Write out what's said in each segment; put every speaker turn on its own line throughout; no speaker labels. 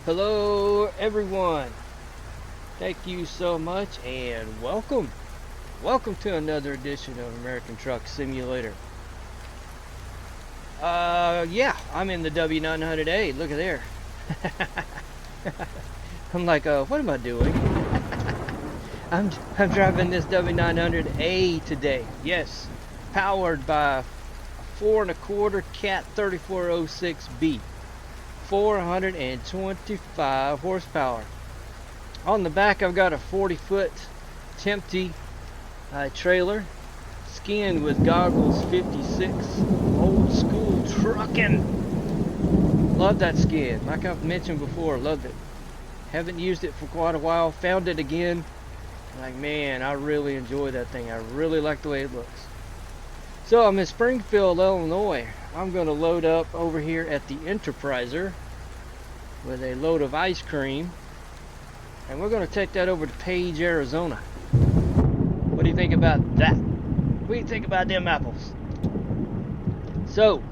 Hello everyone, thank you so much and welcome to another edition of American Truck Simulator. Yeah, I'm in the W900A. Look at there. I'm like, what am I doing? I'm driving this W900A today. Yes, powered by a 4 1/4 Cat 3406B. 425 horsepower. On the back I've got a 40-foot Timpte trailer, skinned with goggles 56, old school trucking. Love that skin, like I've mentioned before, loved it. Haven't used it for quite a while, found it again. Like, man, I really enjoy that thing. I really like the way it looks. So I'm in Springfield, Illinois. I'm going to load up over here at the Enterpriser with a load of ice cream, and we're going to take that over to Page, Arizona. What do you think about that? What do you think about them apples? So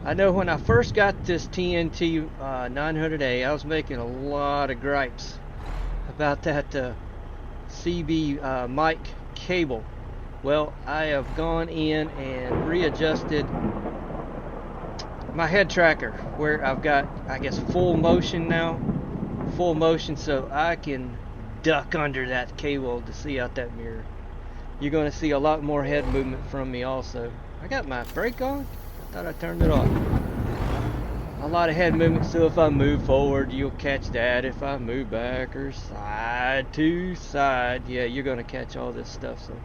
I know when I first got this Timpte 900A, I was making a lot of gripes about that CB mic cable. Well, I have gone in and readjusted my head tracker, where I've got, I guess, full motion now. Full motion, so I can duck under that cable to see out that mirror. You're going to see a lot more head movement from me also. I got my brake on. I thought I turned it off. A lot of head movement, so if I move forward, you'll catch that. If I move back or side to side, yeah, you're going to catch all this stuff. So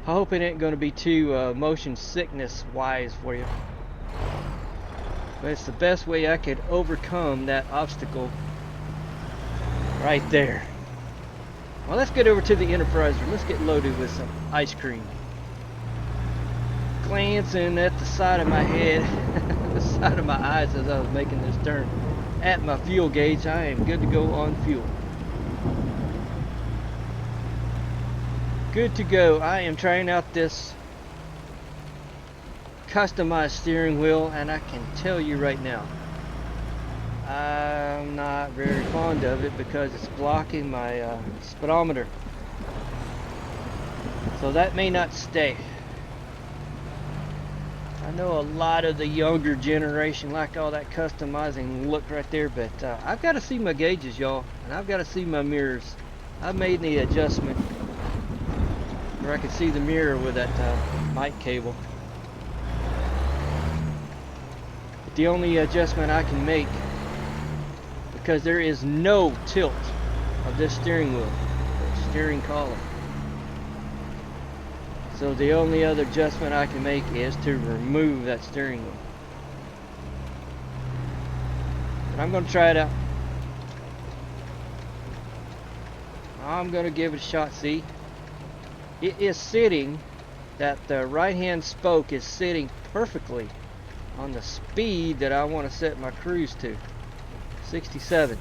I hope it ain't going to be too motion sickness wise for you. But it's the best way I could overcome that obstacle right there. Well, let's get over to the Enterpriser. Let's get loaded with some ice cream. Glancing at the side of my head, the side of my eyes as I was making this turn. At my fuel gauge, I am good to go on fuel. Good to go. I am trying out this customized steering wheel, and I can tell you right now, I'm not very fond of it because it's blocking my speedometer. So that may not stay. I know a lot of the younger generation like all that customizing look right there, but I've got to see my gauges, y'all, and I've got to see my mirrors. I made the adjustment where I could see the mirror with that mic cable. But the only adjustment I can make, because there is no tilt of this steering wheel, or steering column. So the only other adjustment I can make is to remove that steering wheel. But I'm going to try it out. I'm going to give it a shot. See, it is sitting, that the right hand spoke is sitting perfectly on the speed that I want to set my cruise to. 67.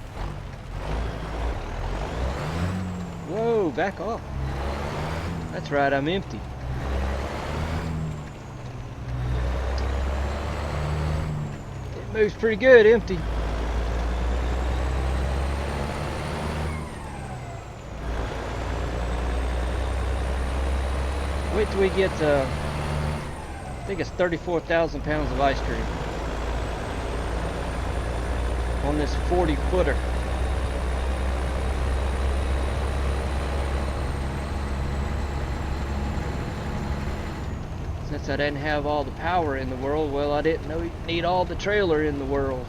Whoa, back off. That's right, I'm empty. It moves pretty good, empty. Wait till we get, I think it's 34,000 pounds of ice cream on this 40-footer. Since I didn't have all the power in the world, well, I didn't need all the trailer in the world.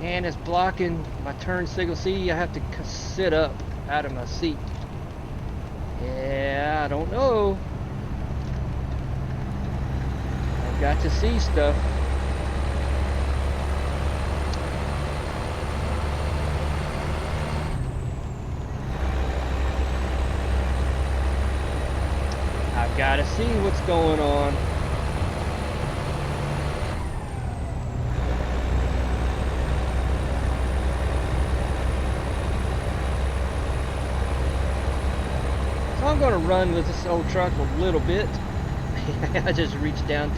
And it's blocking my turn signal. See, I have to sit up out of my seat. Yeah, I don't know. I've got to see stuff. I've got to see what's going on. So I'm going to run with this old truck a little bit. I just reached down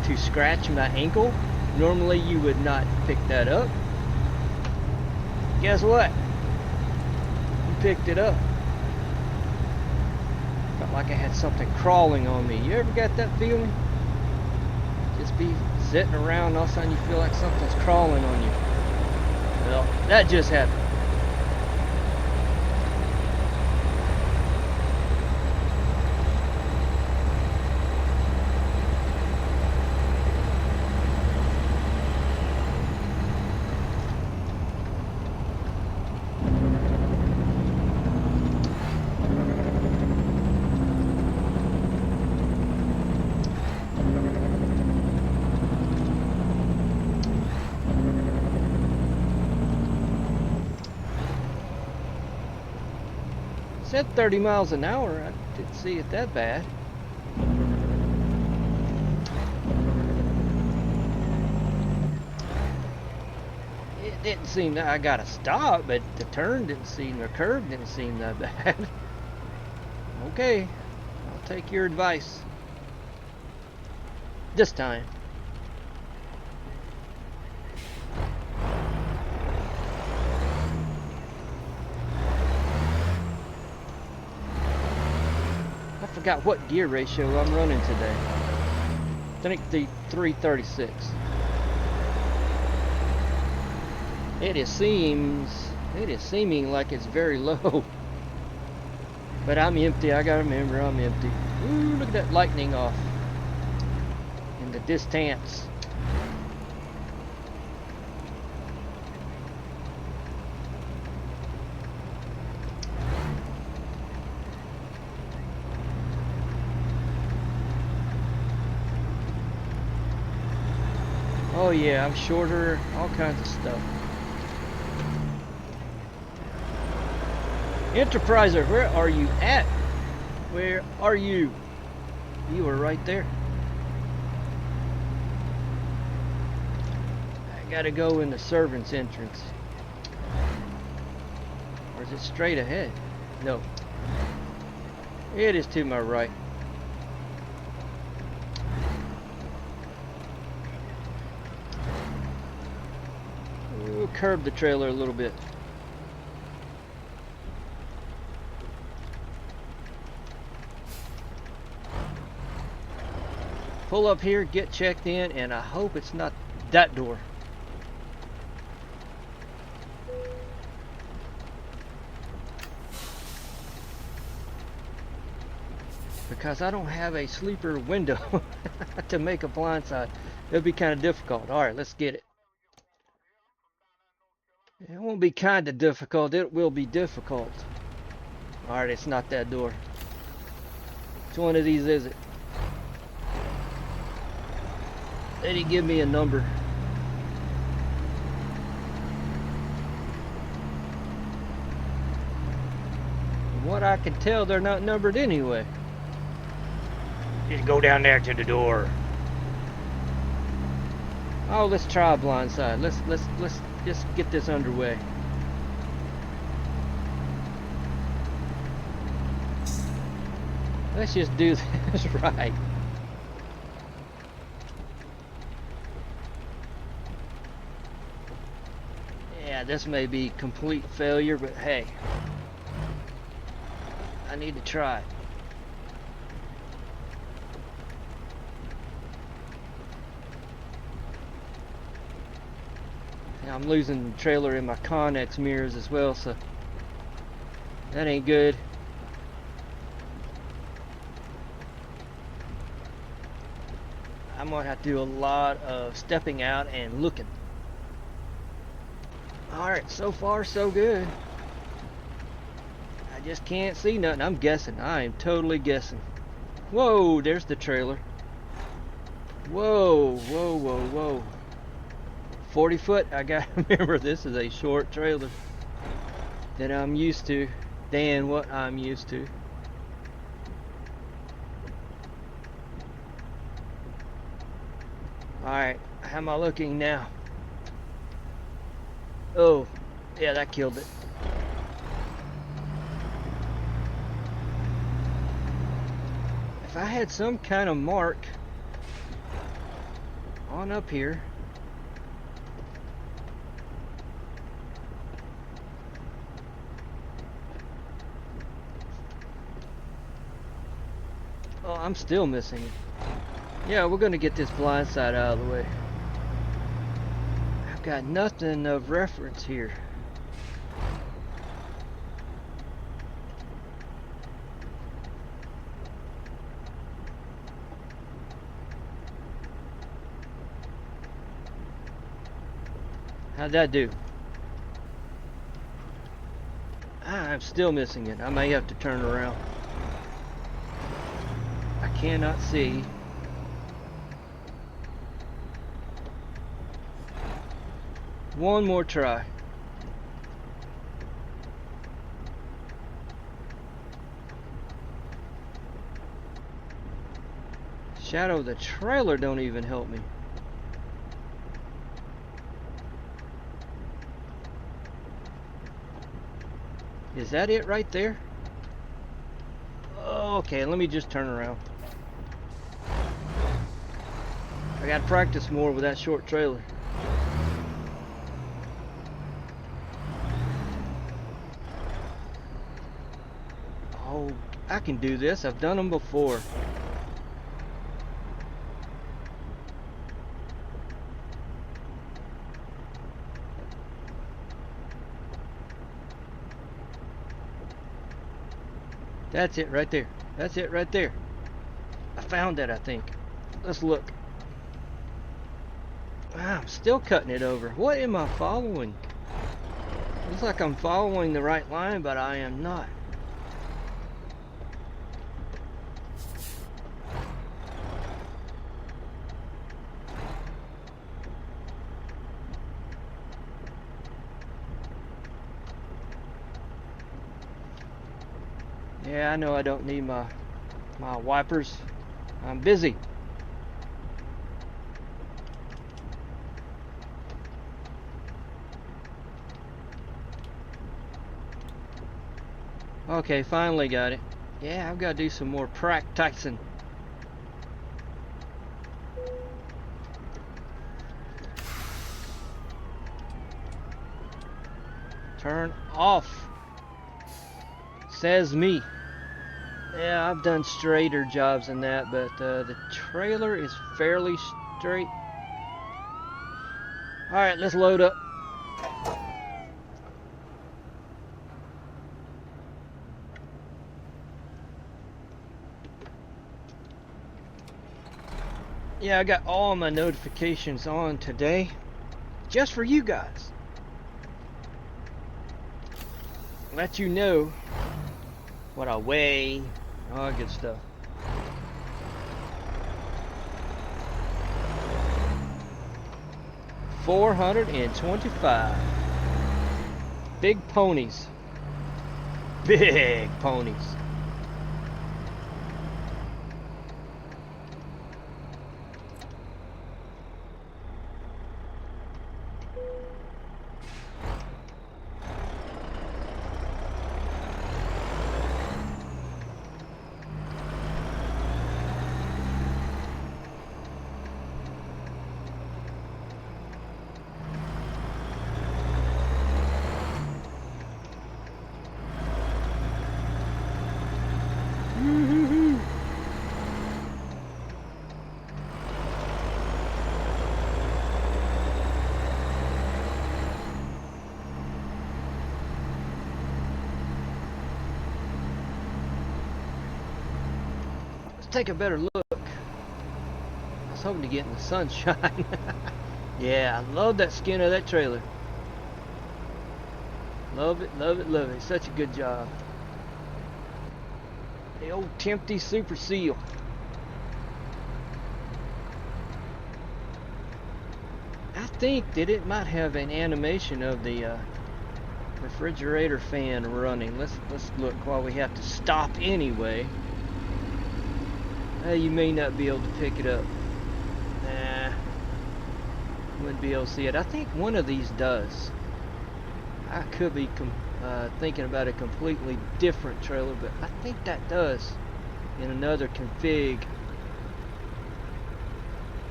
to scratch my ankle, Normally you would not pick that up. Guess what? You picked it up. Felt like I had something crawling on me. You ever got that feeling? Just be sitting around, all of a sudden you feel like something's crawling on you. Well, that just happened. Said 30 miles an hour. I didn't see it that bad. It didn't seem that I got to stop, but the turn didn't seem, the curve didn't seem that bad. Okay, I'll take your advice. This time. I forgot what gear ratio I'm running today. I think the 336. It is seeming like it's very low. But I'm empty. I gotta remember I'm empty. Ooh, look at that lightning off in the distance. Oh yeah, I'm shorter, all kinds of stuff. Enterpriser, where are you at? Where are you? You were right there. I gotta go in the servant's entrance. Or is it straight ahead? No. It is to my right. We'll curb the trailer a little bit. Pull up here, get checked in, and I hope it's not that door. Because I don't have a sleeper window to make a blindside. It'll be kind of difficult. Alright, let's get it. It won't be kind of difficult, it will be difficult. Alright, it's not that door. Which one of these is it? They didn't give me a number. From what I can tell, they're not numbered anyway. Just go down there to the door. Oh, let's try a blindside. Let's just get this underway. Let's just do this right. Yeah, this may be complete failure, but hey, I need to try it. Now I'm losing the trailer in my Connex mirrors as well, so that ain't good. I'm gonna have to do a lot of stepping out and looking. Alright, so far so good. I just can't see nothing. I'm guessing. I am totally guessing. Whoa, there's the trailer. Whoa, whoa, whoa, whoa. 40 foot. I gotta remember this is a short trailer that I'm used to than what I'm used to. Alright, how am I looking now? Oh, yeah, that killed it. If I had some kind of mark on up here, Oh, I'm still missing it. Yeah, we're gonna get this blind side out of the way. I've got nothing of reference here. How'd that do? I'm still missing it. I may have to turn around. I cannot see. One more try. Shadow of the trailer don't even help me. Is that it right there? Okay, let me just turn around. I gotta practice more with that short trailer. Oh, I can do this. I've done them before. That's it right there. That's it right there. I found it, I think. Let's look. I'm still cutting it over. What am I following? Looks like I'm following the right line, but I am not. Yeah, I know I don't need my wipers. I'm busy. Okay, finally got it. Yeah, I've got to do some more practicing. Turn off. Says me. Yeah, I've done straighter jobs than that, but the trailer is fairly straight. Alright, let's load up. Yeah, I got all my notifications on today, just for you guys. Let you know what I weigh, all that good stuff. $425. Big ponies. Big ponies. Take a better look. I was hoping to get in the sunshine. Yeah, I love that skin of that trailer. Love it, love it, love it. Such a good job. The old Timpte Super Seal. I think that it might have an animation of the refrigerator fan running. Let's look while we have to stop anyway. You may not be able to pick it up. Nah, wouldn't be able to see it. I think one of these does. I could be thinking about a completely different trailer, but I think that does in another config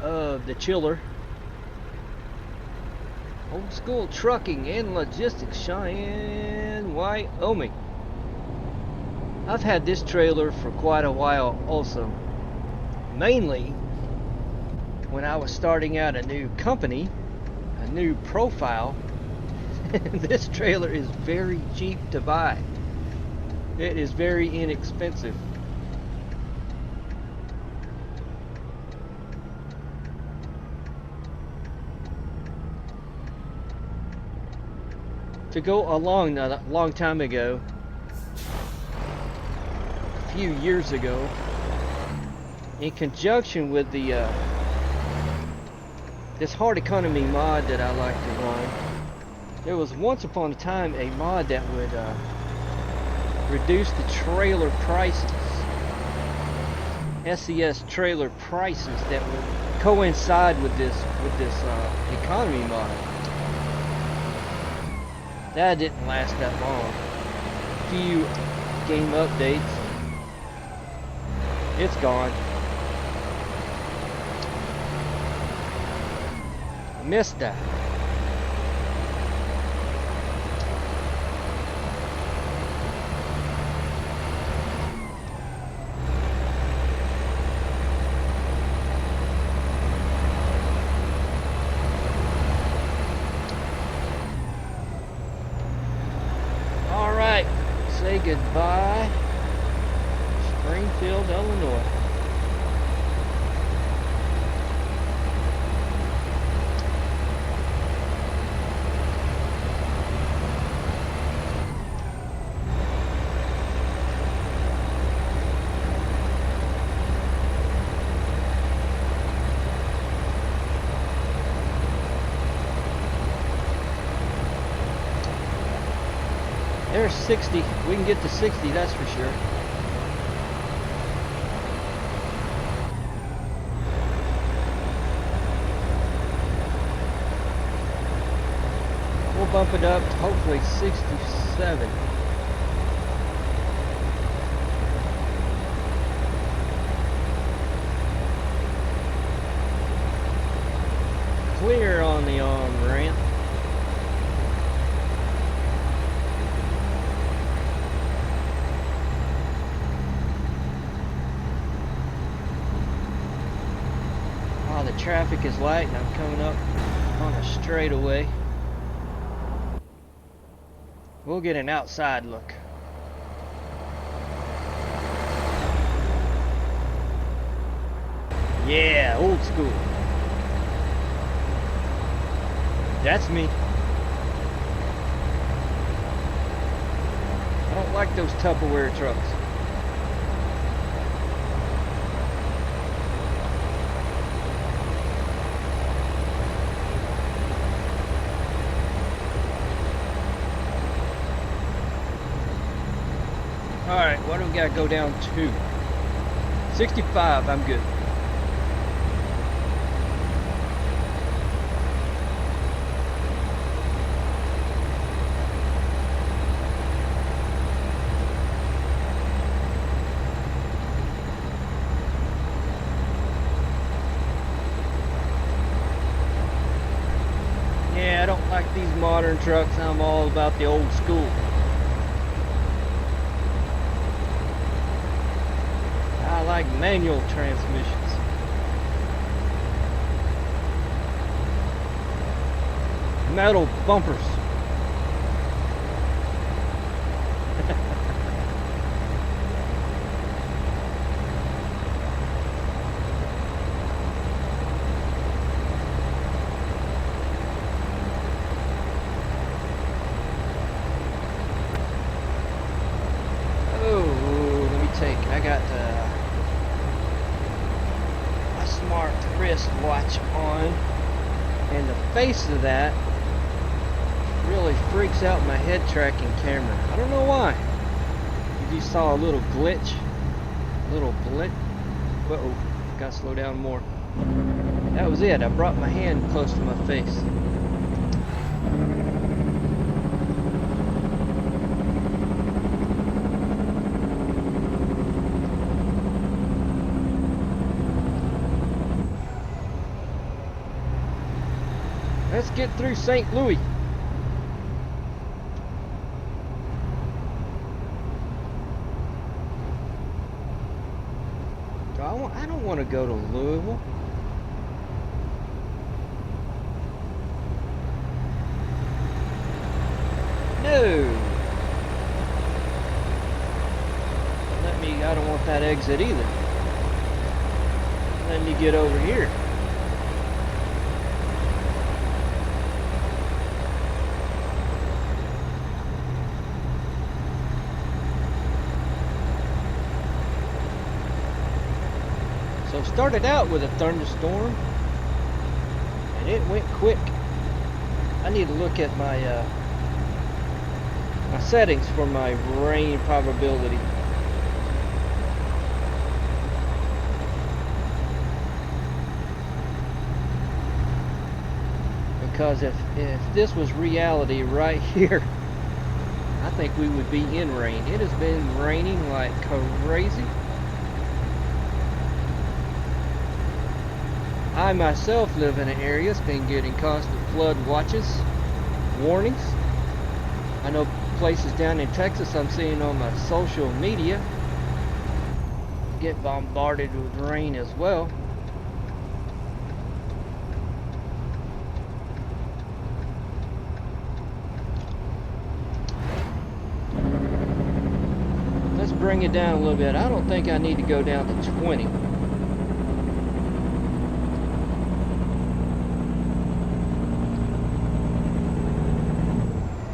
of the chiller. Old School Trucking and Logistics, Cheyenne, Wyoming. I've had this trailer for quite a while also. mainly when I was starting out a new company, a new profile. This trailer is very cheap to buy. It is very inexpensive. To go along a long time ago, a few years ago, in conjunction with the this hard economy mod that I like to run, there was once upon a time a mod that would reduce the trailer prices, SES trailer prices, that would coincide with this economy mod. That didn't last that long. Few game updates, it's gone. Missed that. All right, say goodbye, Springfield, Illinois. There's 60. We can get to 60, that's for sure. We'll bump it up to hopefully 67. Clear on the on-ramp. The traffic is light and I'm coming up on a straightaway. We'll get an outside look. Yeah, old school. That's me. I don't like those Tupperware trucks. Alright, what do we gotta go down to? 65, I'm good. Yeah, I don't like these modern trucks. I'm all about the old school. I like manual transmissions. Metal bumpers. Oh, let me take, I got smart wristwatch on, and the face of that really freaks out my head tracking camera. I don't know why. You just saw a little glitch, little blip. Uh-oh, gotta slow down more. That was it. I brought my hand close to my face. Let's get through St. Louis. I don't want to go to Louisville. No. I don't want that exit either. Let me get over here. So started out with a thunderstorm and it went quick. I need to look at my my settings for my rain probability. Because if this was reality right here, I think we would be in rain. It has been raining like crazy. I myself live in an area that's been getting constant flood watches, warnings. I know places down in Texas I'm seeing on my social media get bombarded with rain as well. Bring it down a little bit. I don't think I need to go down to 20.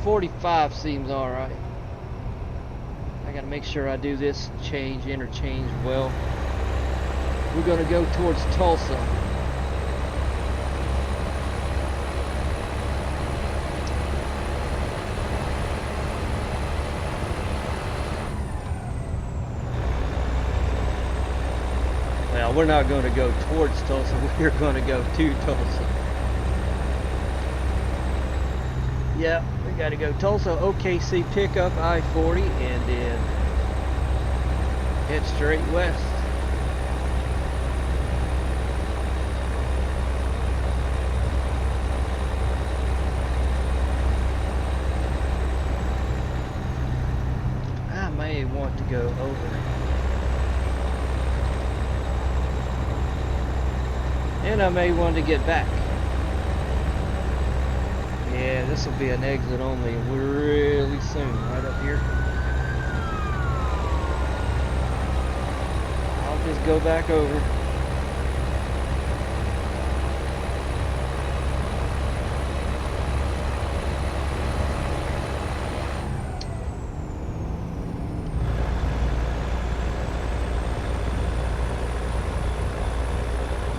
$45 seems alright. I gotta make sure I do this interchange well. We're gonna go towards Tulsa. We're not going to go towards Tulsa, we're going to go to Tulsa. Yeah, we got to go Tulsa, OKC, pick up I-40 and then head straight west. I may want to go over. And I may want to get back. Yeah, this will be an exit only really soon, right up here. I'll just go back over.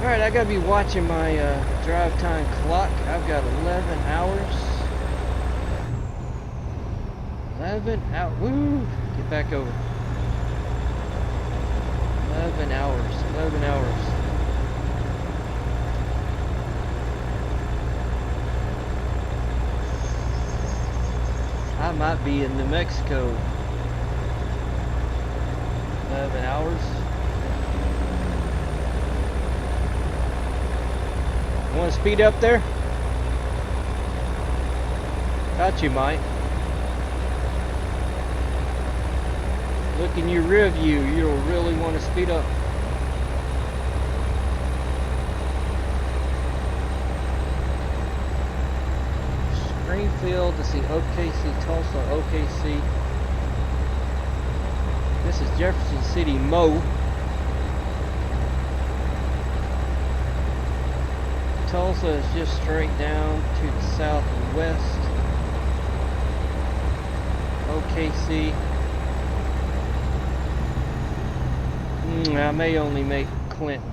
Alright, I gotta be watching my drive time clock. I've got 11 hours. 11 hours. Woo! Get back over. 11 hours. 11 hours. I might be in New Mexico. 11 hours. Want to speed up there? Thought you might. Look in your rear view, you'll really want to speed up. Springfield, let's see, OKC, Tulsa, OKC. This is Jefferson City, Mo. Tulsa is just straight down to the south and west. OKC. I may only make Clinton.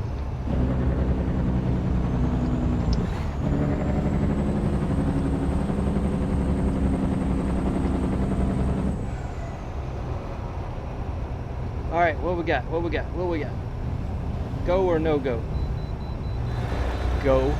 All right, what we got? What we got? What we got? Go or no go? Go.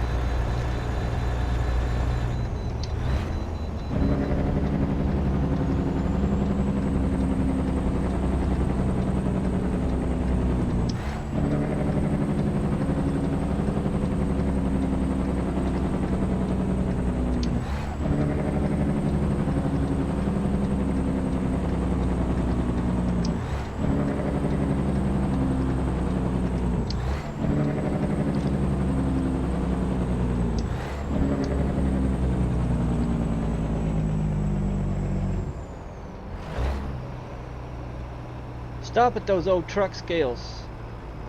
Stop at those old truck scales.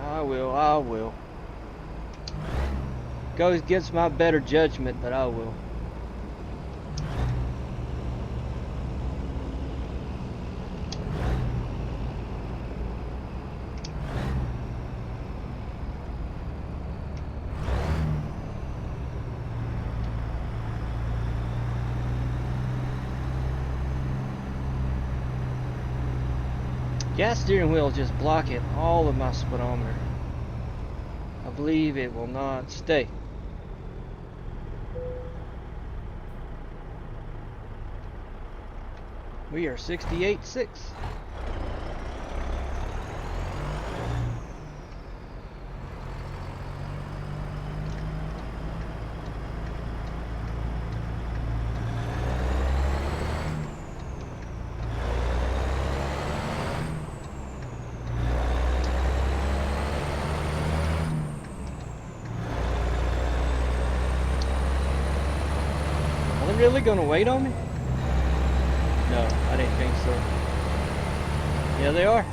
I will. Goes against my better judgment, but I will. Gas steering wheel just blocking all of my speedometer. I believe it will not stay. We are 68.6. Really gonna wait on me? No, I didn't think so. Yeah, they are.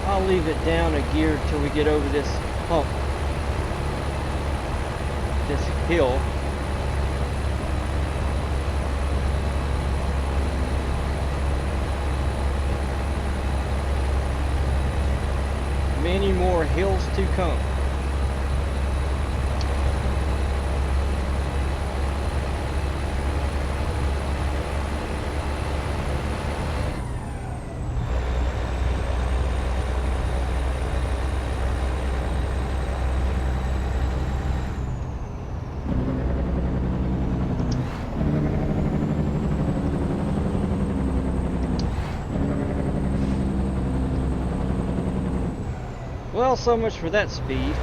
I'll leave it down a gear until we get over this hump, this hill. Many more hills to come. Well, so much for that speed.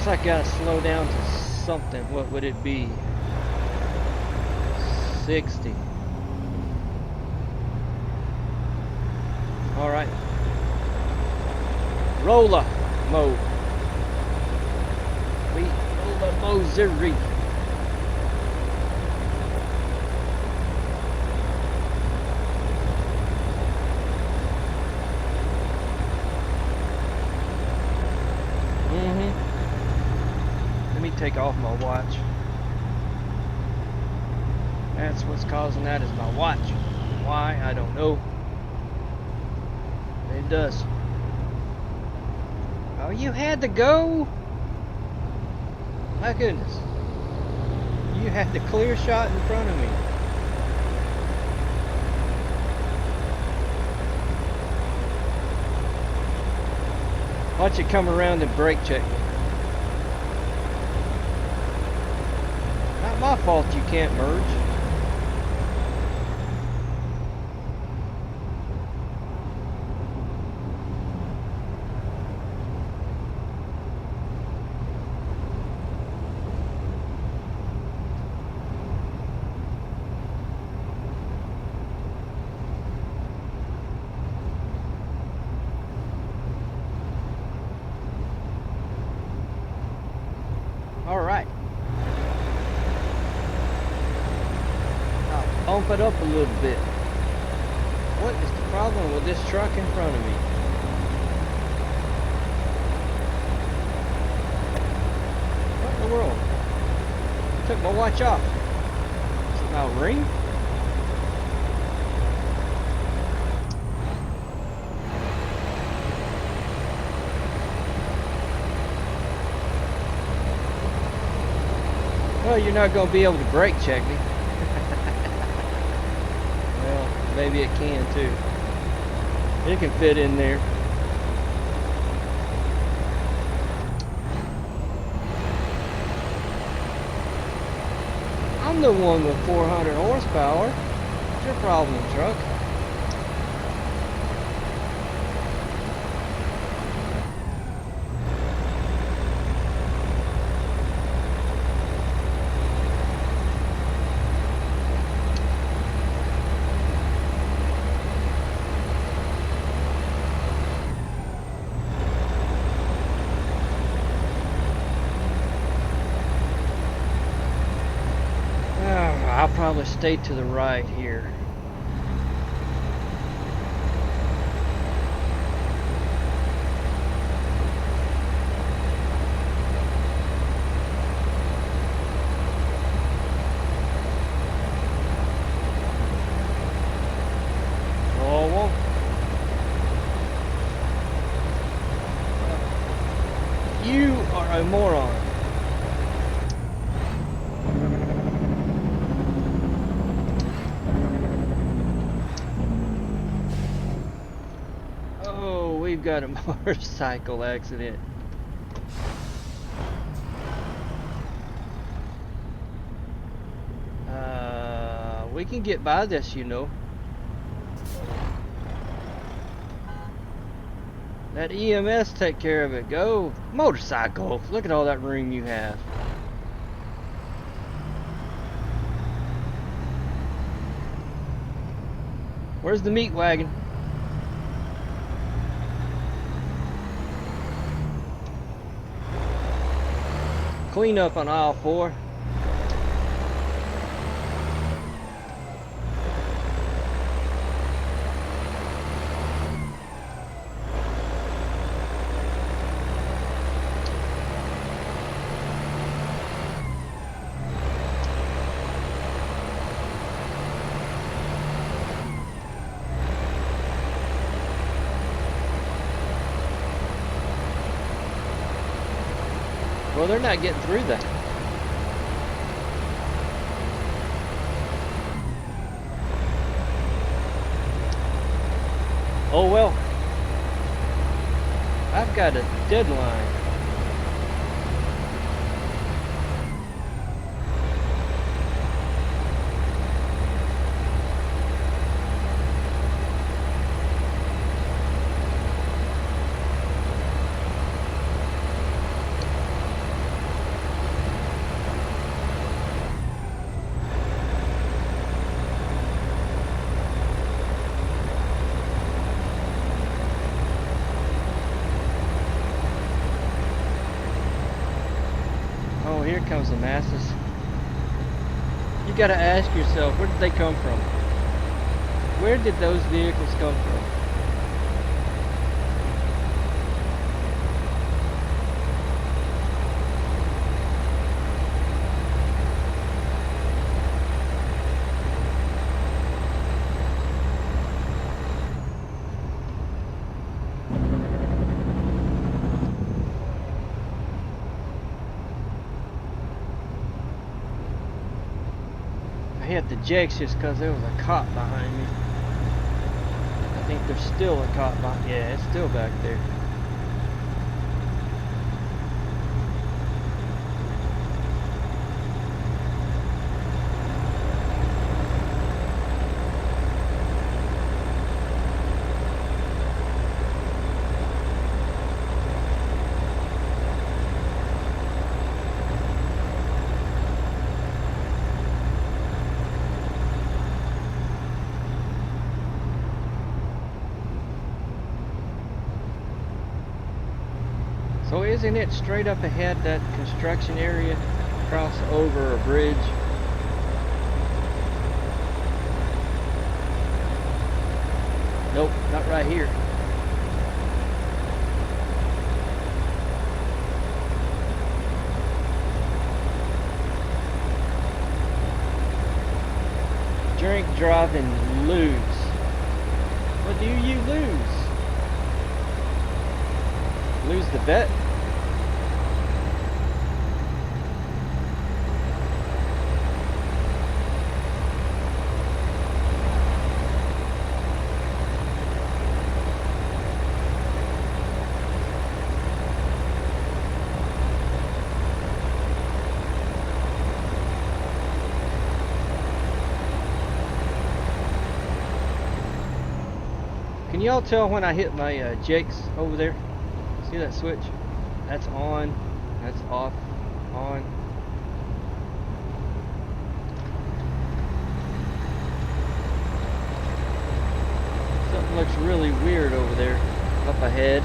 I gotta slow down to something. What would it be? 60. All right. Roller mode. We roller Missouri. Take off my watch. That's what's causing that, is my watch. Why? I don't know. It does. Oh, you had to go? My goodness. You had the clear shot in front of me. Watch it come around and brake check me. My fault you can't merge. All right. Bump it up a little bit. What is the problem with this truck in front of me? world? Took my watch off. Is it my ring? Well, you're not going to be able to brake check me. Well, maybe it can too. It can fit in there. I'm the one with 400 horsepower. What's your problem, truck? I'll probably stay to the right here. Oh, well. You are a moron. We've got a motorcycle accident. We can get by this, you know. That EMS take care of it. Go, motorcycle. Look at all that room you have. Where's the meat wagon? Clean up on aisle 4. Well, they're not getting through that. Oh well. I've got a deadline. Here comes the masses. You gotta ask yourself, where did they come from? Where did those vehicles come from? I hit the jacks just because there was a cop behind me. I think there's still a cop behind. Yeah, it's still back there. So isn't it straight up ahead, that construction area, cross over a bridge? Nope, not right here. Drink, drive, and lose. What do you lose? Lose the bet? Can y'all tell when I hit my jakes over there? See that switch? That's on, that's off, on. Something looks really weird over there, up ahead.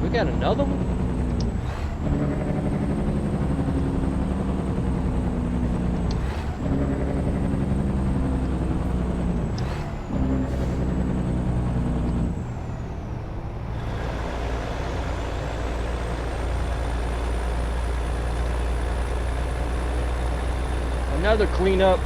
We got another one? Another cleanup.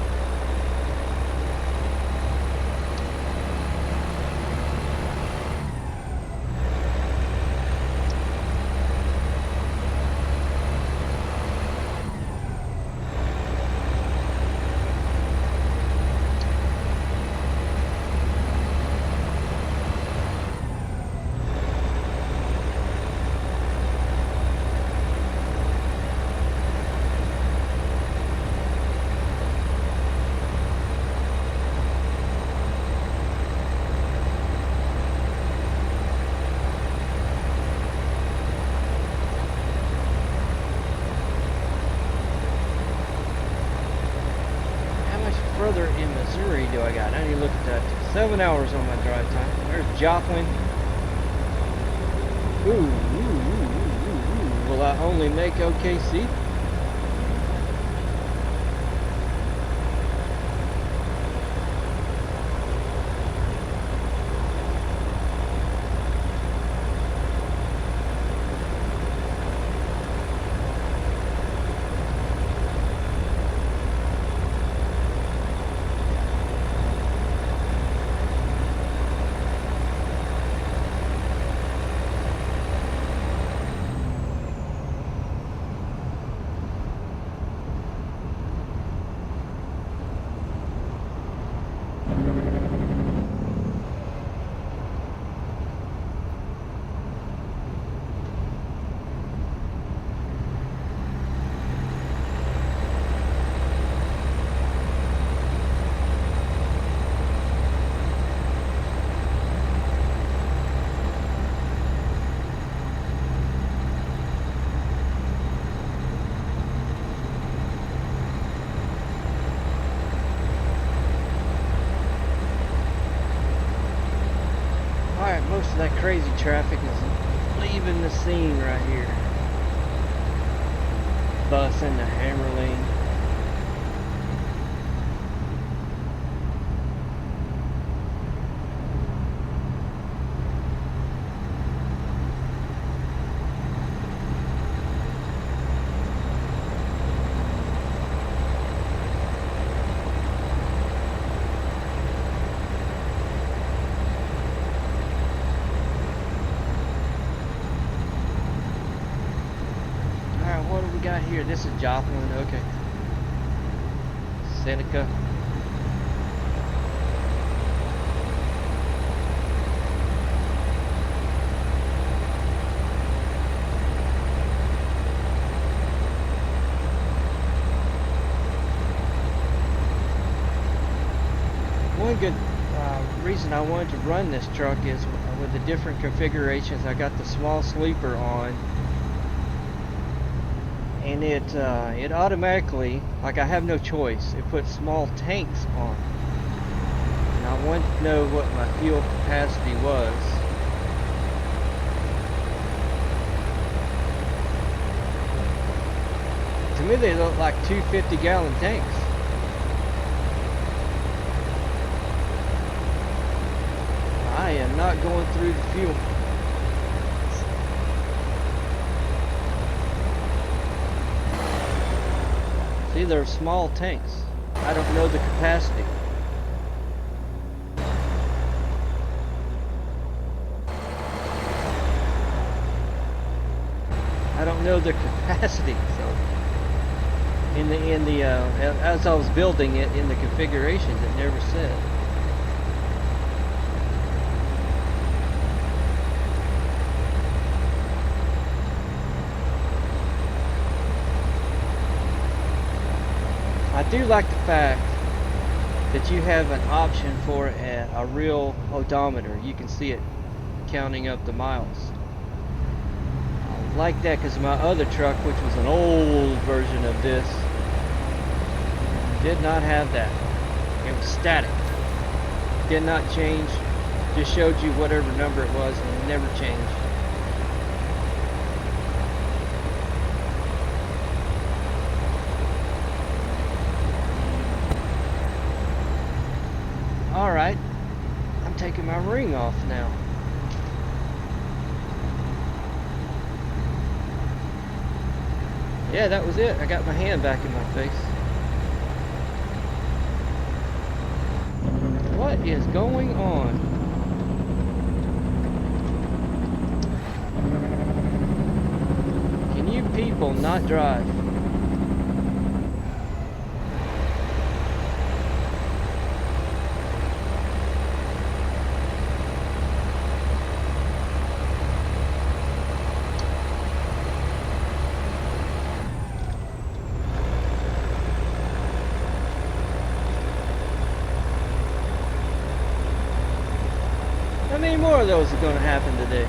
Further in Missouri do I got? I need to look at that. 7 hours on my drive time. There's Joplin. Ooh. Will I only make OKC? Most of that crazy traffic is leaving the scene right here. Bus in the hammer lane. Here, this is Joplin, okay. Seneca. One good reason I wanted to run this truck is with the different configurations. I got the small sleeper on. And it automatically, like I have no choice, it puts small tanks on. And I wanted to know what my fuel capacity was. To me they look like 2 50-gallon tanks. I am not going through the fuel. See, they're small tanks. I don't know the capacity. I don't know the capacity, so as I was building it in the configurations, it never said. I do like the fact that you have an option for a real odometer. You can see it counting up the miles. I like that because my other truck, which was an old version of this, did not have that. It was static. Did not change. Just showed you whatever number it was and it never changed. Alright, I'm taking my ring off now. Yeah, that was it. I got my hand back in my face. What is going on? Can you people not drive? How many more of those are going to happen today?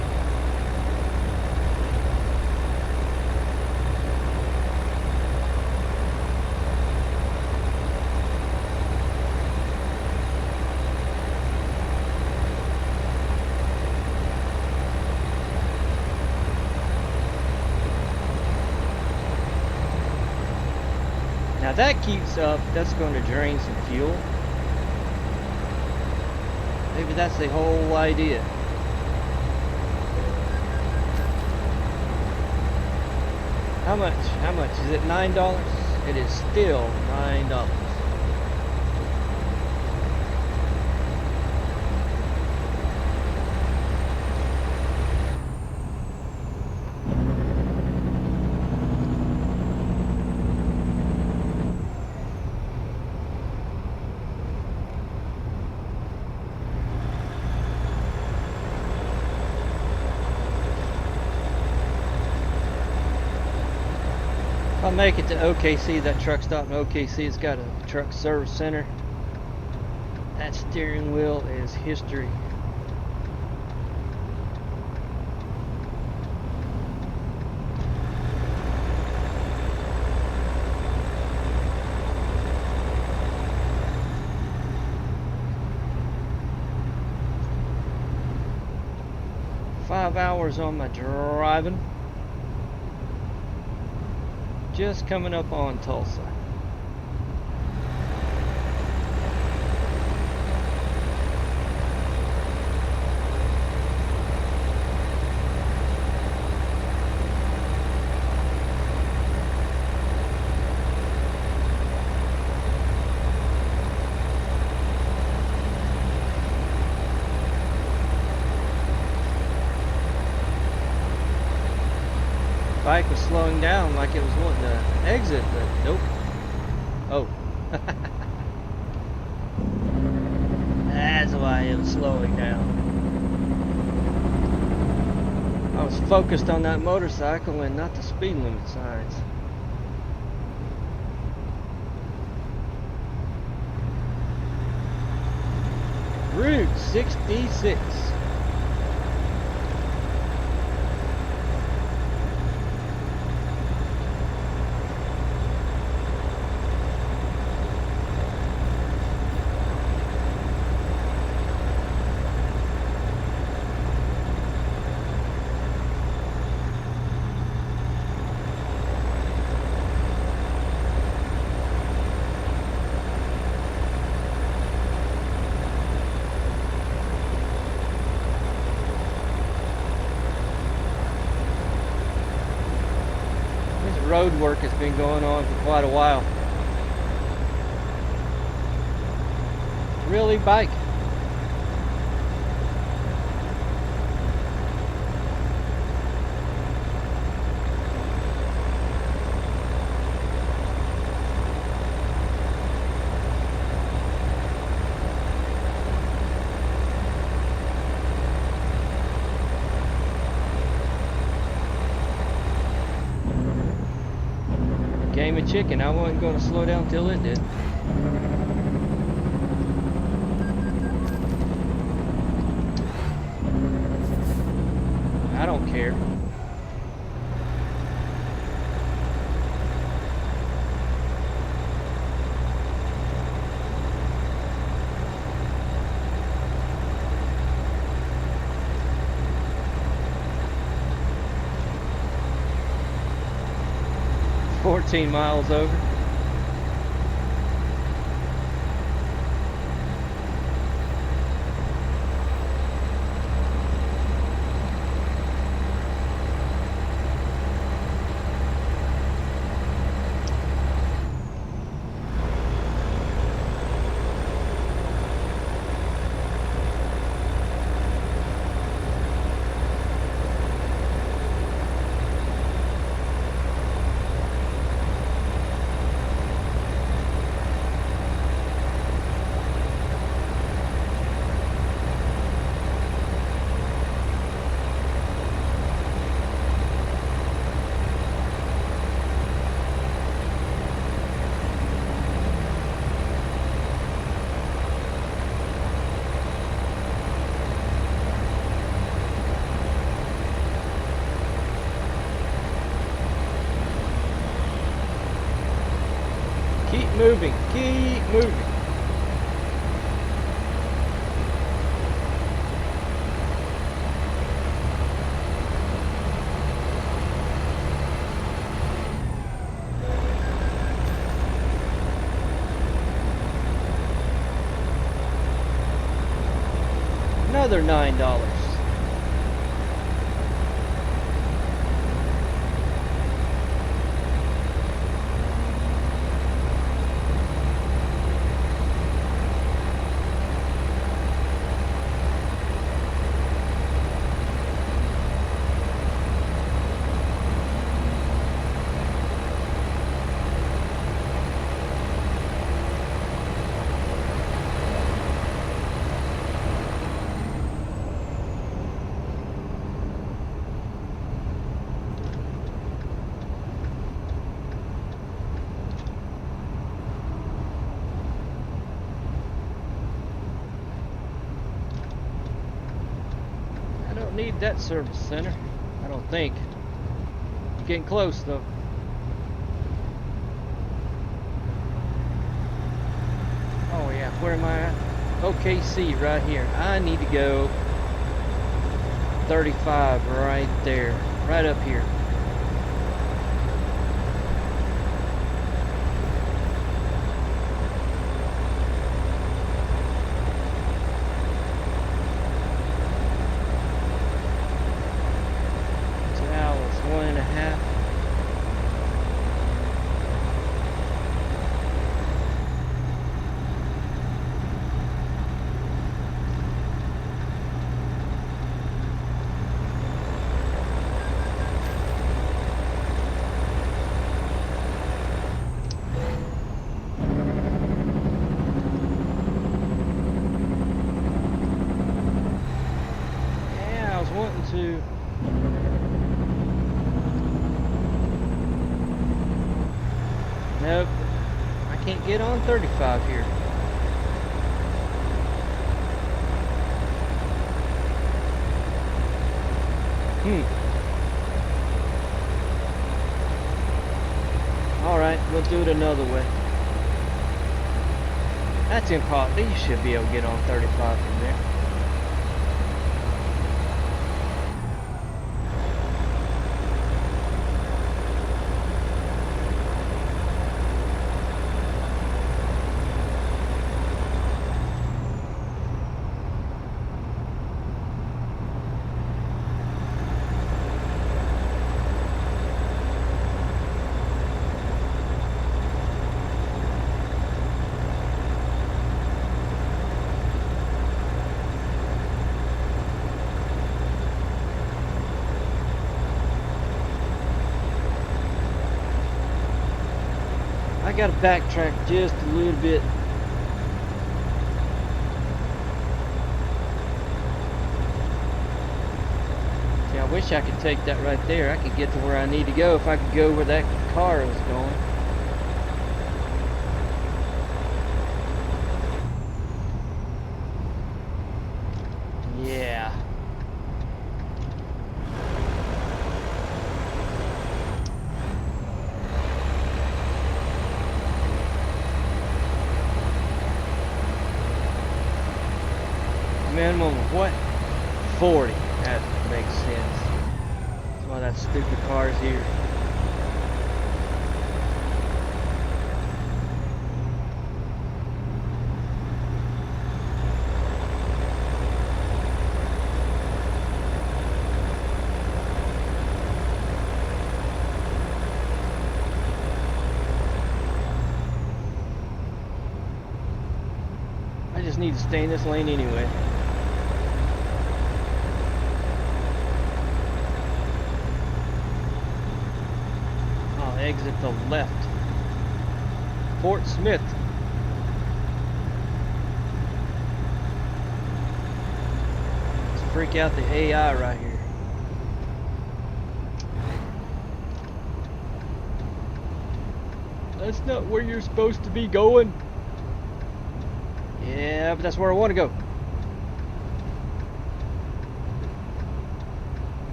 Now that keeps up, that's going to drain some fuel. Maybe that's the whole idea. How much? How much? Is it $9? It is still $9. If I make it to OKC, that truck stop in OKC, it's got a truck service center. That steering wheel is history. Five hours on my driving. Just coming up on Tulsa. Bike was slowing down like it was wanting to exit, but nope. Oh. That's why it was slowing down. I was focused on that motorcycle and not the speed limit signs. Route 66. Road work has been going on for quite a while. Really, bike? Game of chicken. I wasn't going to slow down till it did. I don't care. $14 miles over. Keep moving, keep moving. Another $9. Need that service center, I don't think. Getting close though. Oh yeah, where am I at? OKC right here. I need to go 35 right there, right up here. Nope, I can't get on 35 here. Alright, we'll do it another way. That's impossible. You should be able to get on 35 from there. gotta backtrack just a little bit. See, I wish I could take that right there. I could get to where I need to go if I could go where that car was going. Yeah. Minimum of what? 40. That makes sense. That's why that stupid car's here. I just need to stay in this lane anyway. Exit the left. Fort Smith. Let's freak out the AI right here. That's not where you're supposed to be going. Yeah, but that's where I want to go.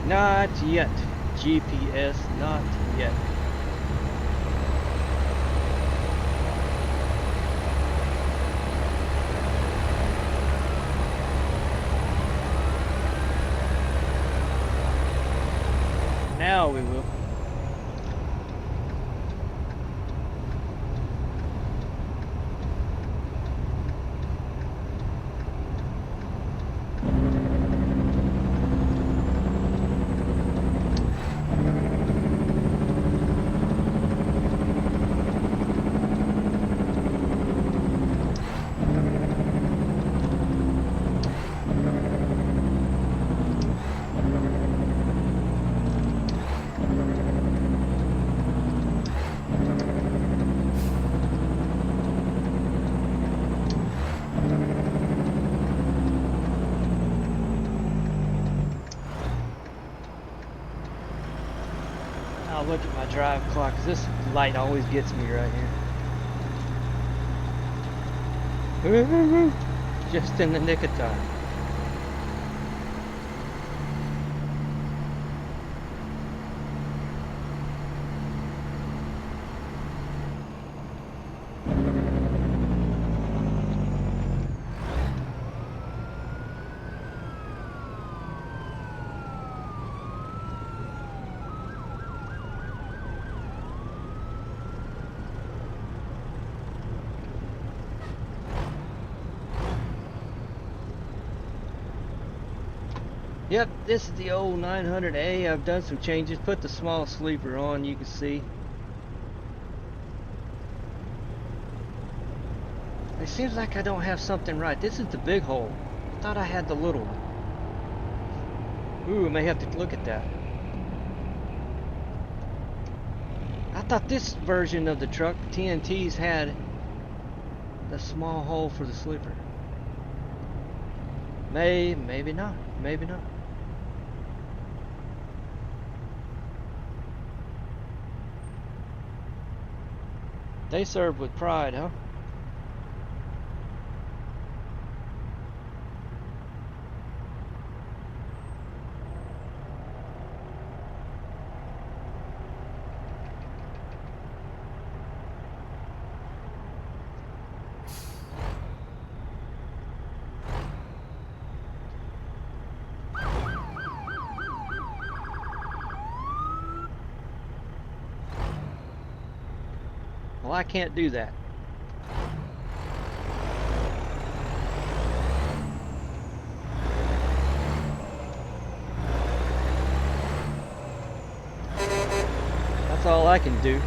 Not yet. GPS, not yet. Now we will. I'll look at my drive clock, 'cause this light always gets me right here. Just in the nick of time. Yep, this is the old 900A. I've done some changes, put the small sleeper on, you can see. It seems like I don't have something right. This is the big hole. I thought I had the little one. Ooh, I may have to look at that. I thought this version of the truck, TNT's, had the small hole for the sleeper. Maybe not. Maybe not. They serve with pride, huh? Well, I can't do that. That's all I can do.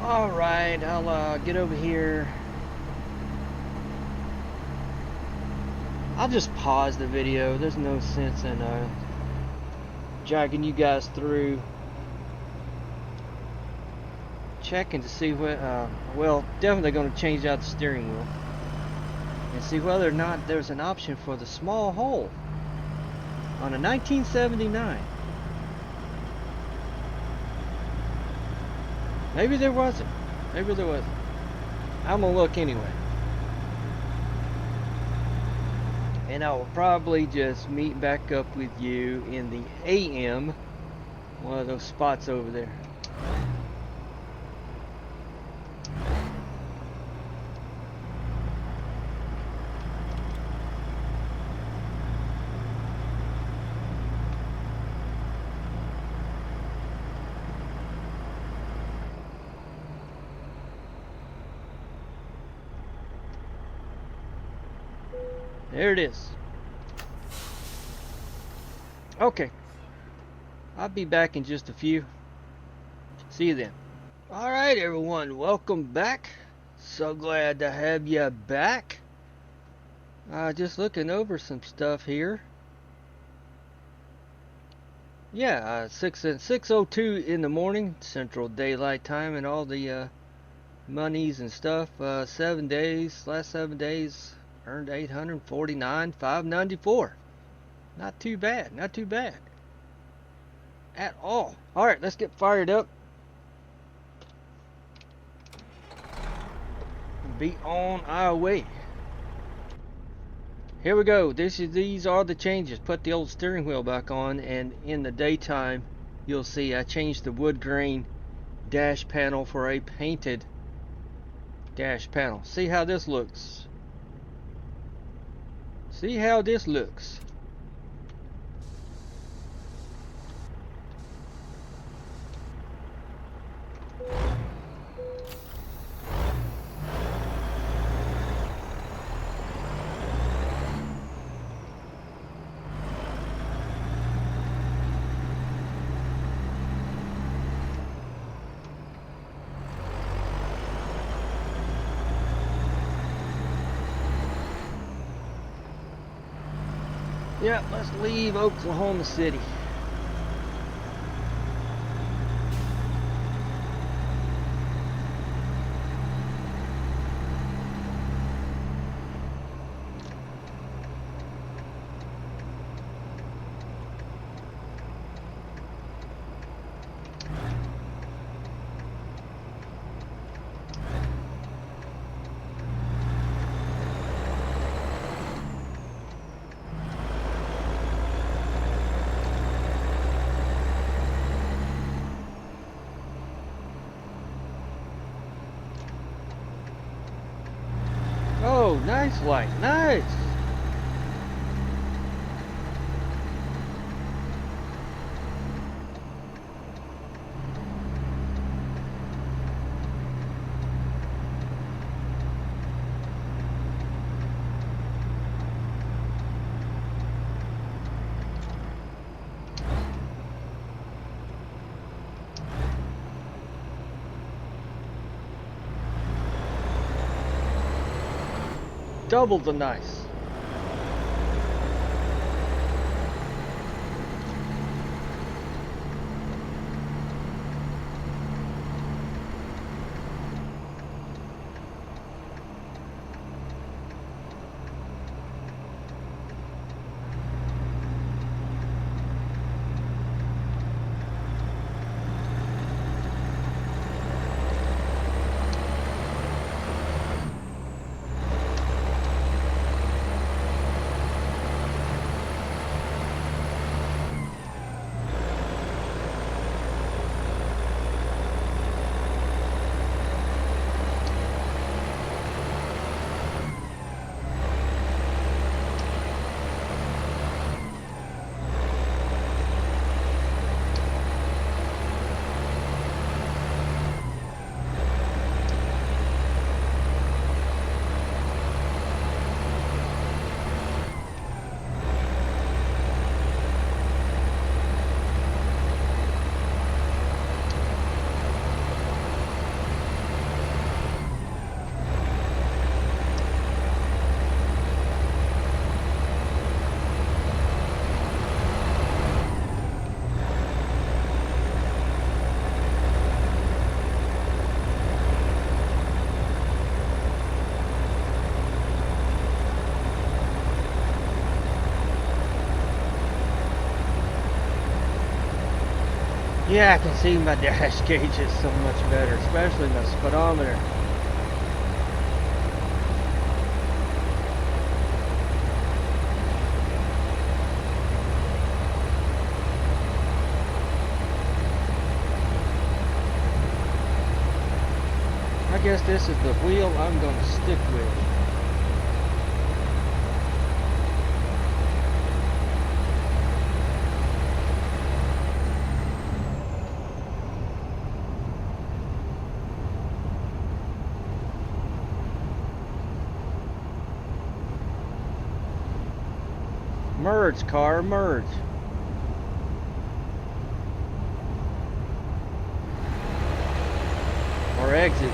Alright, I'll get over here. I'll just pause the video. There's no sense in dragging you guys through. Checking to see what, well, definitely going to change out the steering wheel. And see whether or not there's an option for the small hole on a 1979. Maybe there wasn't. Maybe there wasn't. I'm gonna look anyway. And I will probably just meet back up with you in the AM, one of those spots over there. There it is. Okay. I'll be back in just a few. See you then. Alright everyone, welcome back. So glad to have you back. Just looking over some stuff here. Yeah, 6:02 in the morning, Central Daylight Time, and all the monies and stuff. 7 days, last 7 days. Earned 849, 594. Not too bad, not too bad at all. All right, let's get fired up. Be on our way. Here we go. These are the changes. Put the old steering wheel back on, and in the daytime, you'll see I changed the wood grain dash panel for a painted dash panel. See how this looks. See how this looks. Yeah, let's leave Oklahoma City. Oh, nice light, nice. Double the nice. Yeah, I can see my dash gauges so much better, especially my speedometer. I guess this is the wheel I'm going to stick with. Merge, car, merge. Or exit.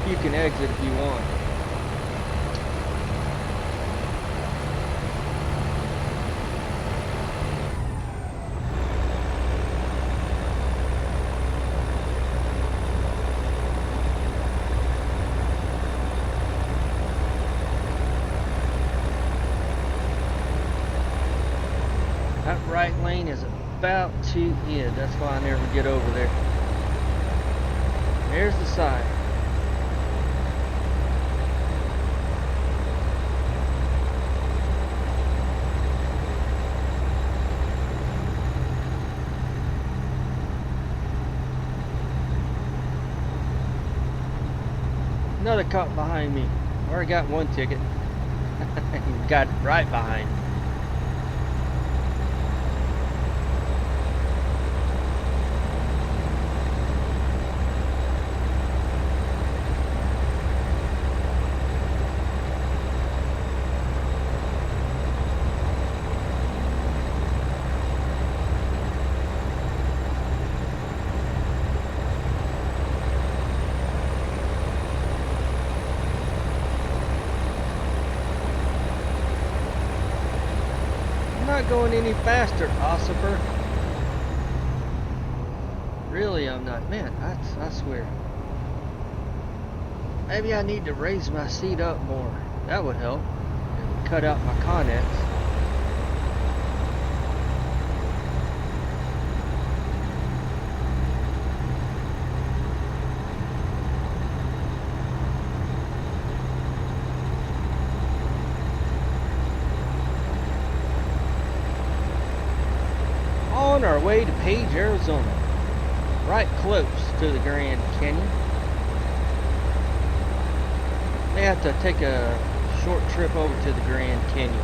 You can exit if you want. That right lane is about to end. That's why I never get over there. There's the sign. Another cop behind me. Already got one ticket. Got it right behind. Not going any faster, Ossifer. Really, I'm not. Man, I swear. Maybe I need to raise my seat up more. That would help. It would cut out my connects. On our way to Page, Arizona, right close to the Grand Canyon. May have to take a short trip over to the Grand Canyon.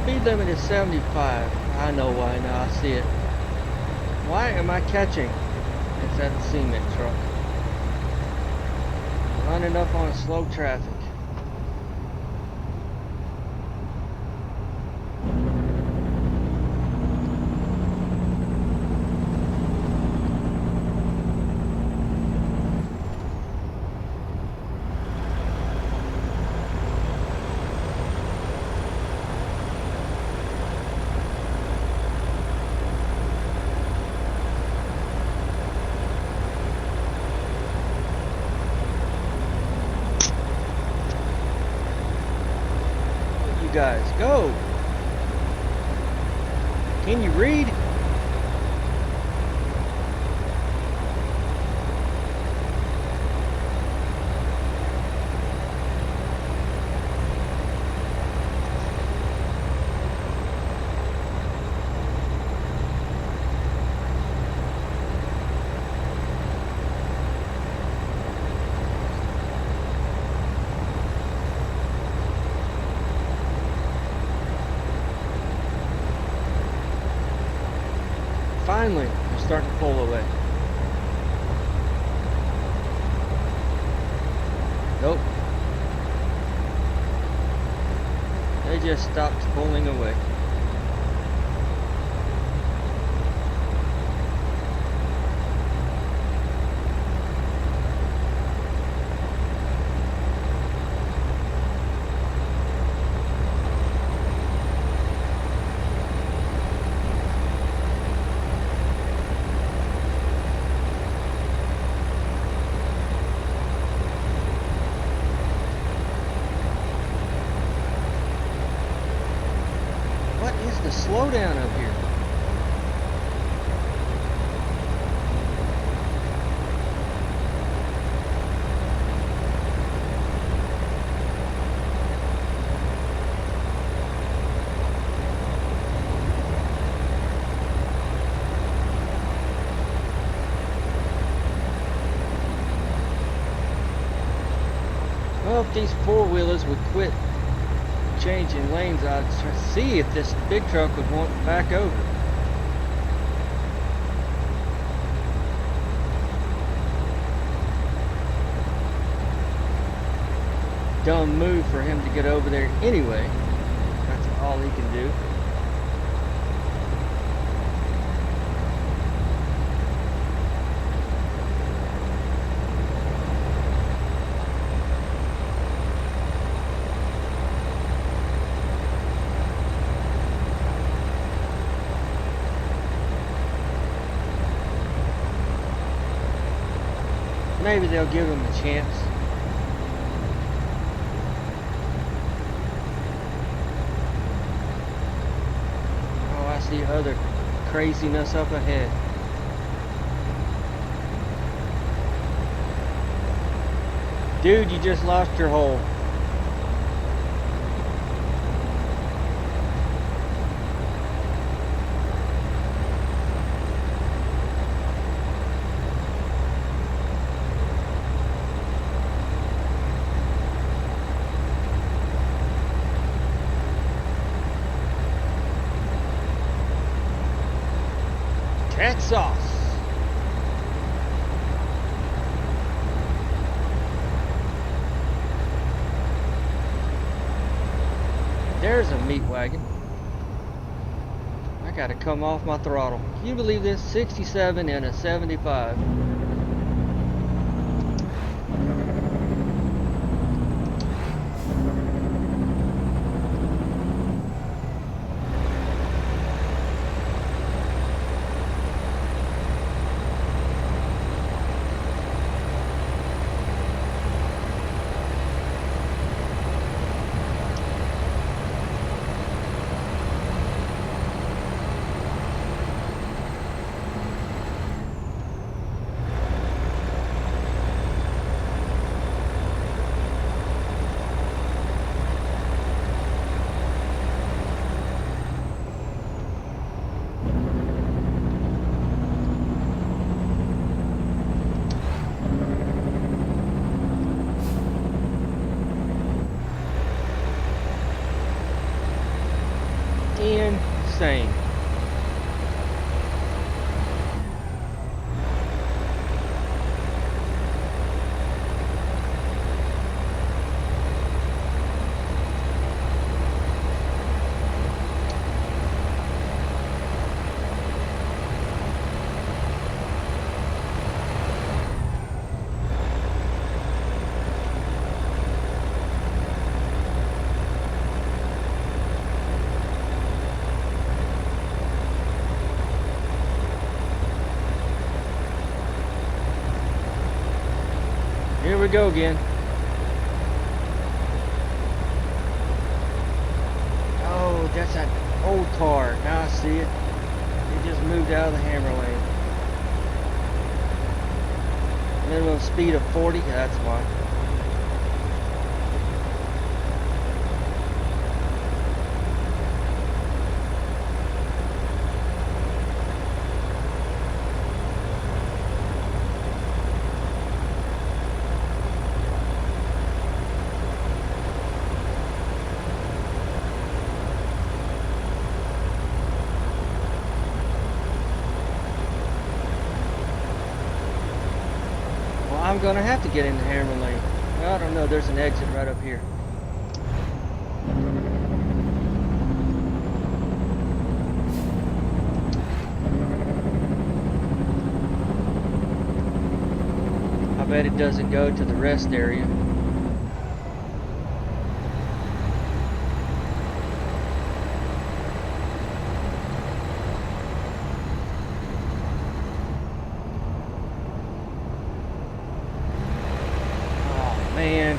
Speed limit is 75. I know why now. I see it. Why am I catching? It's that cement truck. Running up on slow traffic. Guys, go. Can you read? Finally, they're starting to pull away. Nope. They just stopped pulling away. the slowdown up here? Well, if these four-wheelers would quit changing lanes, I'd see if this big truck would want back over. Dumb move for him to get over there anyway. That's all he can do. Maybe they'll give him a chance. Oh, I see other craziness up ahead. Dude, you just lost your hole. Cat sauce. There's a meat wagon. I gotta come off my throttle. Can you believe this? 67 and a 75. Insane. Here we go again. Oh, that's an old car. Now I see it. It just moved out of the hammer lane. Minimum speed of 40. That's why. I'm gonna have to get in the hammer lane. Well, I don't know, there's an exit right up here. I bet it doesn't go to the rest area. Man.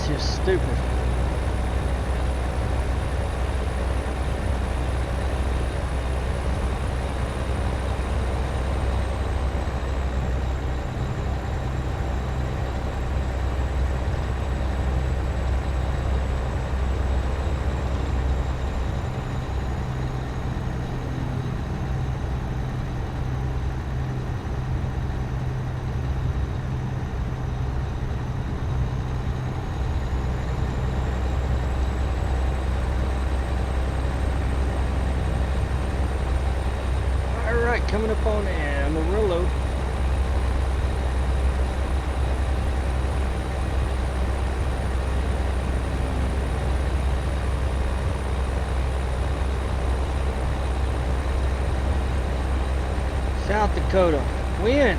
just stupid. Coming up on Amarillo. South Dakota. Win.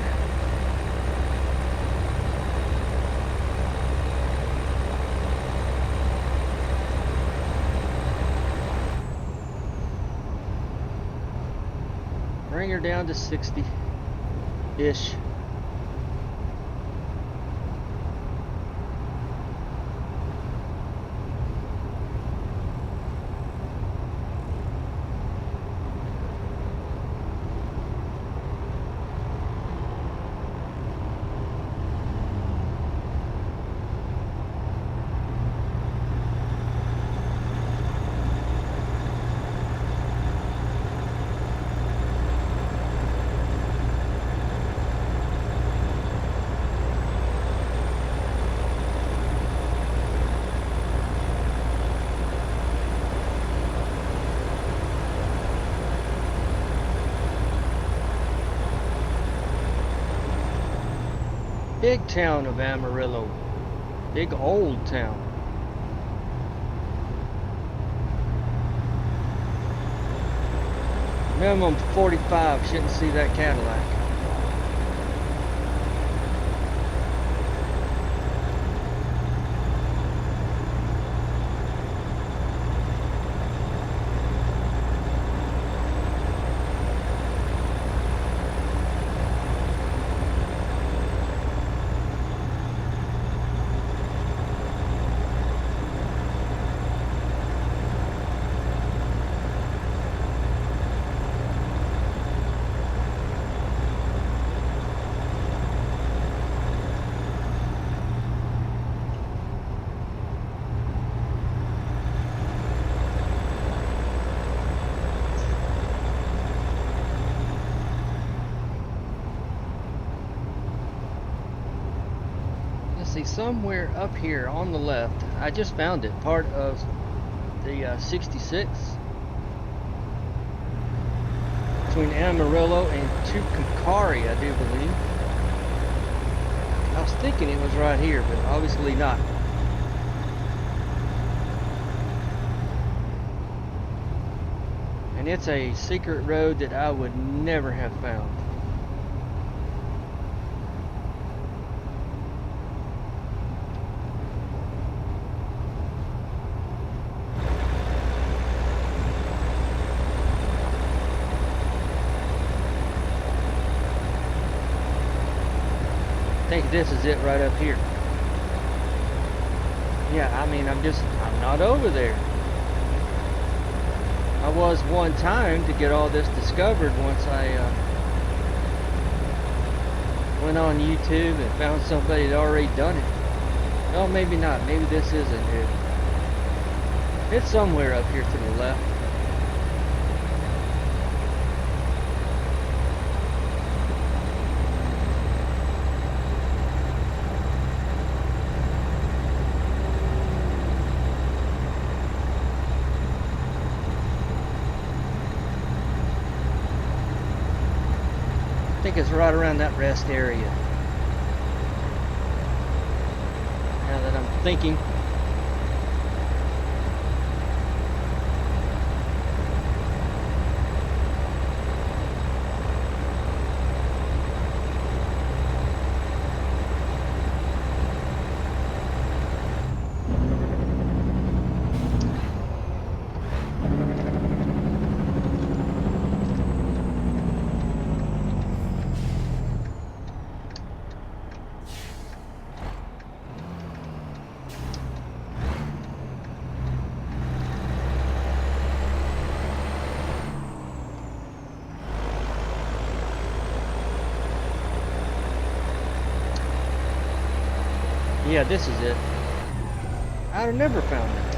Bring her down to 60-ish. Big town of Amarillo. Big old town. Minimum 45, shouldn't see that Cadillac. See, somewhere up here on the left, I just found it, part of the 66 between Amarillo and Tucumcari, I do believe. I was thinking it was right here, but obviously not. And it's a secret road that I would never have found. I think this is it right up here. Yeah, I mean, I'm not over there. I was one time to get all this discovered once I went on YouTube and found somebody that already done it. No, maybe not. Maybe this isn't it. It's somewhere up here to the left. I think it's right around that rest area. Now that I'm thinking. Yeah, this is it. I'd have never found it.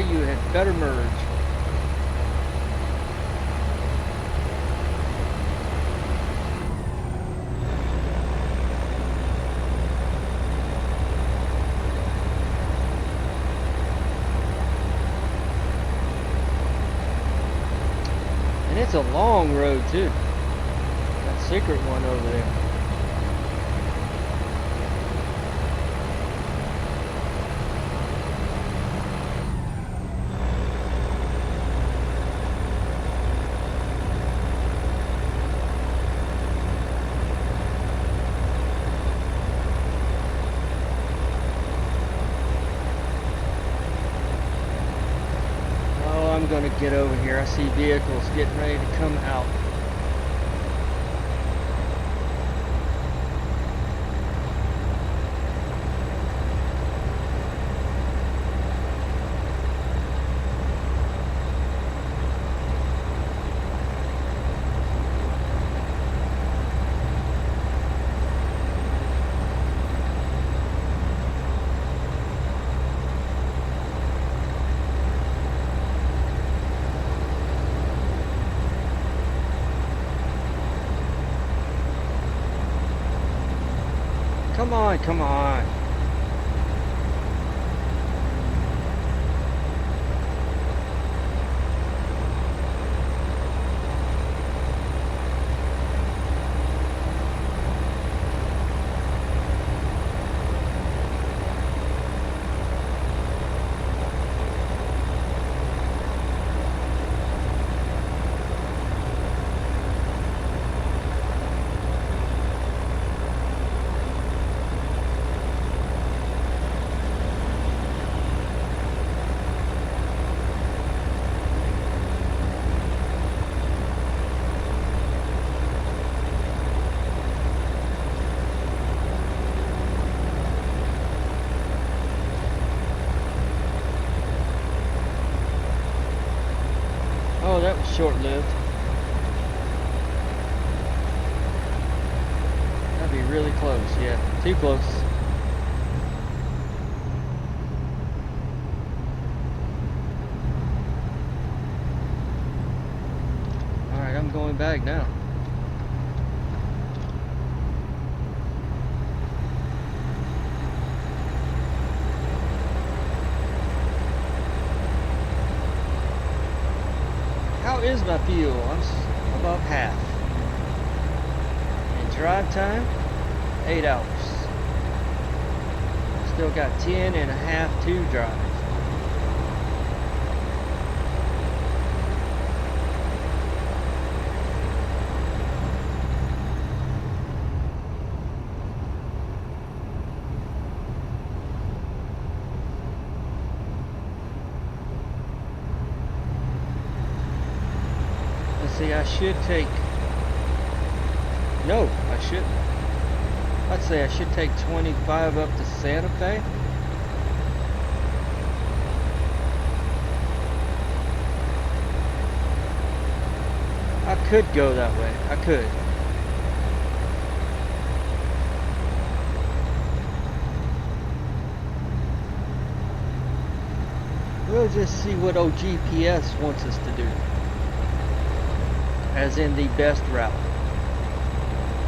You had better merge. And it's a long road too. That secret one over there. Going to get over here. I see vehicles getting ready to come out. Come on, come on. Oh, that was short-lived. That'd be really close, yeah. Too close. Alright, I'm going back now. How is my fuel? I'm above half. And drive time, 8 hours. Still got 10 and a half to drive. See, I should take, no, I shouldn't. I'd say I should take 25 up to Santa Fe. I could go that way, I could. We'll just see what old GPS wants us to do. As in the best route,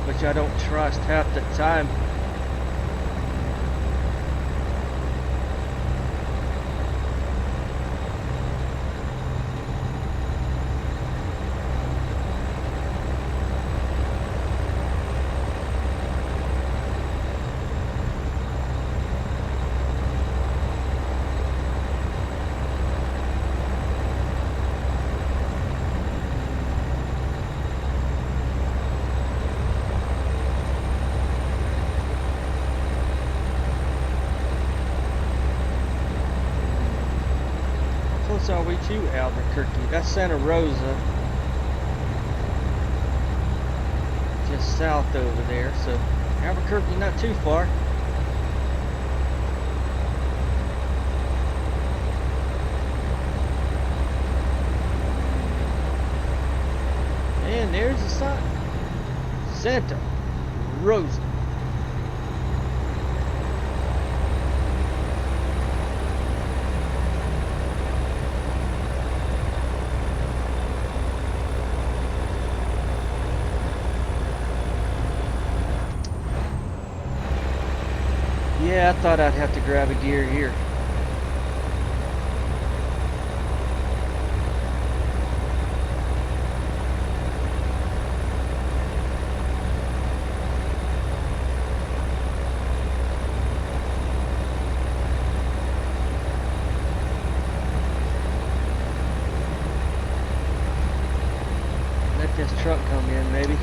which I don't trust half the time. close are we to Albuquerque? That's Santa Rosa. Just south over there. So Albuquerque not too far. And there's the sign. Santa Rosa. Yeah, I thought I'd have to grab a gear here. Let this truck come in, maybe.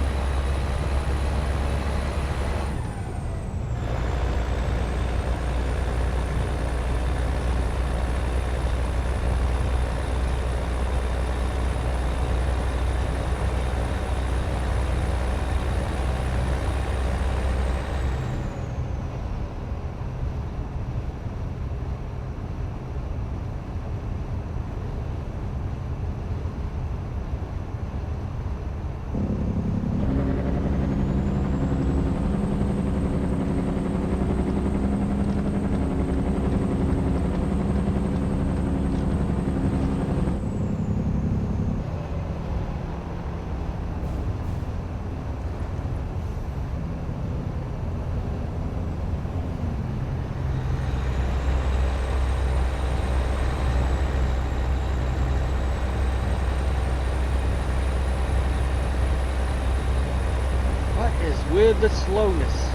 With the slowness.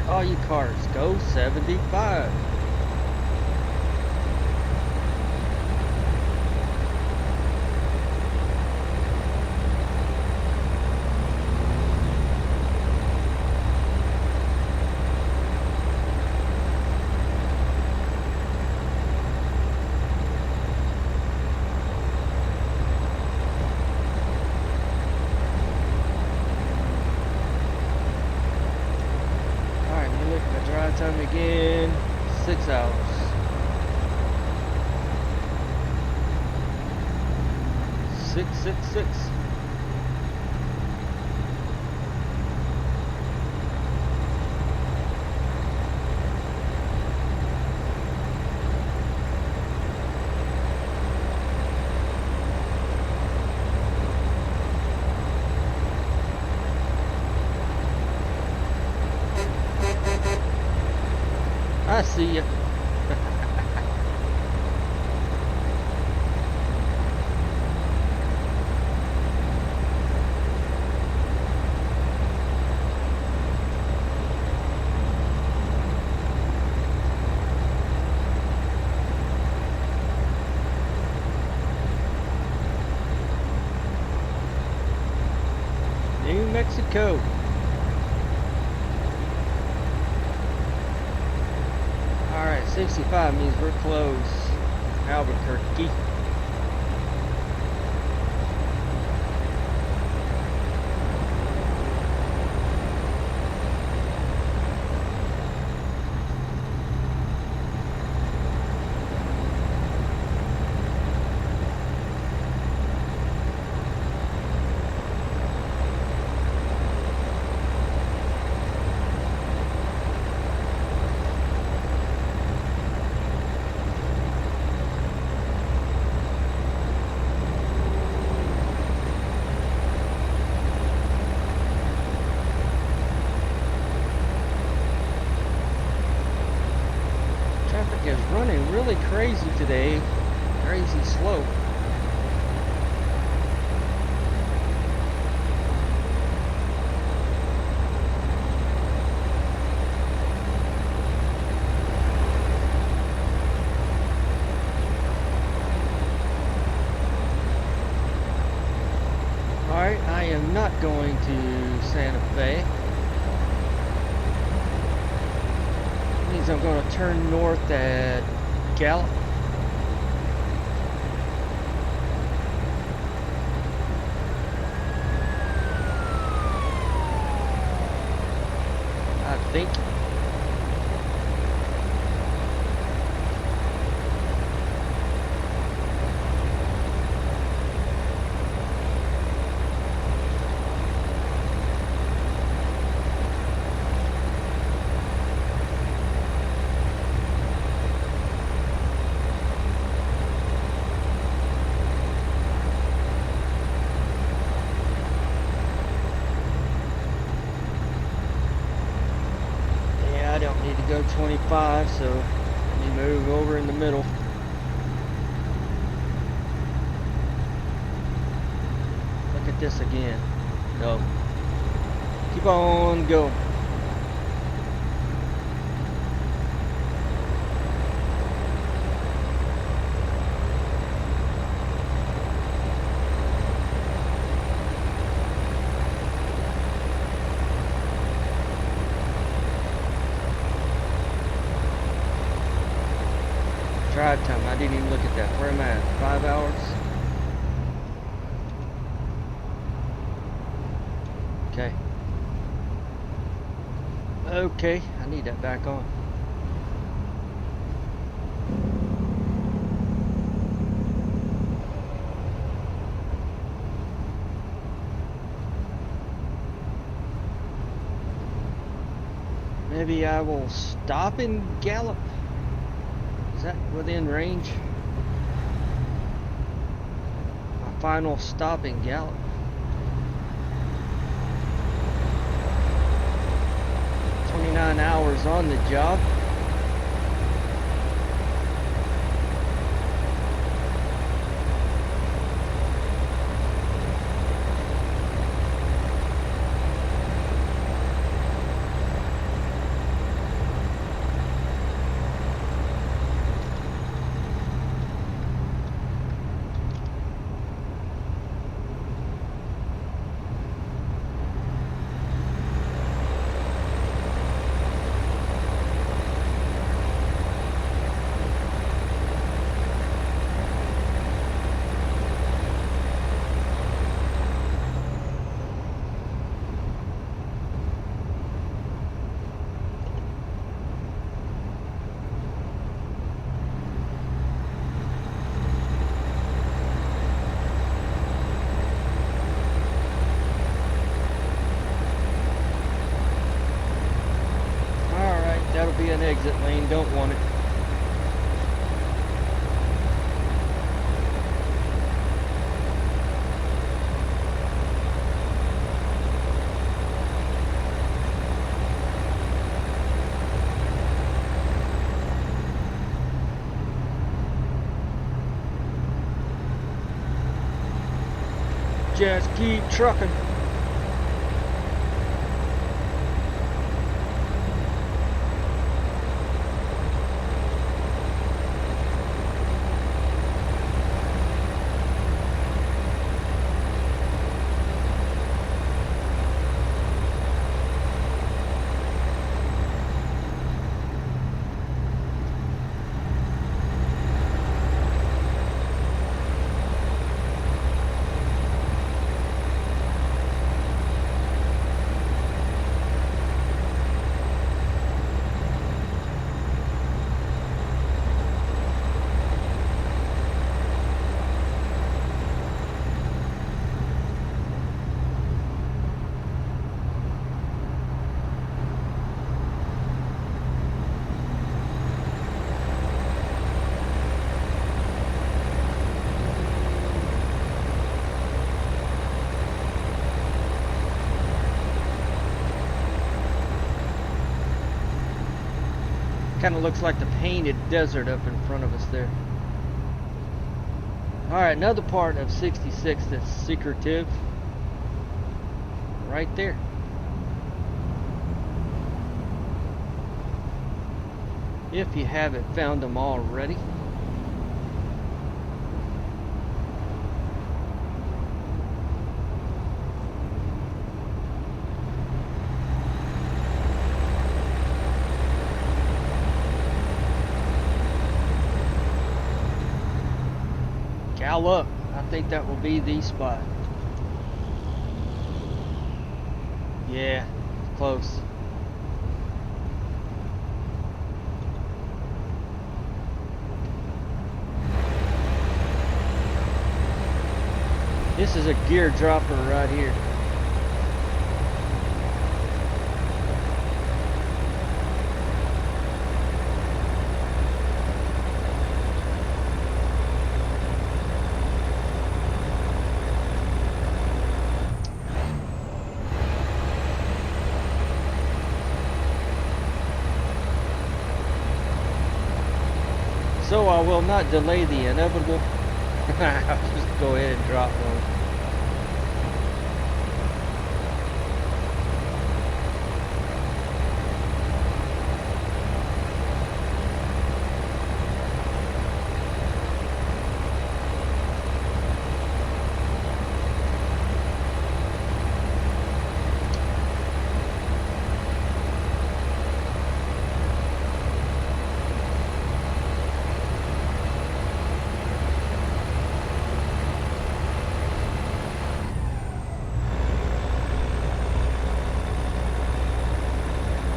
All you cars, go 75. Time again, 6 hours. Six. I see ya. New Mexico. Alright, 65 means we're close. Albuquerque. running really crazy today. Crazy slow. Alright, I am not going to Santa Fe. Means I'm going to turn north at Gallup. I think. I don't need to go 25, so let me move over in the middle. Look at this again. No. Keep on going. Drive time, I didn't even look at that. Where am I at? 5 hours? Okay. Okay, I need that back on. Maybe I will stop and gallop. Is that within range? My final stop and gallop. Hours on the job. Be an exit lane, don't want it. Just keep trucking. Kind of looks like the painted desert up in front of us there. Alright, another part of 66 that's secretive. Right there. If you haven't found them already. Gallop. I think that will be the spot. Yeah, close. This is a gear dropper right here. So I will not delay the inevitable. I'll just go ahead and drop one.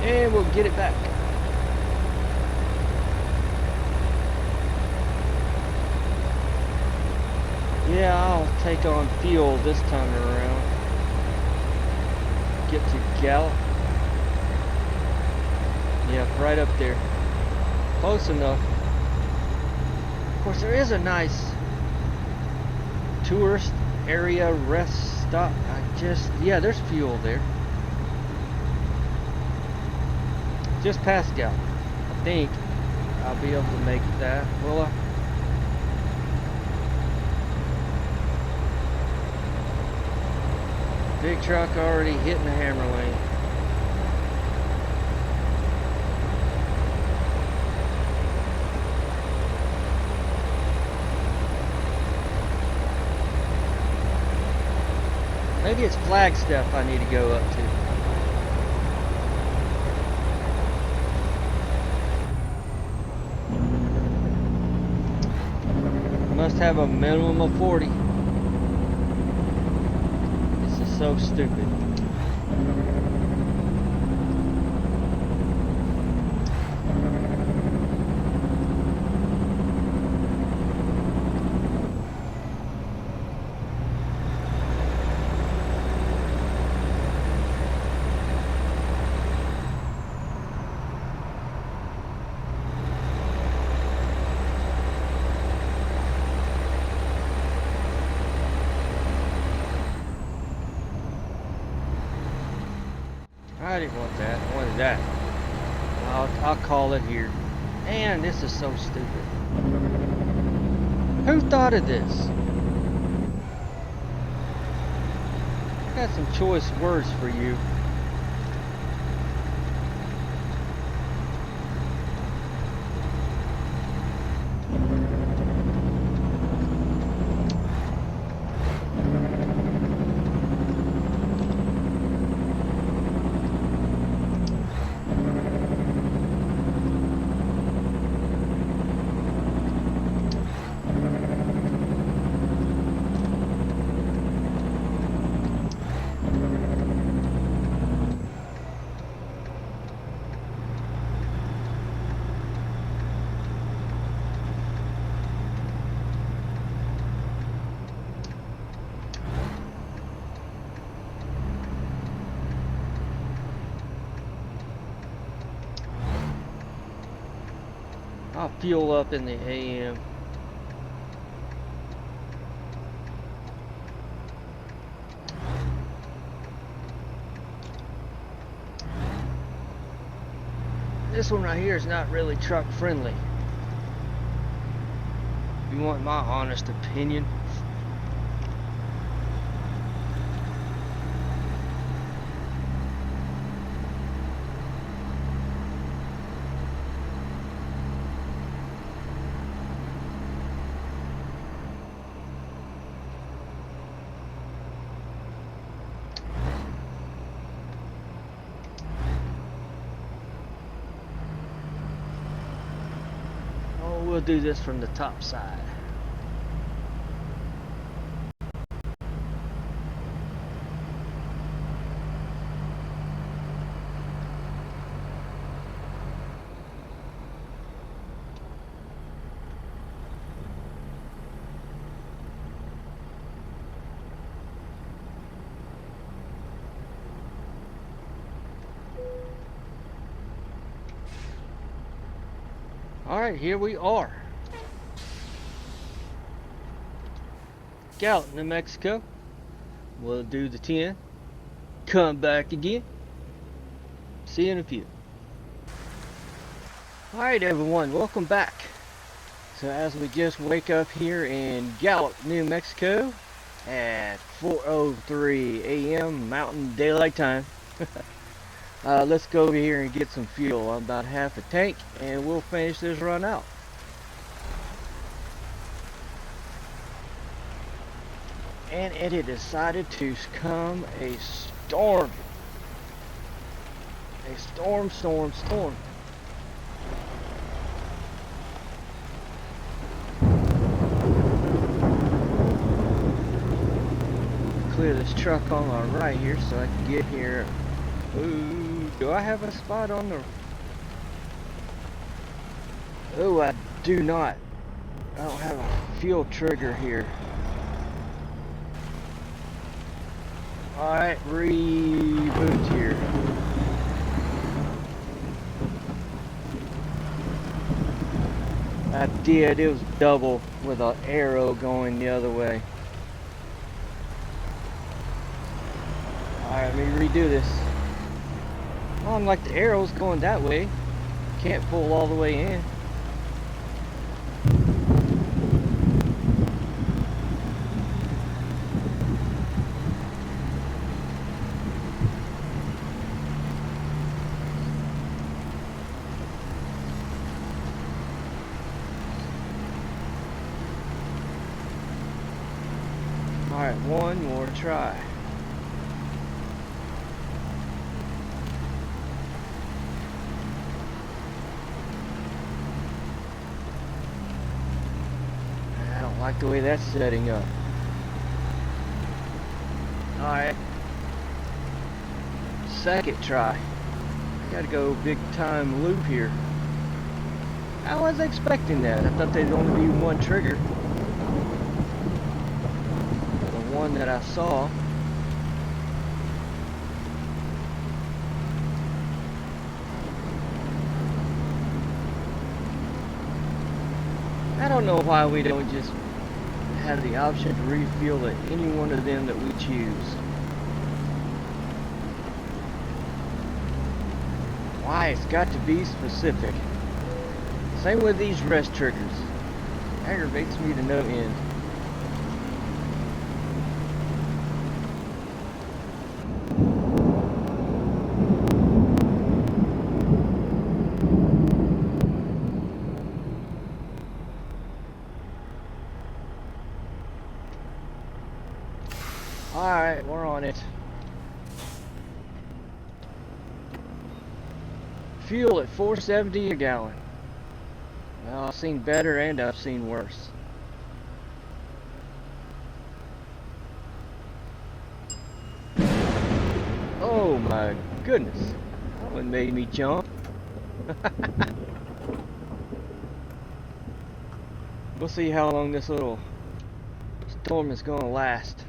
And we'll get it back. Yeah, I'll take on fuel this time around. Get to gallop. Yep, right up there. Close enough. Of course, there is a nice tourist area rest stop. Yeah, there's fuel there. Just past Gallup. I think I'll be able to make that. Will I? Big truck already hitting the hammer lane. Maybe it's Flagstaff I need to go up to. Must have a minimum of 40. This is so stupid. I didn't want that. I wanted that. I'll call it here. Man, this is so stupid. Who thought of this? Got some choice words for you. I'll fuel up in the AM. this one right here is not really truck friendly. If you want my honest opinion. We'll do this from the top side. Alright, here we are. Gallup, New Mexico. We'll do the 10. Come back again. See you in a few. Alright everyone, welcome back. So as we just wake up here in Gallup, New Mexico at 4:03 a.m. Mountain Daylight Time. Let's go over here and get some fuel. I'm about half a tank and we'll finish this run out. And it had decided to come a storm. A storm. Clear this truck on my right here so I can get here. Ooh, do I have a spot on the... Oh, I do not. I don't have a fuel trigger here. Alright, reboot here. I did, it was double with an arrow going the other way. Alright, let me redo this. Oh, I'm like the arrow's going that way. Can't pull all the way in. Alright, one more try. I don't like the way that's setting up. Alright. Second try. I gotta go big time loop here. I was expecting that. I thought there'd only be one trigger. One that I saw. I don't know why we don't just have the option to refuel at any one of them that we choose. Why it's got to be specific. Same with these rest triggers. Aggravates me to no end. Alright, we're on it. Fuel at $4.70 a gallon. Well, I've seen better and I've seen worse. Oh my goodness. That one made me jump. We'll see how long this little storm is going to last.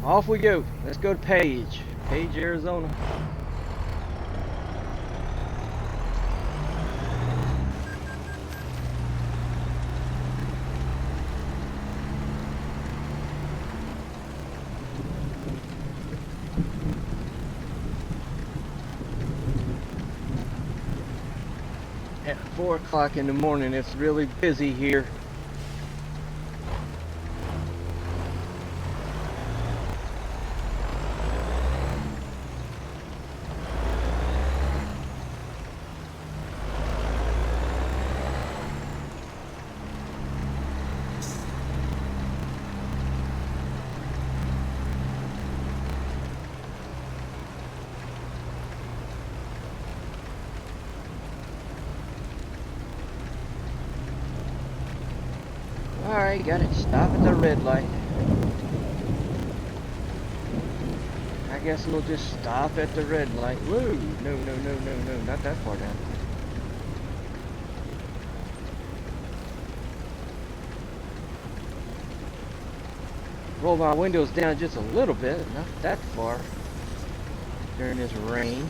Off we go. Let's go to Page, Arizona. At 4 o'clock in the morning, it's really busy here. Alright, got it. Stop at the red light. I guess we'll just stop at the red light. Whoa! No, no, no, no, no, not that far down. Roll my windows down just a little bit, not that far during this rain.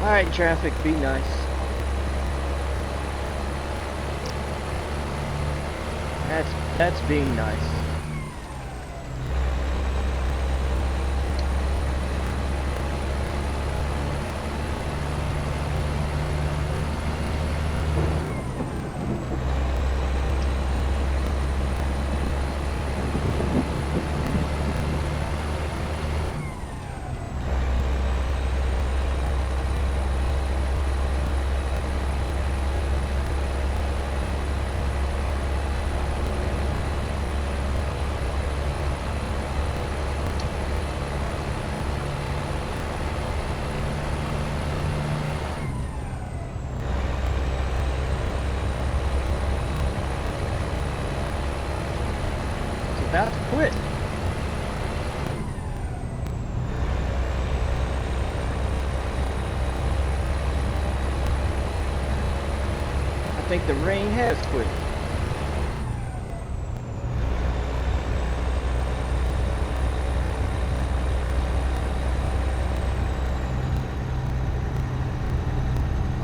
Alright, traffic, be nice. That's being nice. About to quit. I think the rain has quit.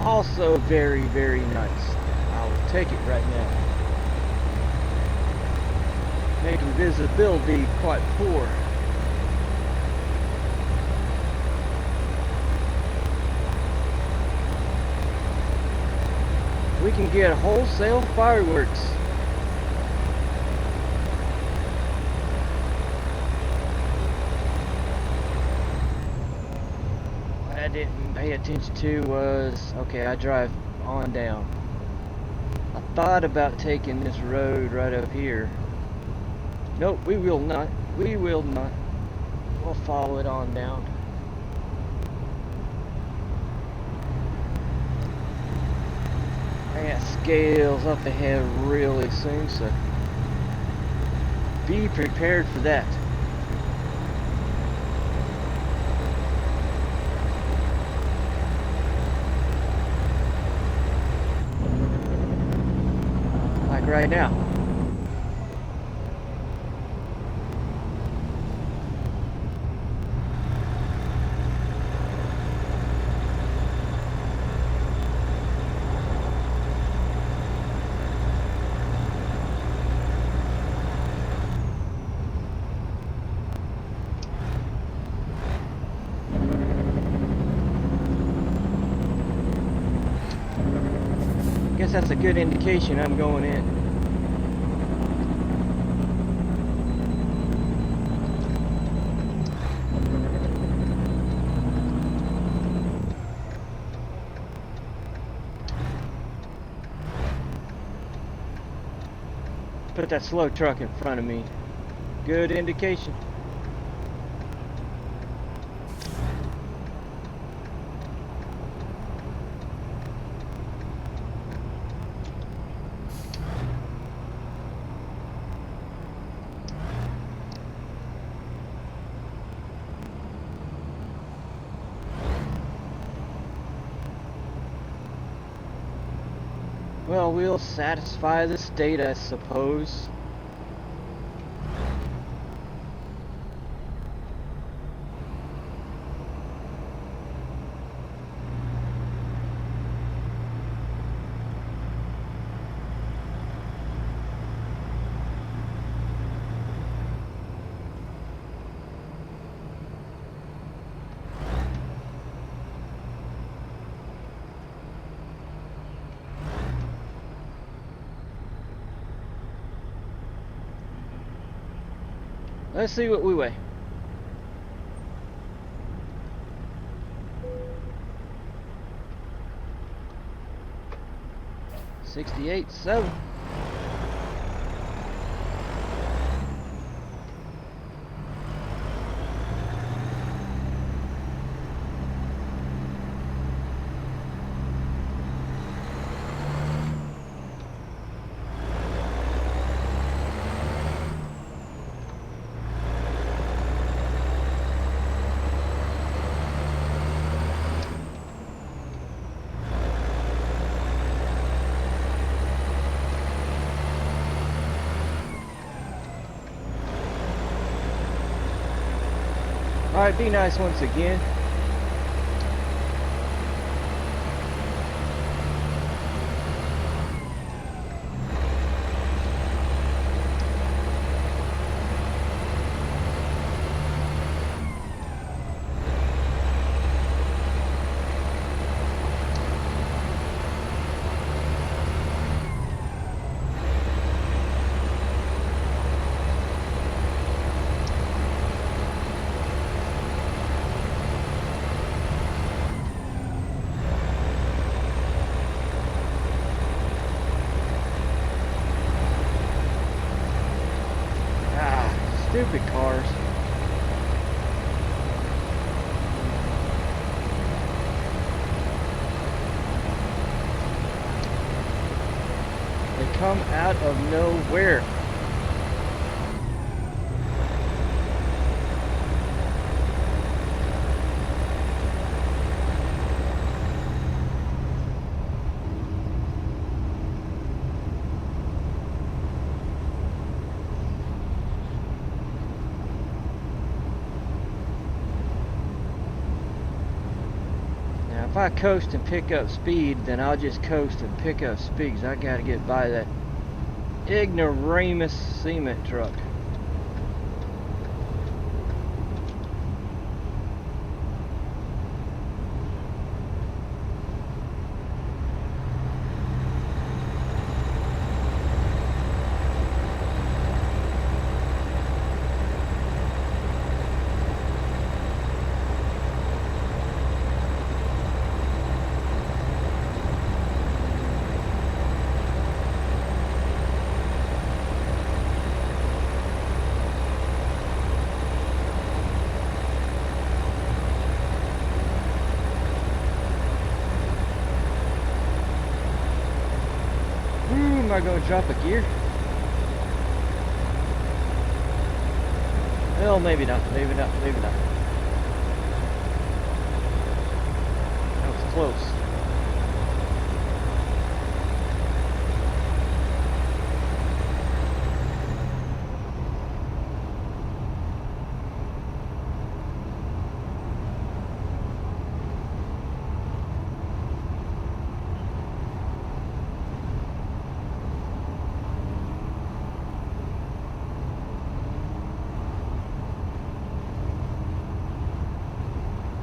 Also very, very nice. I will take it right now. Making visibility quite poor. We can get wholesale fireworks. What I didn't pay attention to was, okay, I drive on down. I thought about taking this road right up here. Nope, we will not. We will not. We'll follow it on down. I got scales up ahead really soon, so be prepared for that. Like right now. Guess that's a good indication I'm going in. Put that slow truck in front of me. Good indication. Well, we'll satisfy the state, I suppose. Let's see what we weigh. 68.7. Alright, be nice once again. Stupid cars. They come out of nowhere. If I coast and pick up speed, then I'll just coast and pick up speed, 'cause I gotta get by that ignoramus cement truck. Am I going to drop a gear? Well, maybe not, maybe not, maybe not. That was close.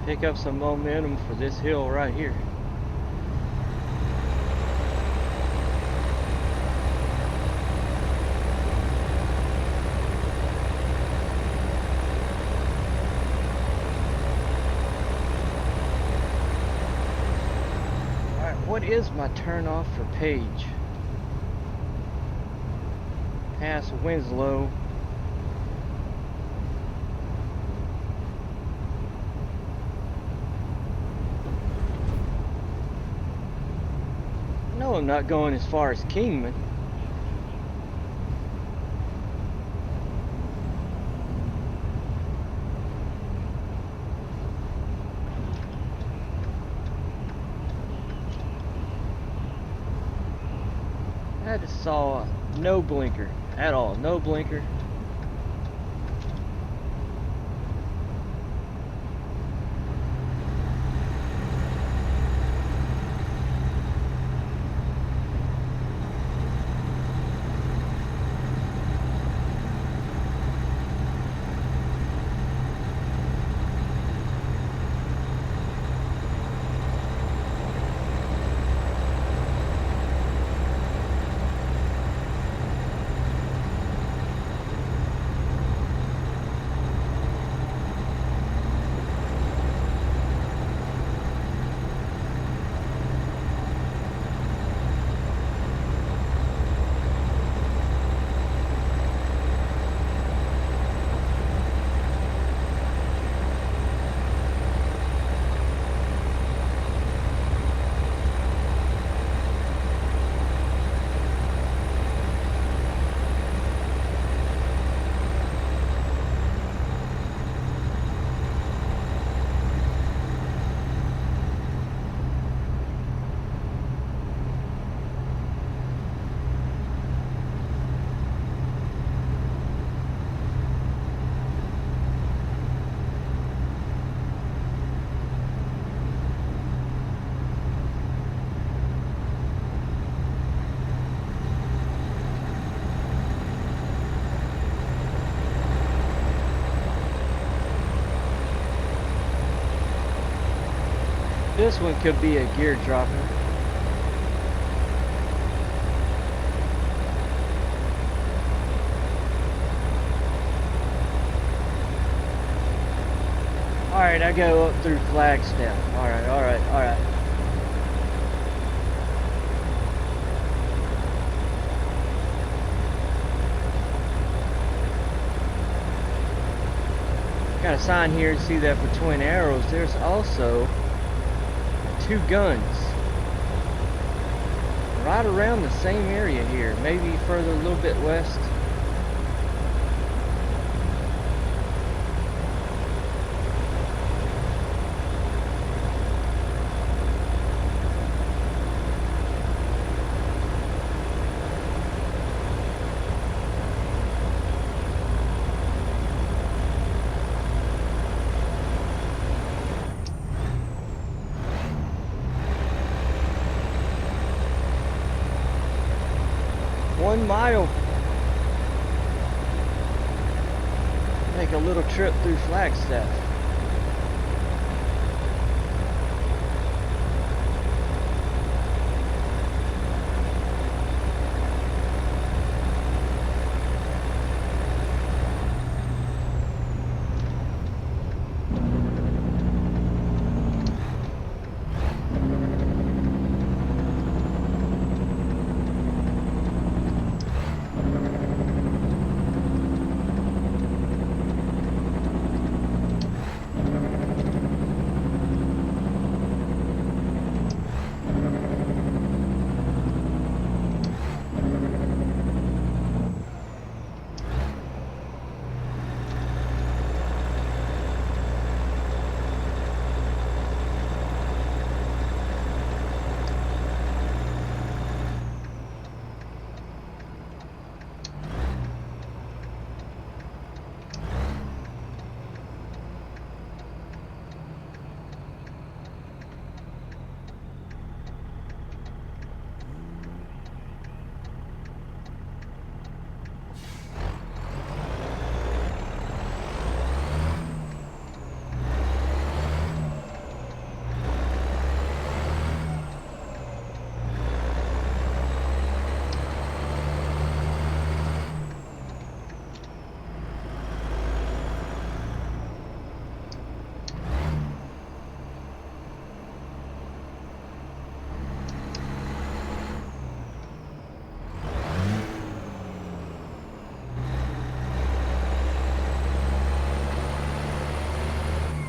Pick up some momentum for this hill right here. Alright, what is my turn off for Page? Pass Winslow. No, I'm not going as far as Kingman. I just saw no blinker at all, no blinker. This one could be a gear dropper. Alright, I go up through Flagstaff. Alright, alright, alright. Got a sign here to see that for twin arrows. There's also 2 guns right around the same area here, maybe further a little bit west. Mile. Make a little trip through Flagstaff.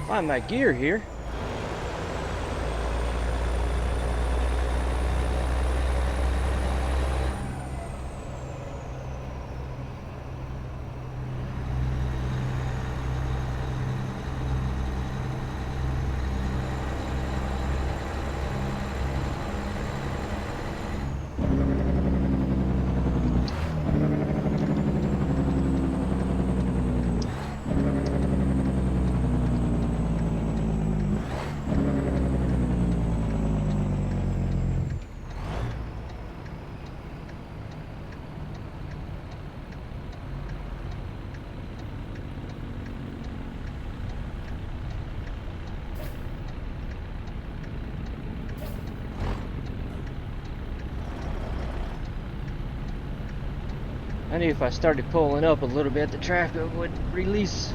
Find my gear here. I knew if I started pulling up a little bit, the traffic would release.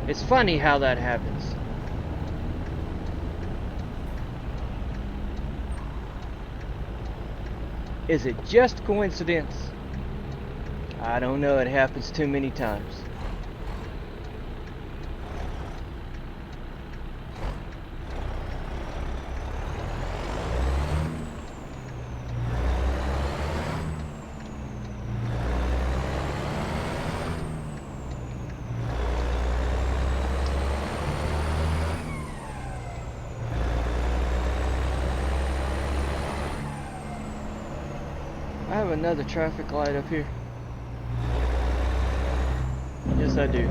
It's funny how that happens. Is it just coincidence? I don't know, it happens too many times. I have another traffic light up here. Yes, I do.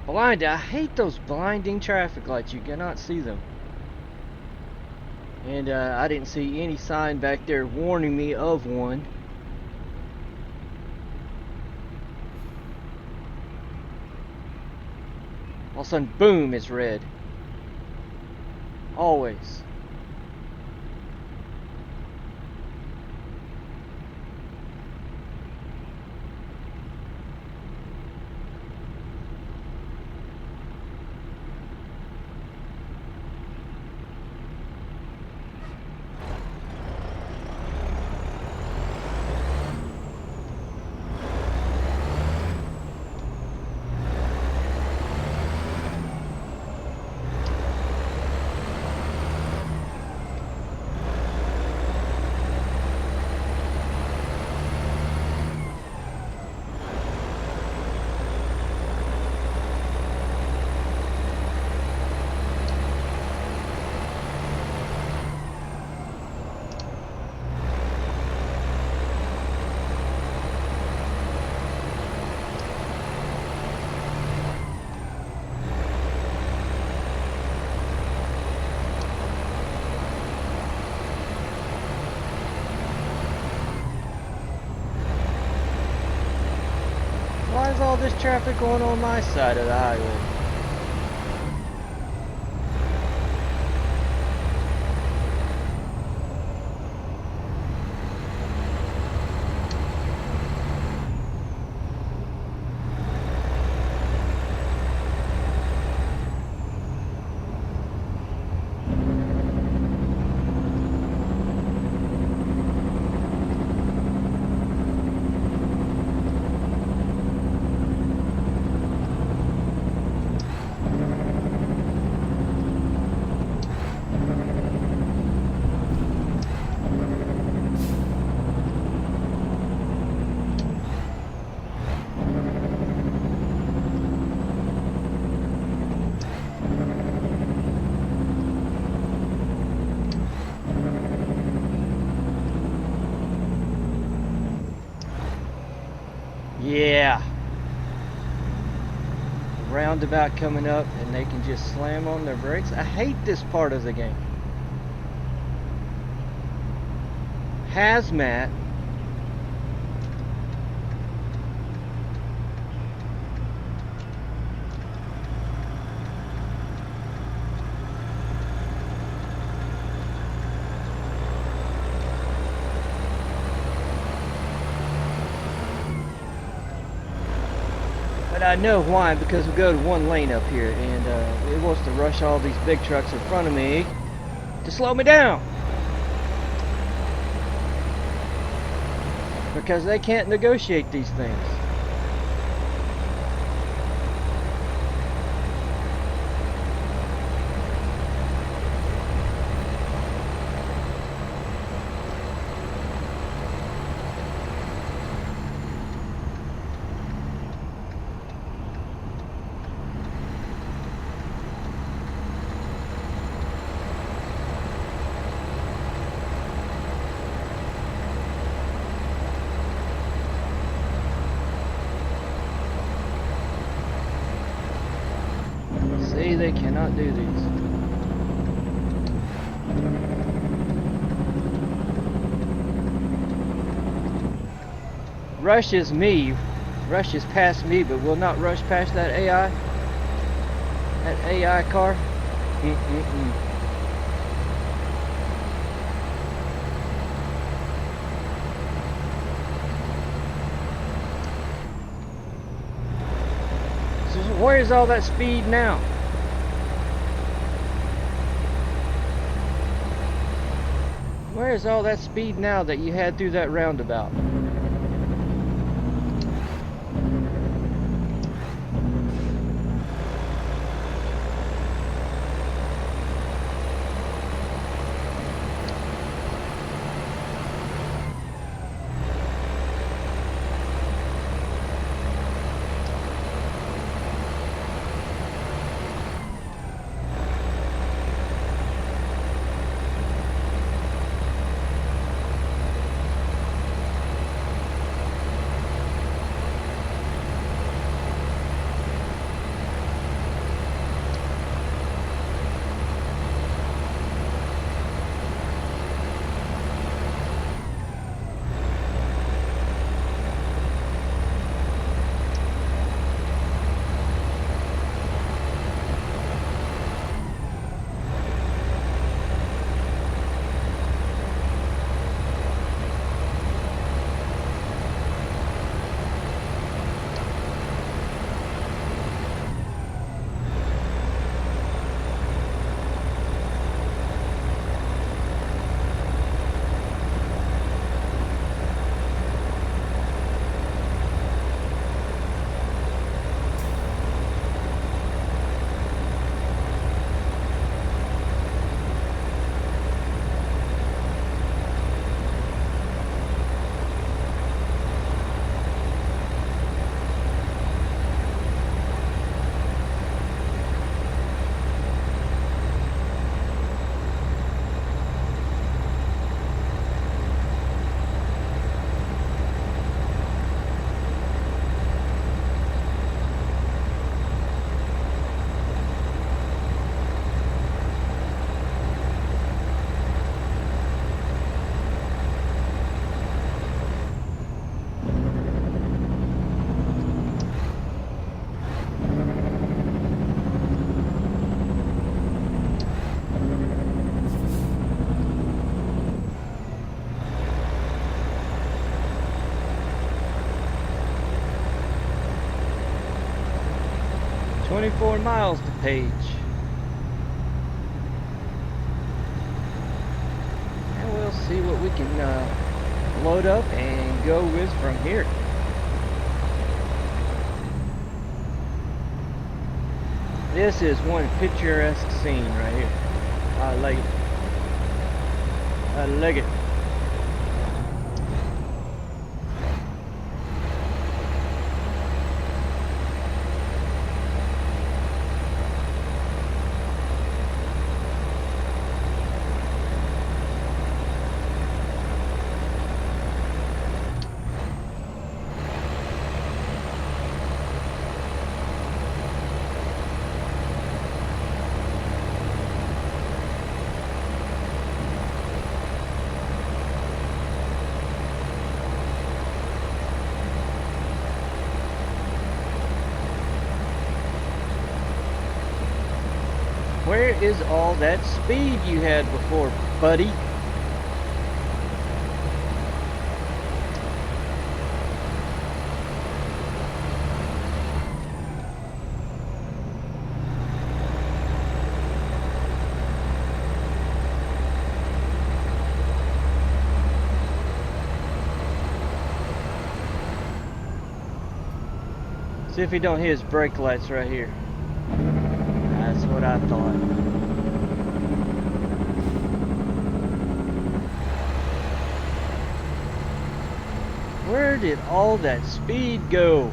Blinded. I hate those blinding traffic lights. You cannot see them. And I didn't see any sign back there warning me of one. All of a sudden, boom, it's red. Always. Why is all this traffic going on my side of the highway? Yeah. Roundabout coming up and they can just slam on their brakes. I hate this part of the game. Hazmat. But I know why, because we go to one lane up here and it wants to rush all these big trucks in front of me to slow me down. Because they can't negotiate these things. See, they cannot do these. rushes past me, but will not rush past that AI. That AI car. So where's all that speed now? Where's all that speed now that you had through that roundabout? "24 miles to Page." And we'll see what we can load up and go with from here. This is one picturesque scene right here. I like it. I like it. Where is all that speed you had before, buddy? See if he don't hit his brake lights right here. That's what I thought. Where did all that speed go?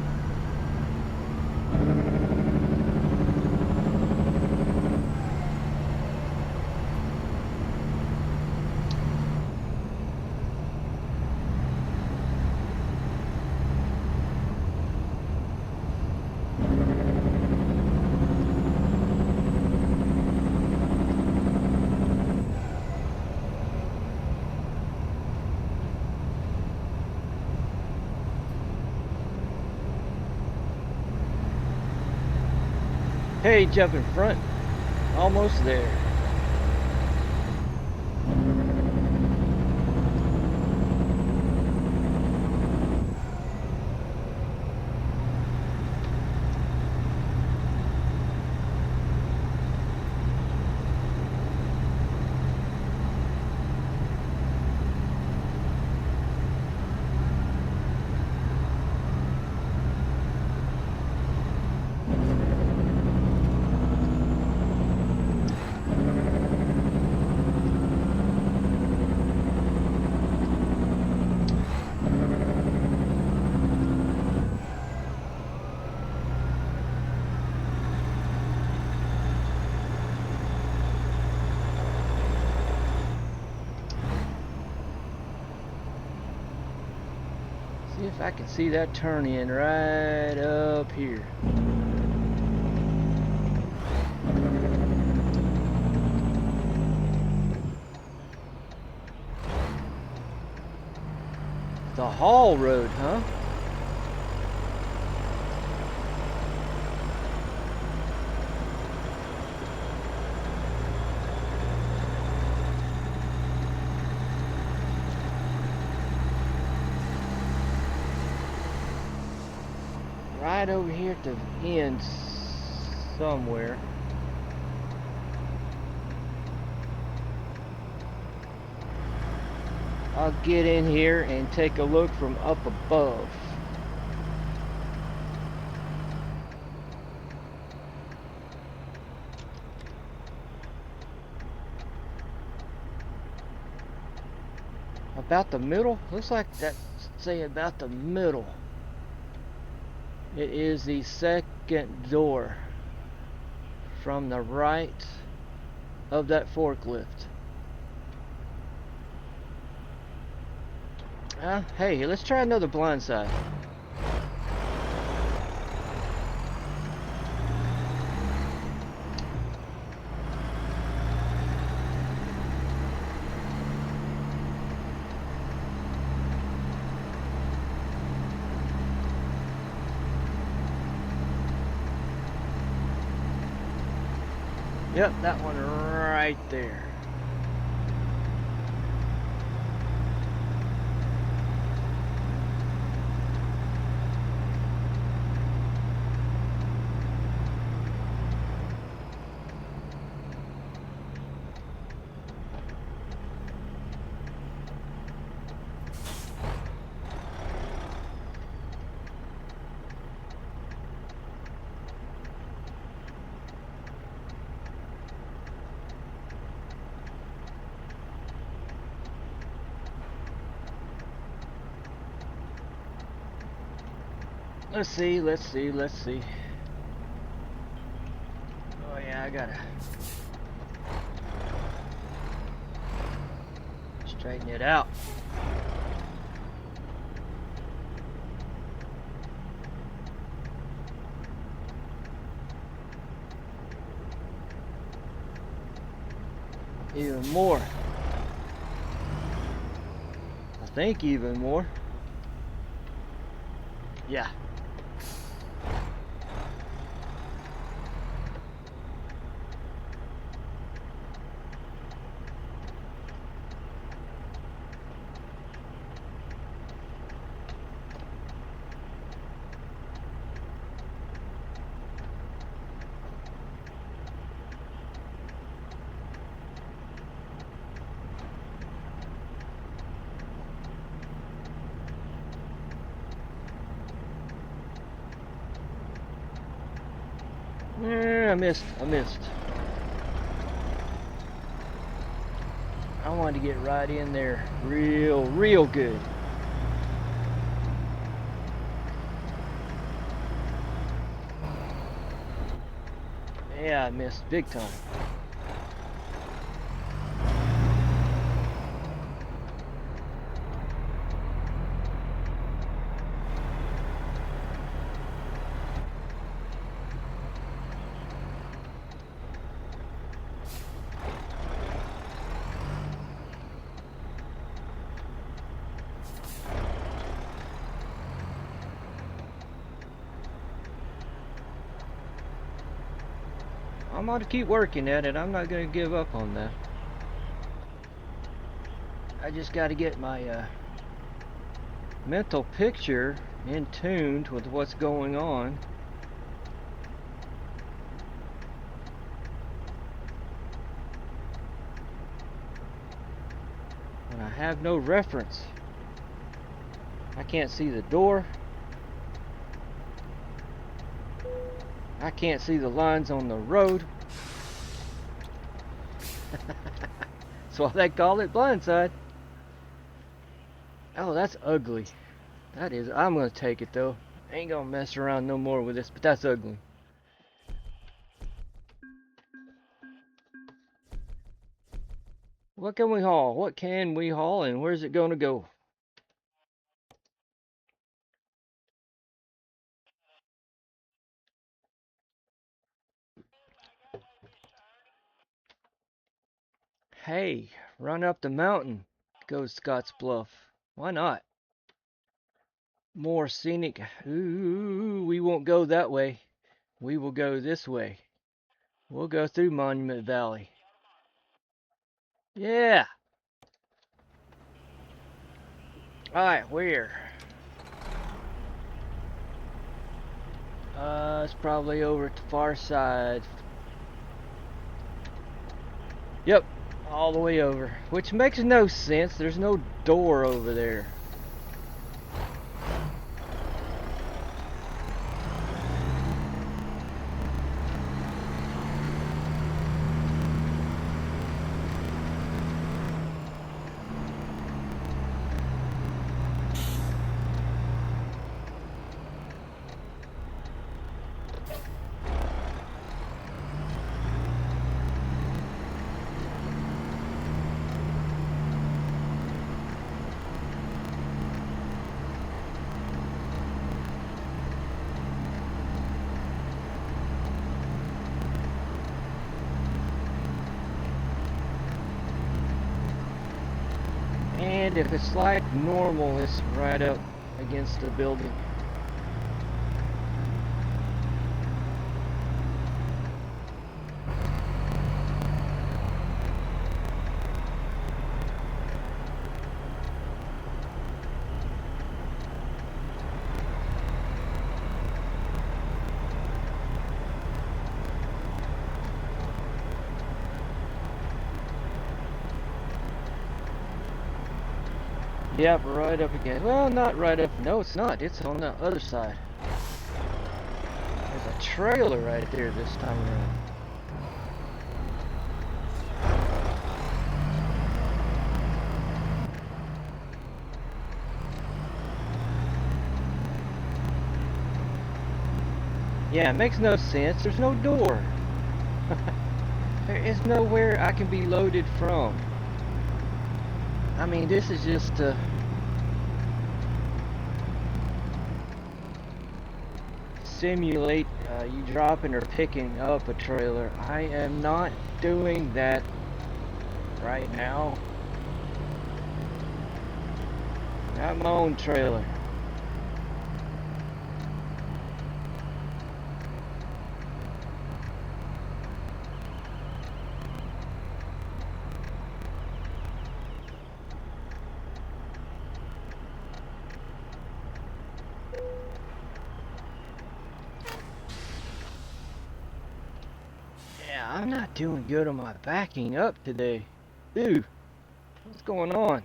Hey, jump in front. Almost there. See if I can see that turn in right up here. The Hall Road, huh? Right over here at the end somewhere. I'll get in here and take a look from up above. About the middle? Looks like that's say about the middle. It is the second door from the right of that forklift. Hey, let's try another blind side. Yep, that one right there. Let's see. Oh yeah, I gotta straighten it out. Even more. I think even more. Yeah. I missed. I wanted to get right in there real good. Yeah, I missed big time. I'm going to keep working at it. I'm not going to give up on that. I just got to get my mental picture in tune with what's going on. When I have no reference. I can't see the door. I can't see the lines on the road. That's why they call it blindside. Oh, that's ugly. That is. I'm gonna take it though. Ain't gonna mess around no more with this, but that's ugly. What can we haul? What can we haul, and where's it gonna go? Hey, run up the mountain. Goes Scottsbluff. Why not? More scenic. Ooh, we won't go that way. We will go this way. We'll go through Monument Valley. Yeah. Alright, where? It's probably over at the far side. Yep, all the way over. Which makes no sense. There's no door over there. And if it's like normal, it's right up against the building. Yep, right up against. Well, not right up. No, it's not. It's on the other side. There's a trailer right there this time around. Yeah, it makes no sense. There's no door. There is nowhere I can be loaded from. I mean, this is just simulate you dropping or picking up a trailer. I am not doing that right now. Got my own trailer. I'm not doing good on my backing up today. Dude, what's going on?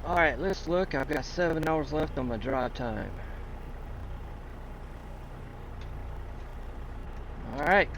Alright, let's look. I've got 7 hours left on my drive time. Alright.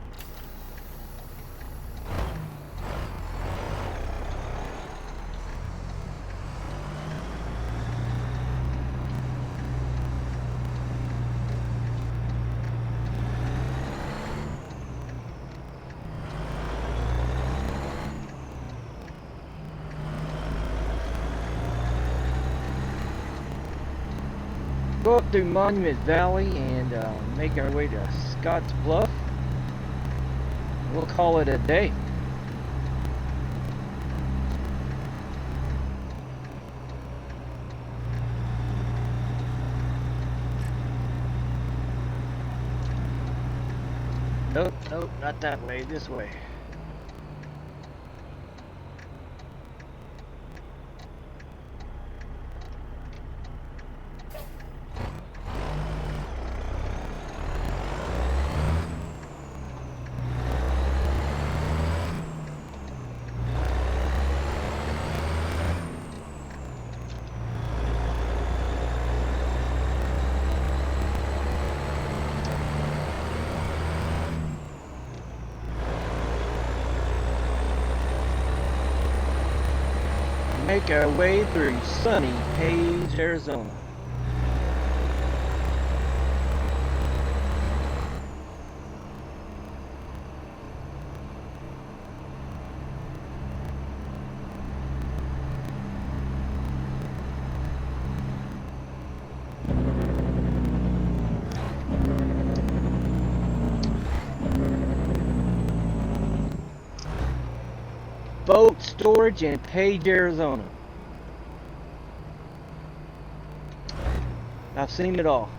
Go up through Monument Valley and make our way to Scottsbluff. We'll call it a day. Nope, not that way, this way. Make our way through sunny Page, Arizona. Boat storage in Page, Arizona. I've seen it all.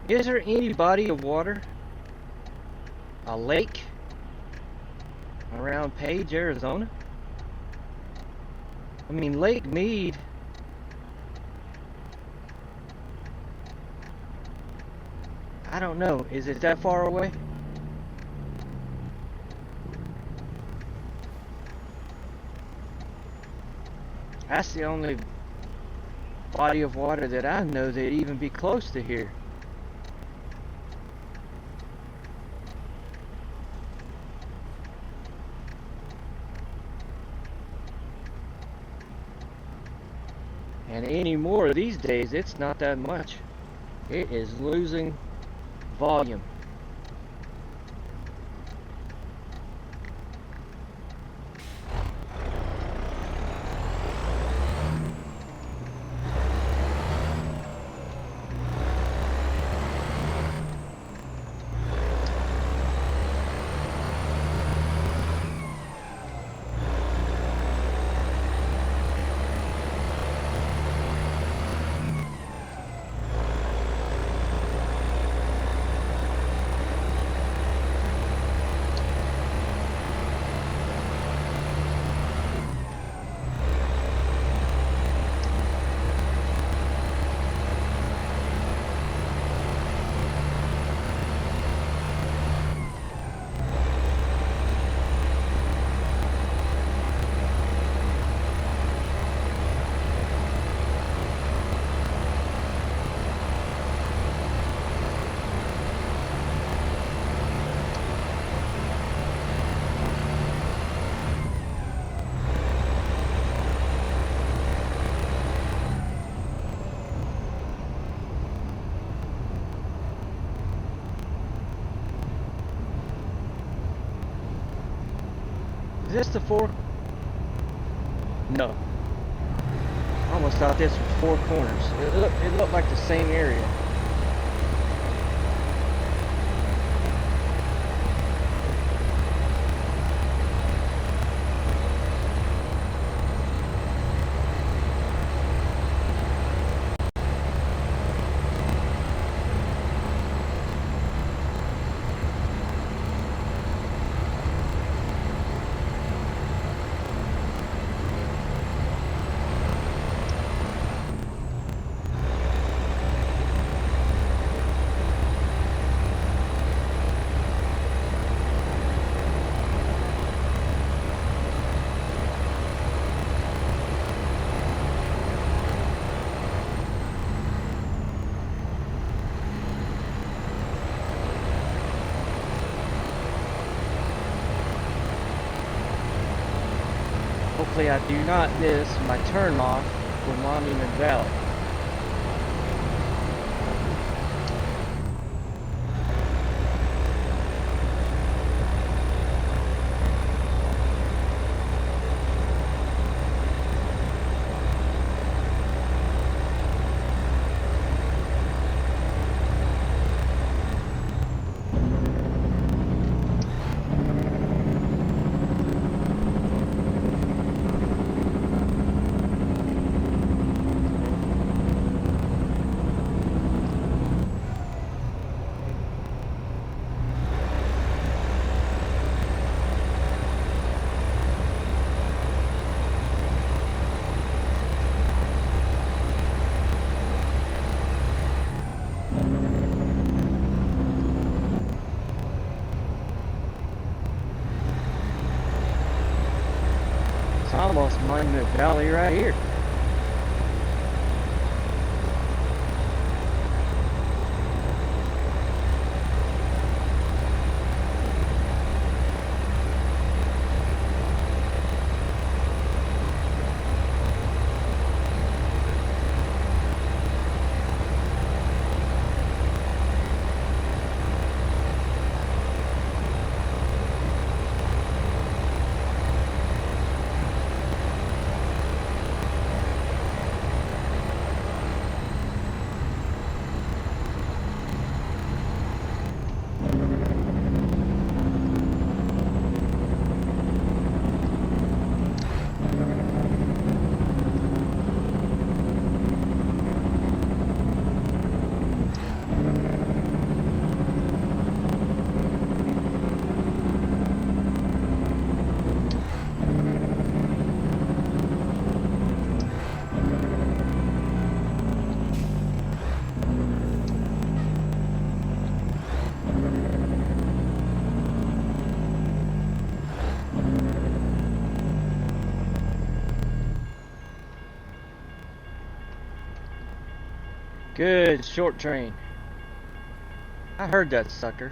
Is there any body of water, a lake, around Page, Arizona? I mean, Lake Mead. I don't know. Is it that far away? That's the only body of water that I know that'd even be close to here. And anymore these days, it's not that much. It is losing volume. Is this the four? No. I almost thought this was Four Corners. It looked like the same area. hopefully I do not miss my turn off for Monument Valley. Almost Monument Valley right here. Good short train. I heard that sucker.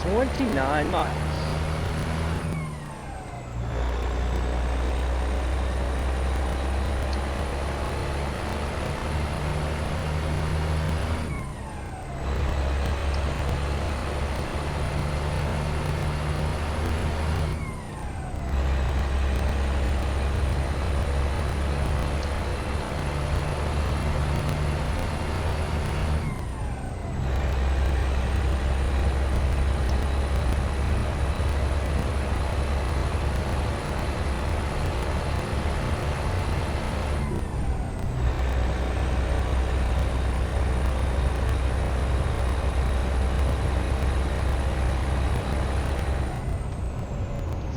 $29 miles.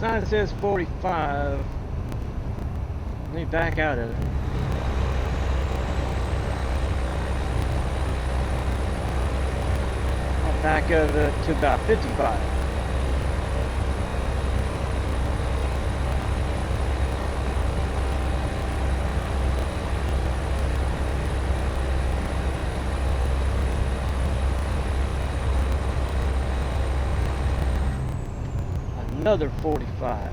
Sign says 45. Let me back out of it. I'll back out of it to about 55. Another 45.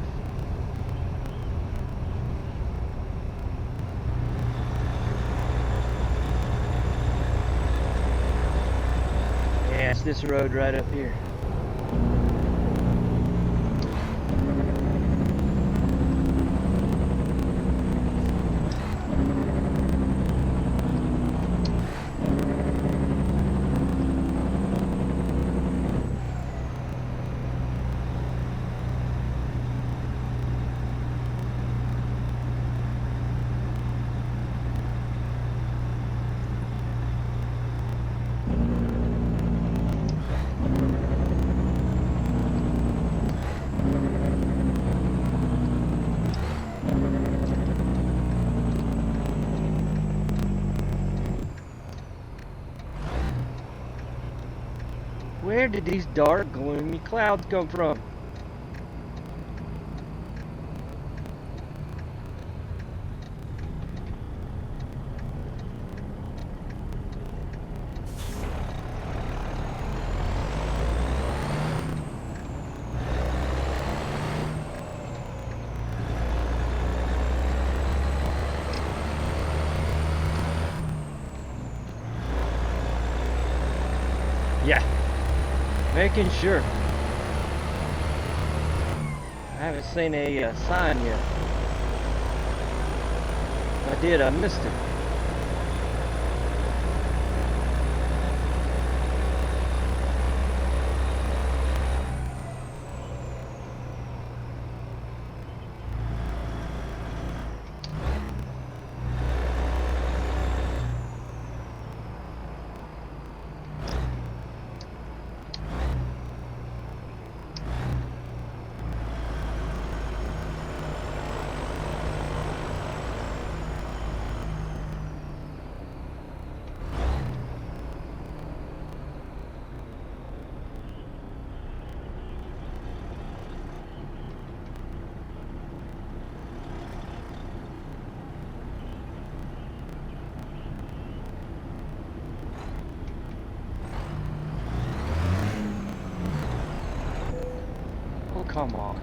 Yeah, it's this road right up here. Where did these dark, gloomy clouds come from? Yeah, making sure. I haven't seen a sign yet. If I did, I missed it. Oh, come on.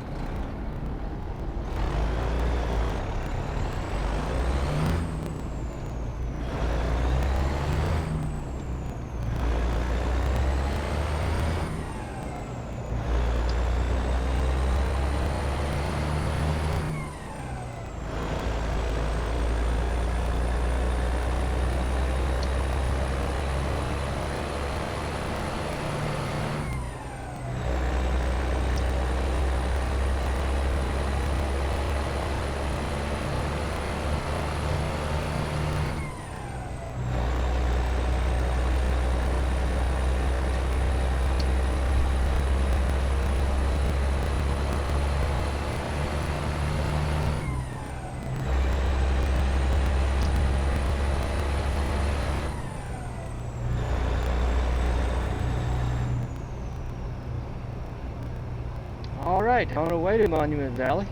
Alright, on our way to Monument Valley.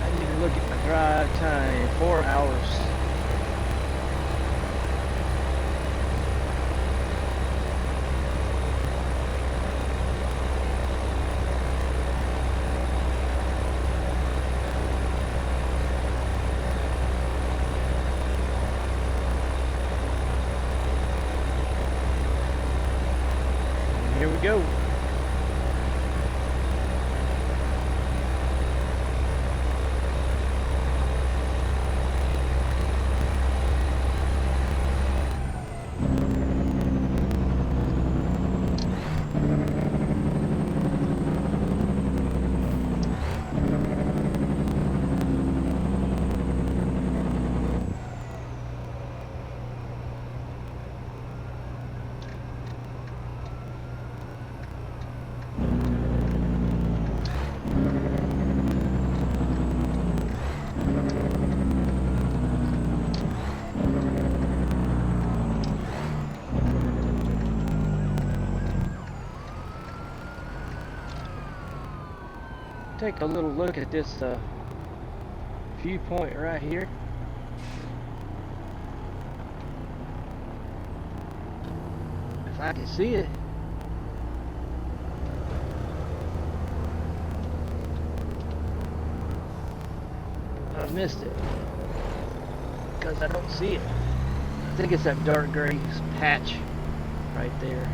I need to look at my drive time, 4 hours. Here we go. Take a little look at this viewpoint right here. If I can see it. I missed it because I don't see it. I think it's that dark gray patch right there.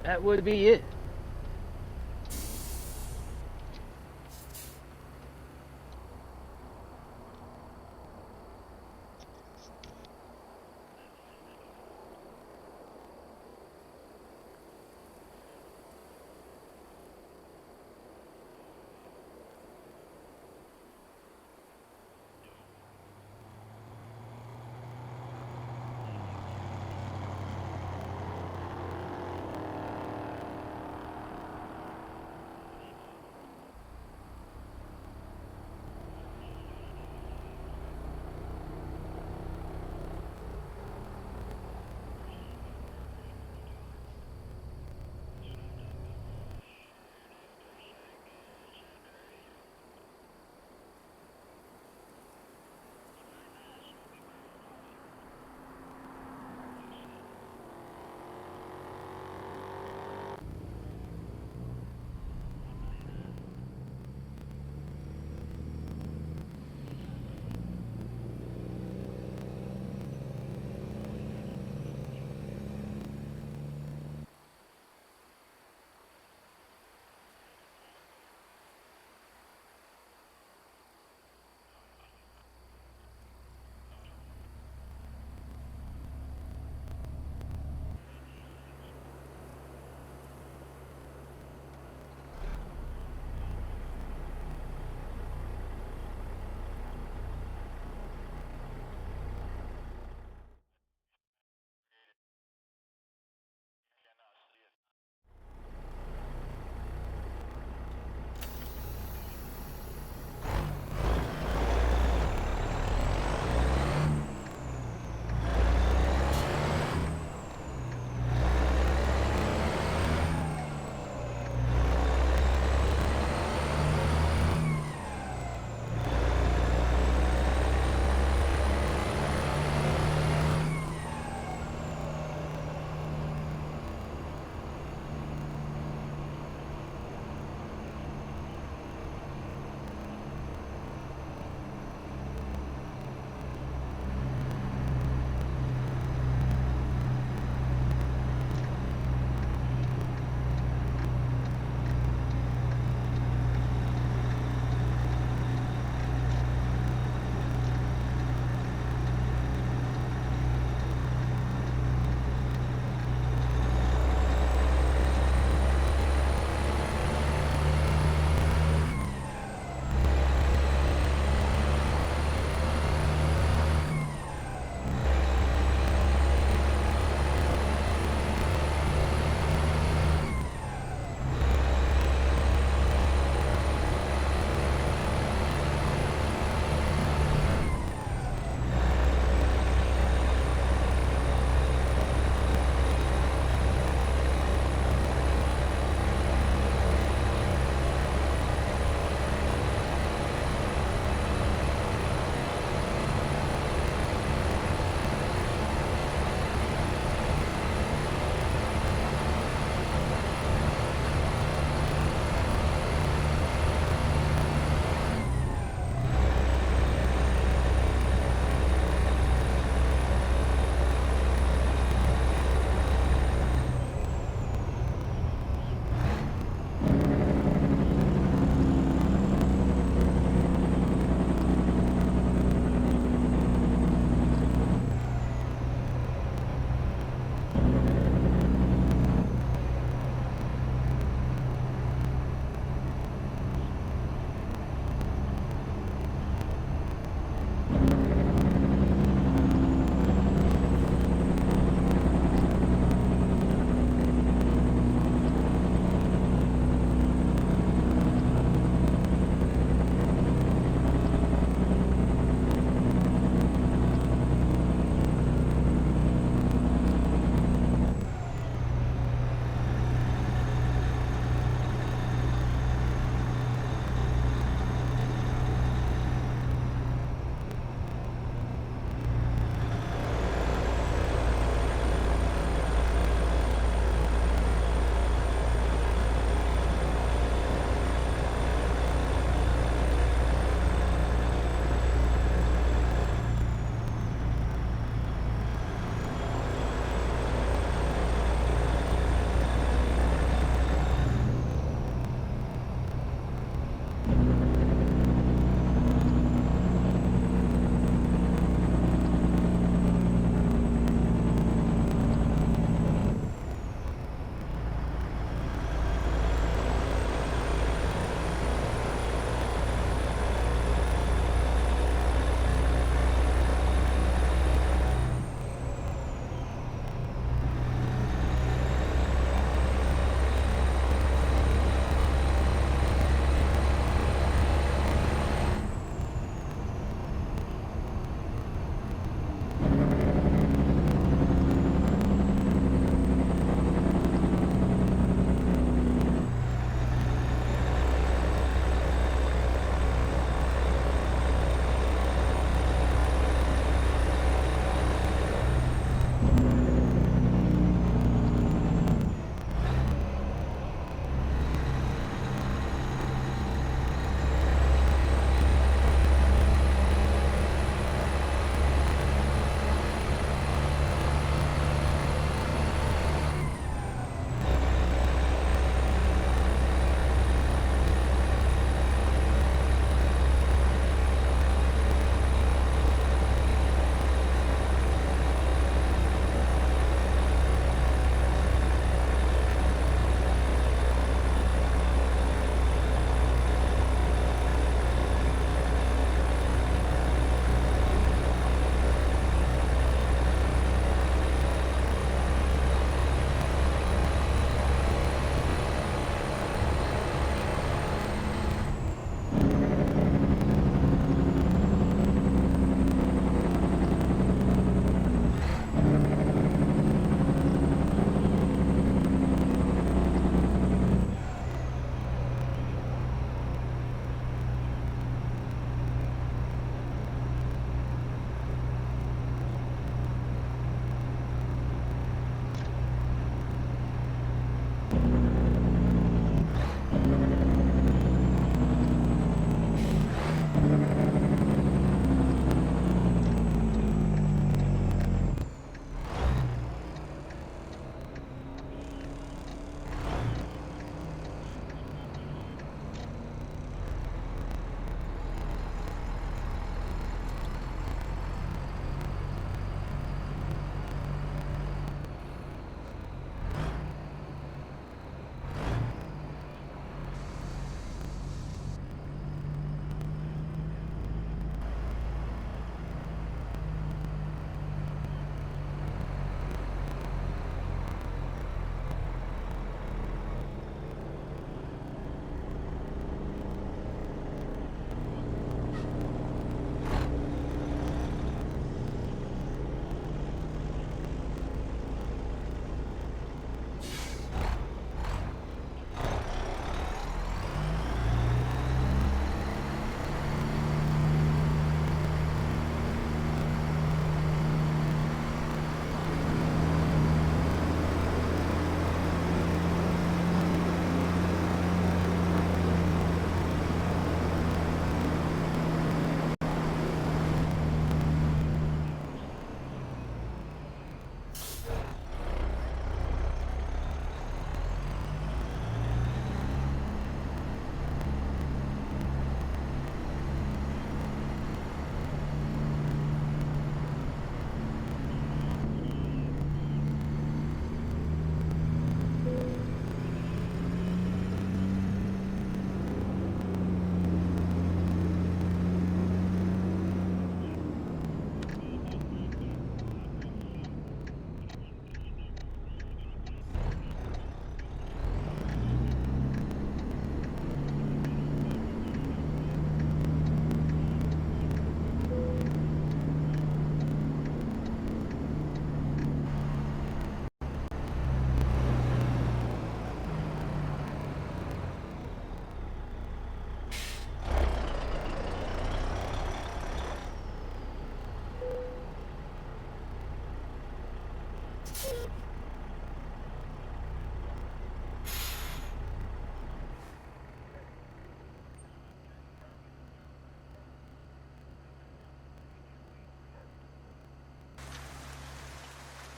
That would be it.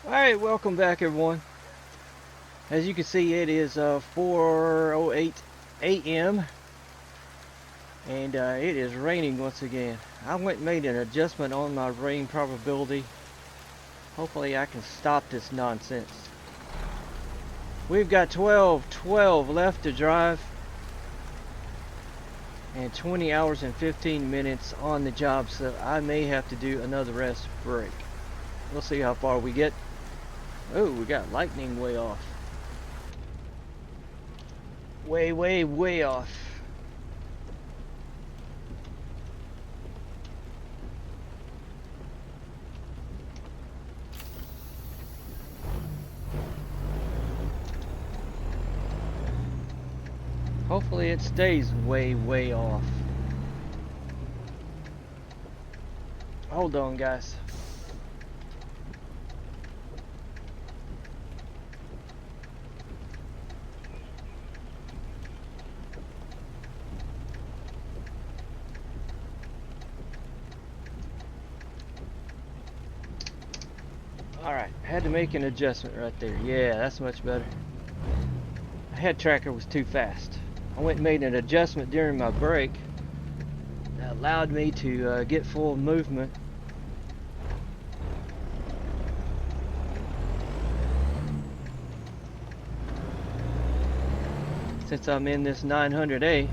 Alright, welcome back everyone. As you can see, it is 4:08 a.m. and it is raining once again. I went and made an adjustment on my rain probability. Hopefully I can stop this nonsense. We've got 12 left to drive and 20 hours and 15 minutes on the job, so I may have to do another rest break. We'll see how far we get. Oh, we got lightning way off. Way off. Hopefully it stays way off. Hold on, guys. Alright, had to make an adjustment right there. Yeah, that's much better. My head tracker was too fast. I went and made an adjustment during my break that allowed me to get full movement. Since I'm in this 900A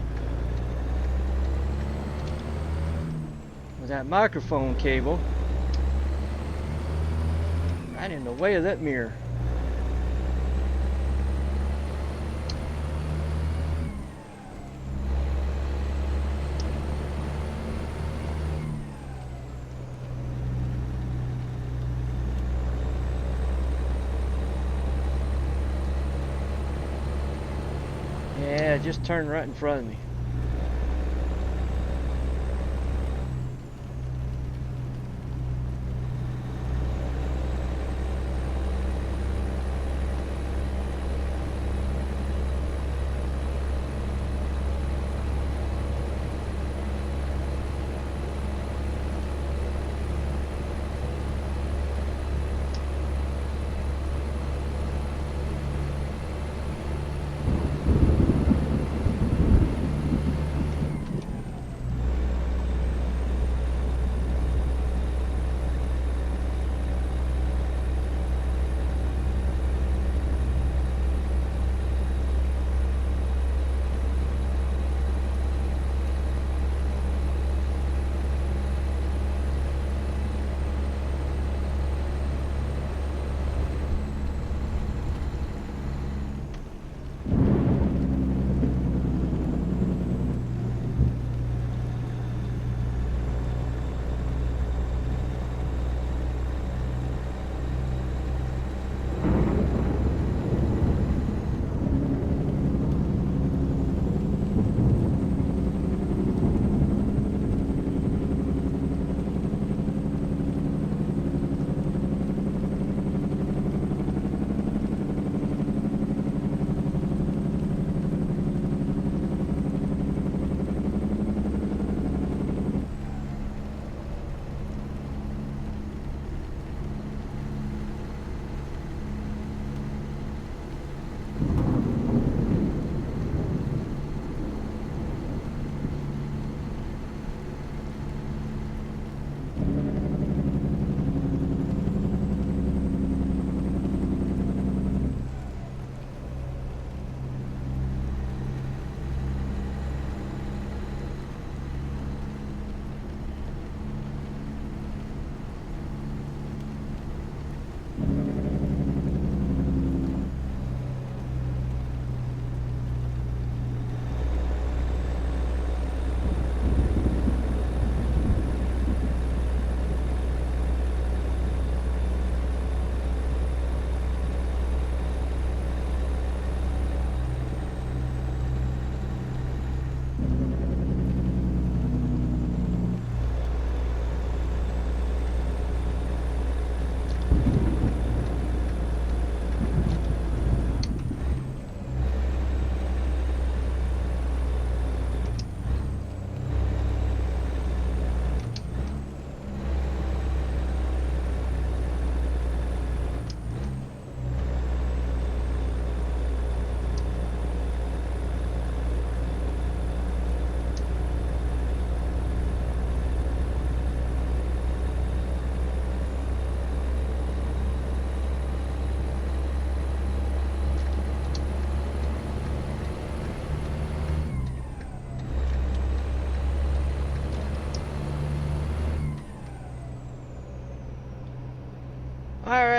with that microphone cable right in the way of that mirror. Yeah, it just turned right in front of me.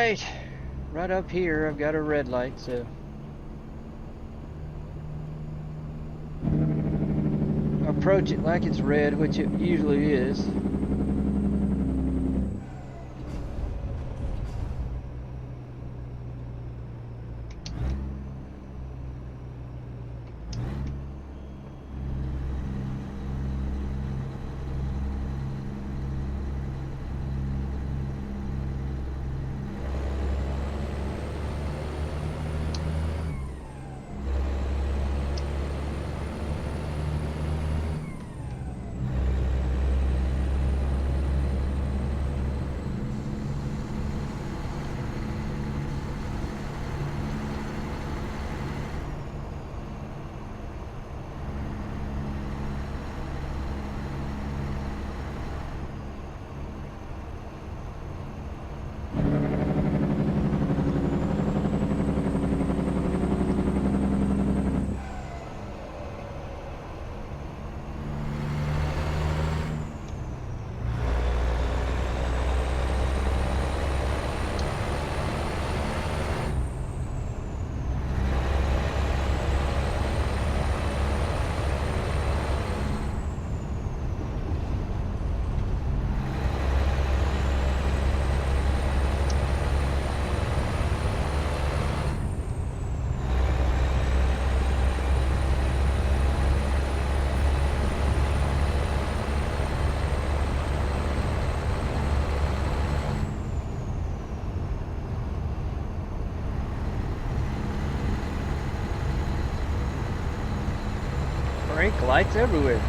Alright, right up here I've got a red light, so approach it like it's red, which it usually is. Brake lights everywhere.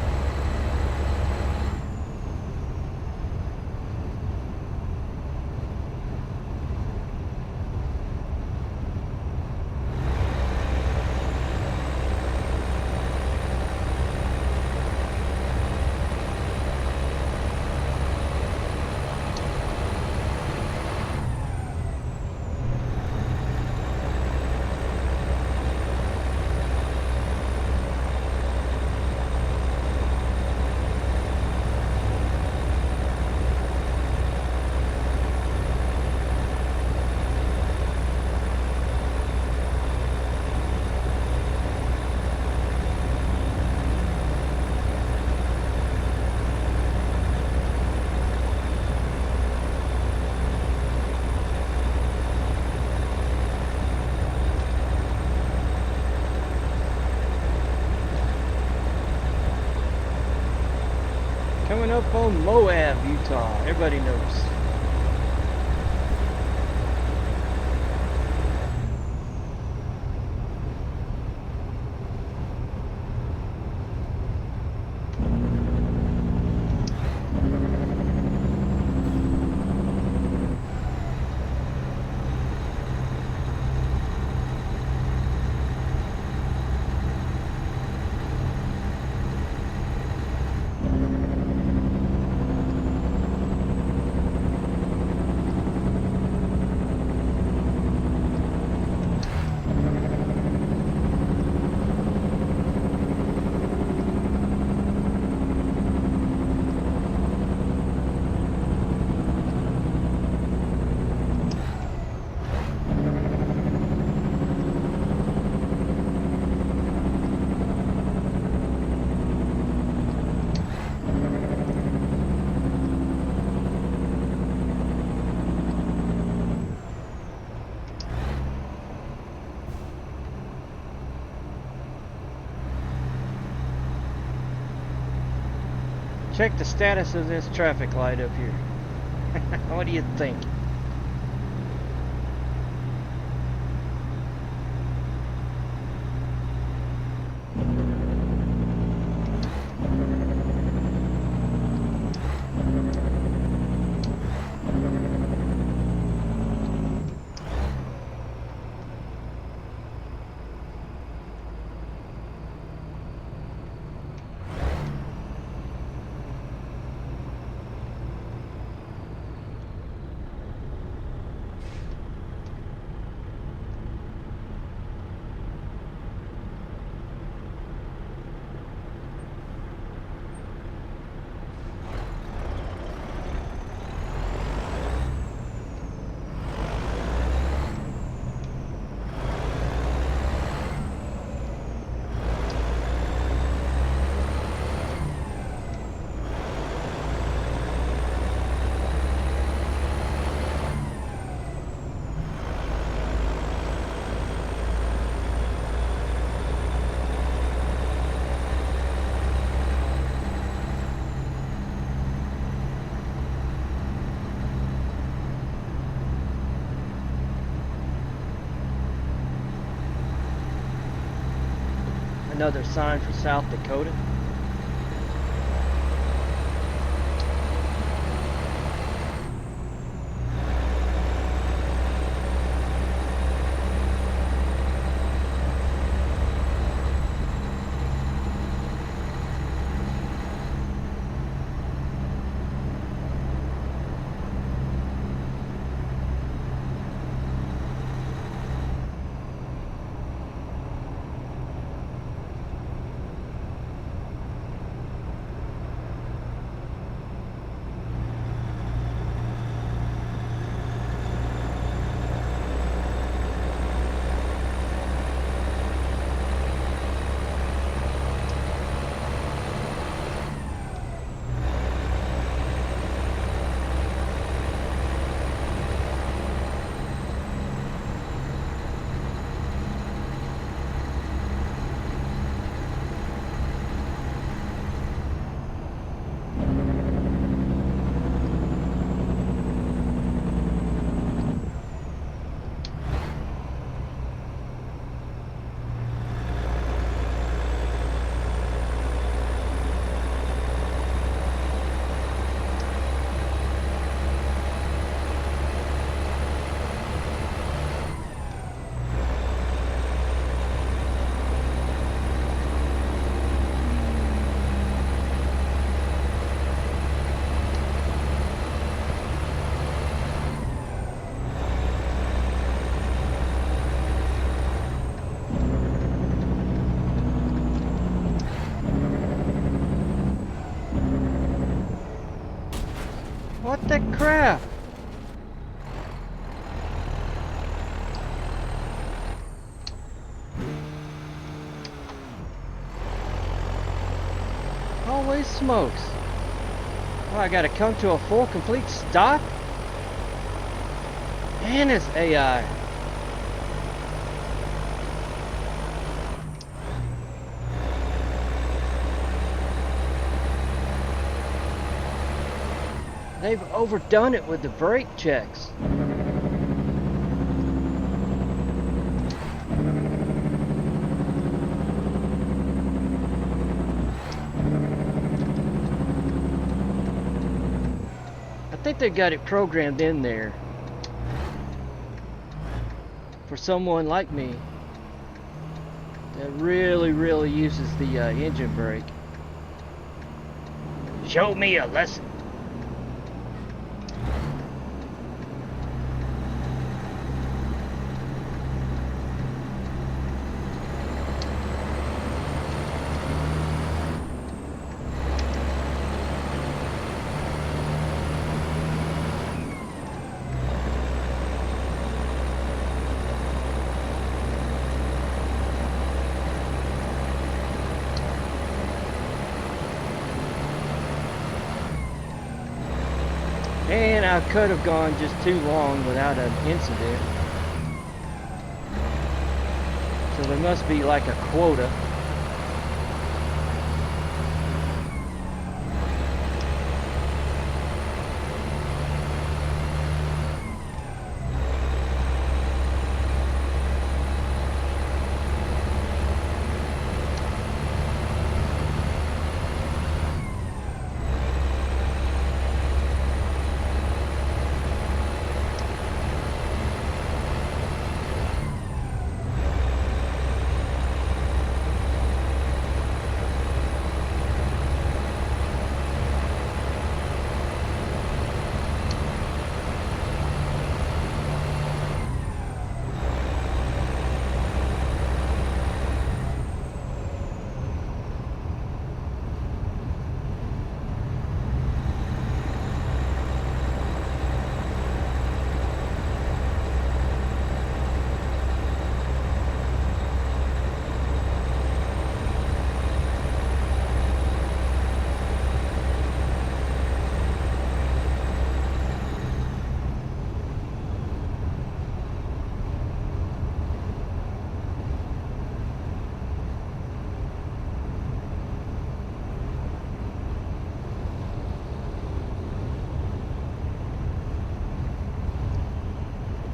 Coming up on Moab, Utah. Everybody knows. Check the status of this traffic light up here. What do you think? another sign for South Dakota. What the crap? Holy smokes. Oh, I gotta come to a full complete stop? And it's AI. They've overdone it with the brake checks. I think they got it programmed in there for someone like me that really uses the engine brake. Show me a lesson. And I could have gone just too long without an incident. So there must be like a quota.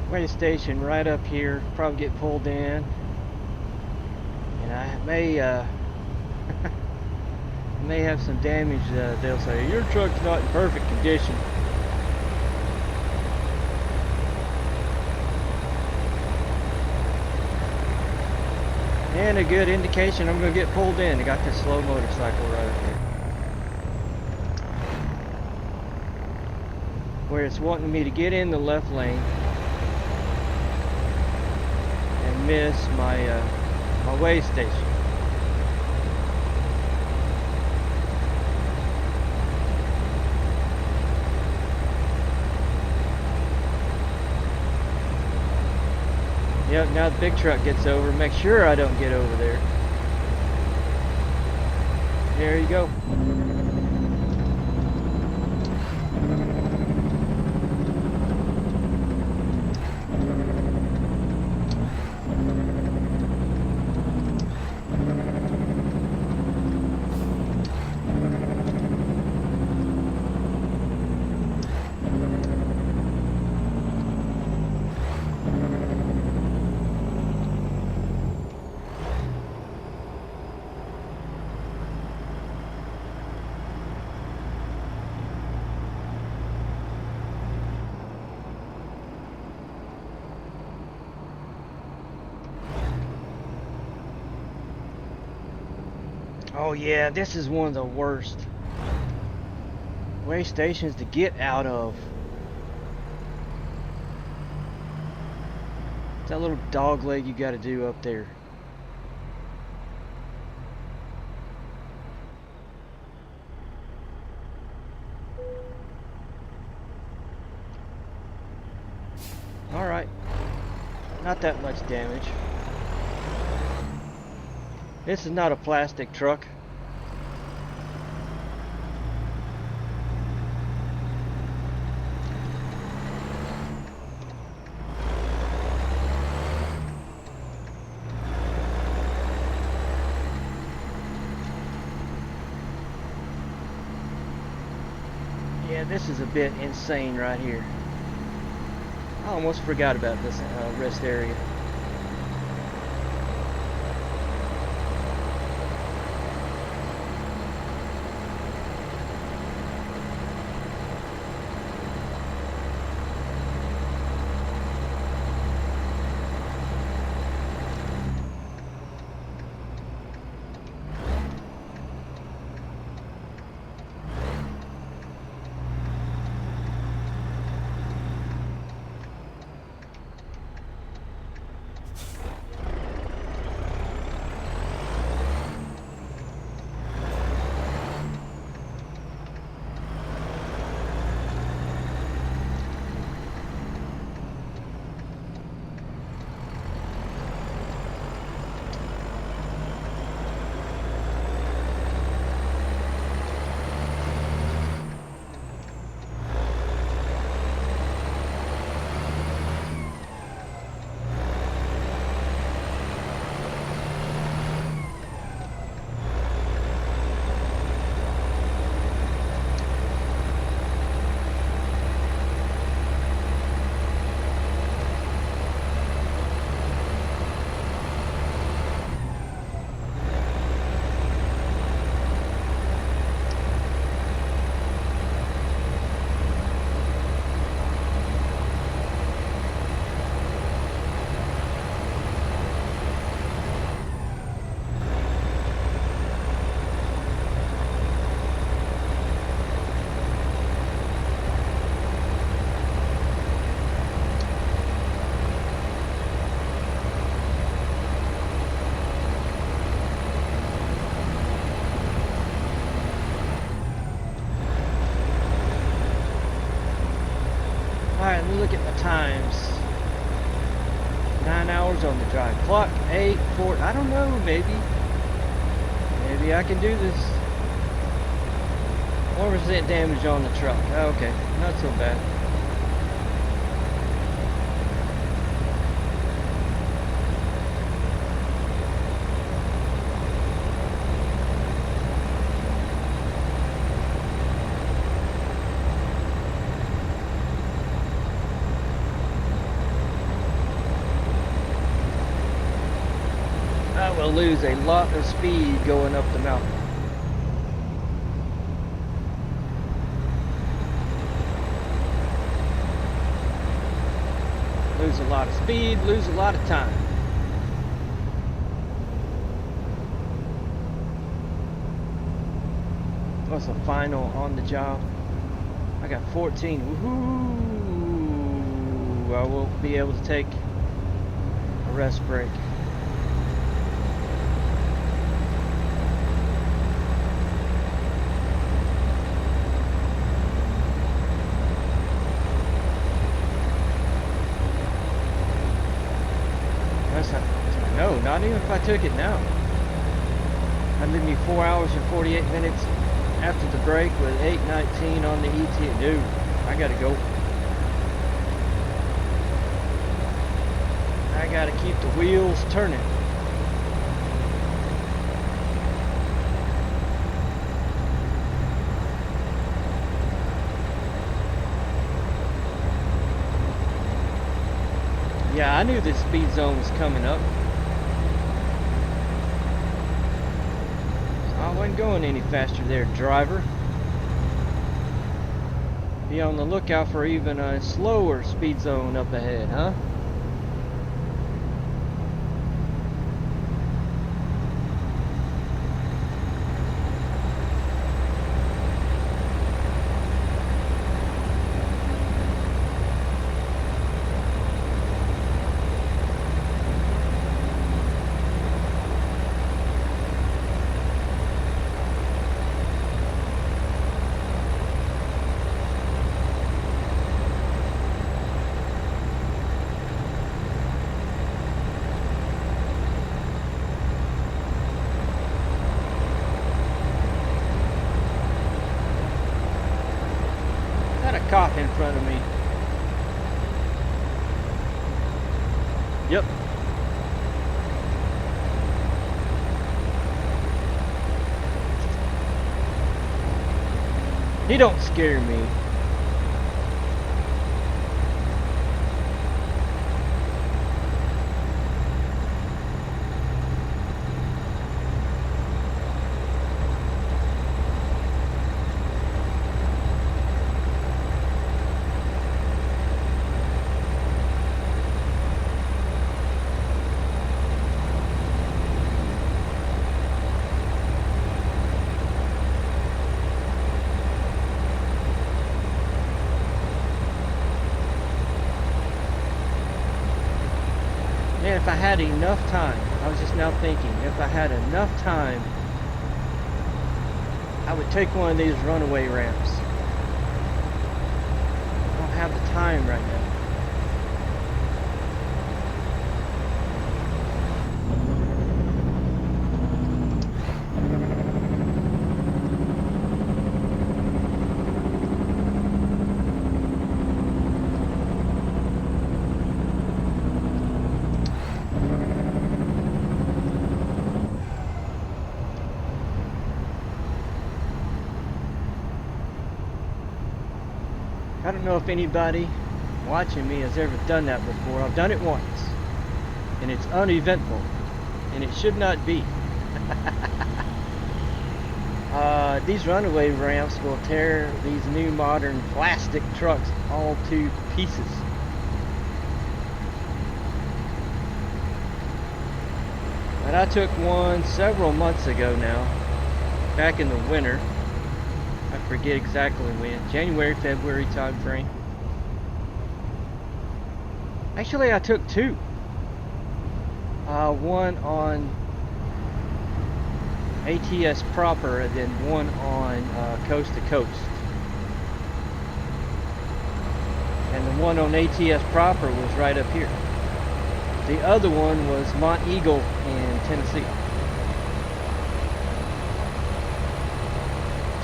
Weigh station right up here, probably get pulled in, and I may may have some damage. They'll say your truck's not in perfect condition. And a good indication I'm going to get pulled in. I got this slow motorcycle right up here, where it's wanting me to get in the left lane and miss my my way station. Yep, now the big truck gets over. Make sure I don't get over there. There you go. Oh yeah, this is one of the worst way stations to get out of. That little dog leg you got to do up there. Alright, not that much damage. This is not a plastic truck. Yeah, this is a bit insane right here. I almost forgot about this rest area. Alright, let me look at my times. 9 hours on the drive. Clock, 8, 4, I don't know, maybe I can do this. 1% damage on the truck. Okay, not so bad. I will lose a lot of speed going up the mountain. lose a lot of speed, lose a lot of time. What's the final on the job? I got 14. Woohoo! I will be able to take a rest break. No, not even if I took it now. That'd leave me 4 hours and 48 minutes after the break with 8:19 on the ETA. Dude, I gotta go. I gotta keep the wheels turning. Yeah, I knew this speed zone was coming up. I wasn't going any faster there, driver. Be on the lookout for even a slower speed zone up ahead, huh? Cop in front of me. Yep. He don't scare me. If I had enough time, I was just now thinking, if I had enough time, I would take one of these runaway ramps. I don't have the time right now. I don't know if anybody watching me has ever done that before. I've done it once, and it's uneventful, and it should not be. These runaway ramps will tear these new modern plastic trucks all to pieces. But I took one several months ago now, back in the winter. I forget exactly when, January, February time frame. Actually, I took two. One on ATS proper, and then one on coast to coast. And the one on ATS proper was right up here. The other one was Mont Eagle in Tennessee.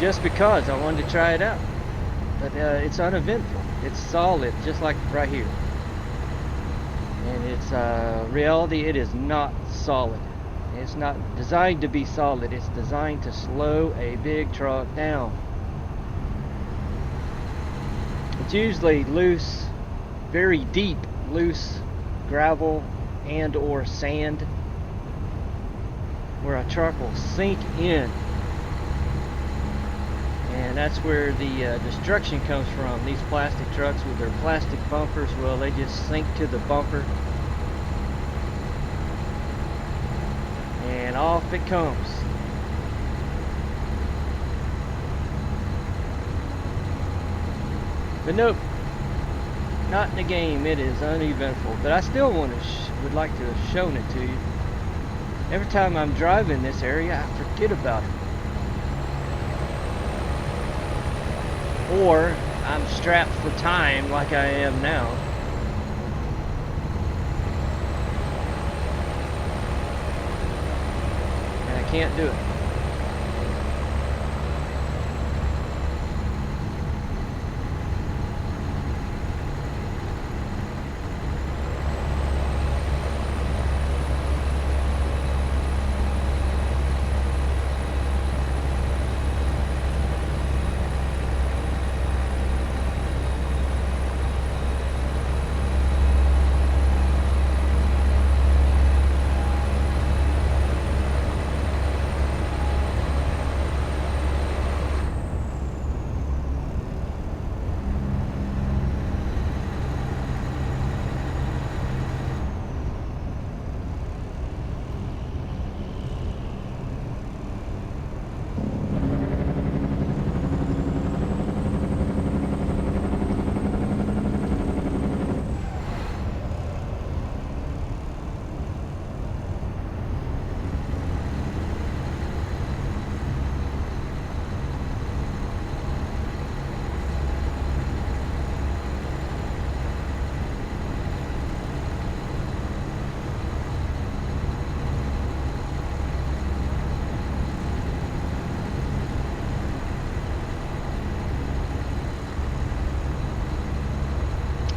Just because I wanted to try it out. But it's uneventful. It's solid, just like right here. And it's reality, it is not solid. It's not designed to be solid. It's designed to slow a big truck down. It's usually loose, very deep, loose gravel and or sand, where a truck will sink in. And that's where the destruction comes from. These plastic trucks with their plastic bumpers, well, they just sink to the bumper. And off it comes. But nope, not in the game. It is uneventful. But I still would like to have shown it to you. Every time I'm driving this area, I forget about it. Or I'm strapped for time like I am now. And I can't do it.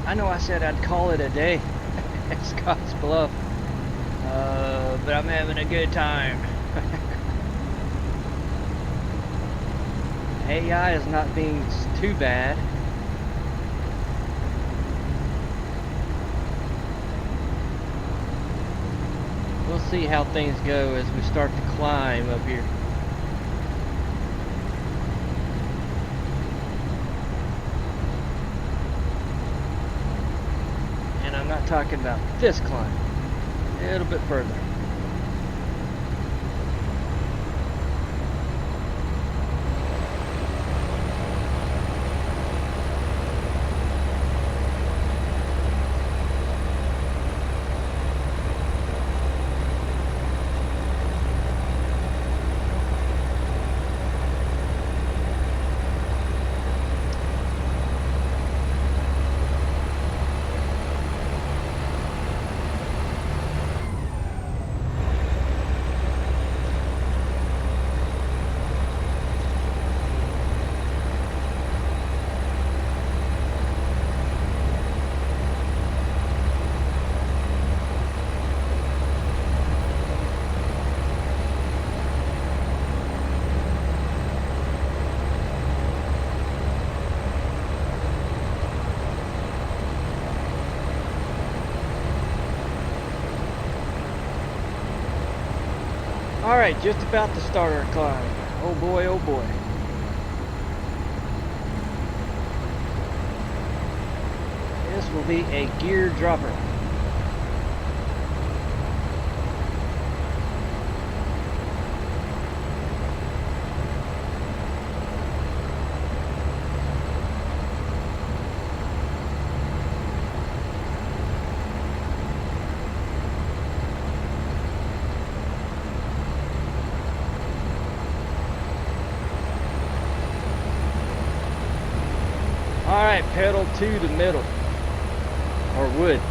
I know I said I'd call it a day at Scottsbluff, but I'm having a good time. AI is not being too bad. We'll see how things go as we start to climb up here. I'm not talking about this climb, a little bit further. Alright, just about to start our climb. Oh boy, oh boy. This will be a gear dropper. Alright, pedal to the middle. Or wood.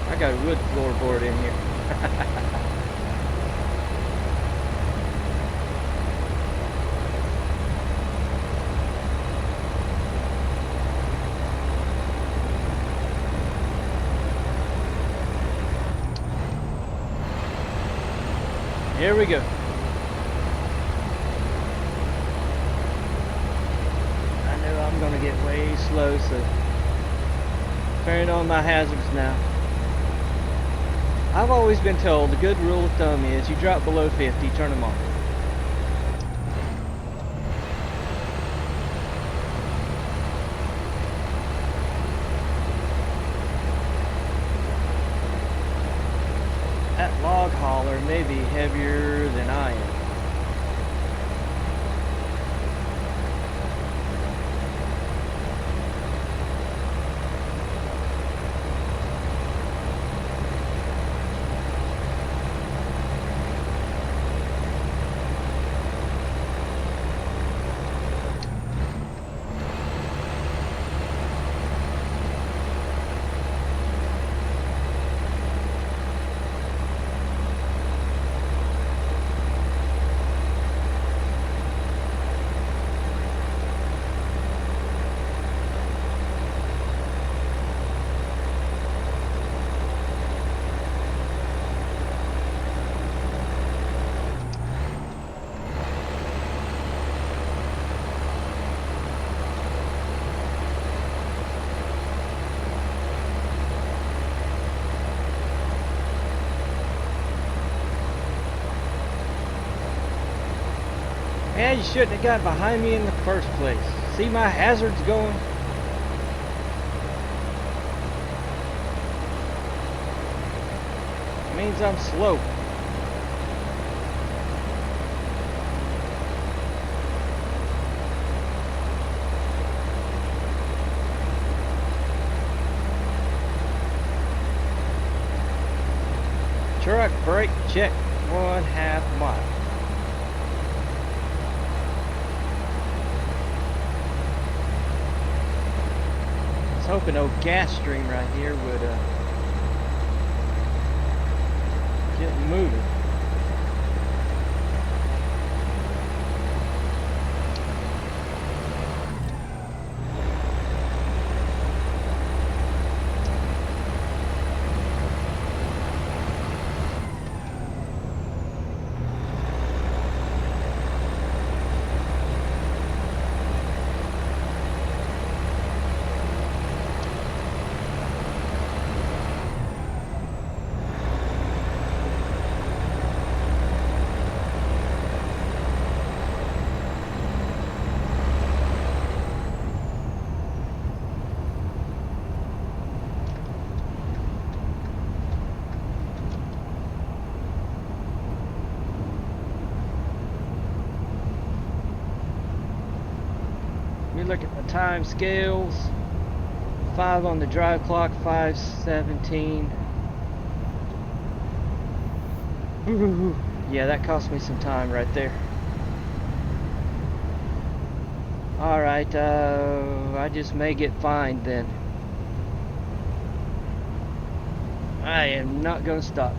I got a wood floorboard in here. Here we go. I'm going to get way slow, so turn on my hazards now. I've always been told the good rule of thumb is you drop below 50, turn them off. log hauler, maybe heavier than I am. Man, you shouldn't have got behind me in the first place. See my hazards going? It means I'm slow. Truck brake check, 1/2 mile. Hoping old gas stream right here would get moving. Look at the time scales. 5 on the drive clock, 5:17. Yeah, that cost me some time right there. Alright, I just may get fined then. I am not gonna stop.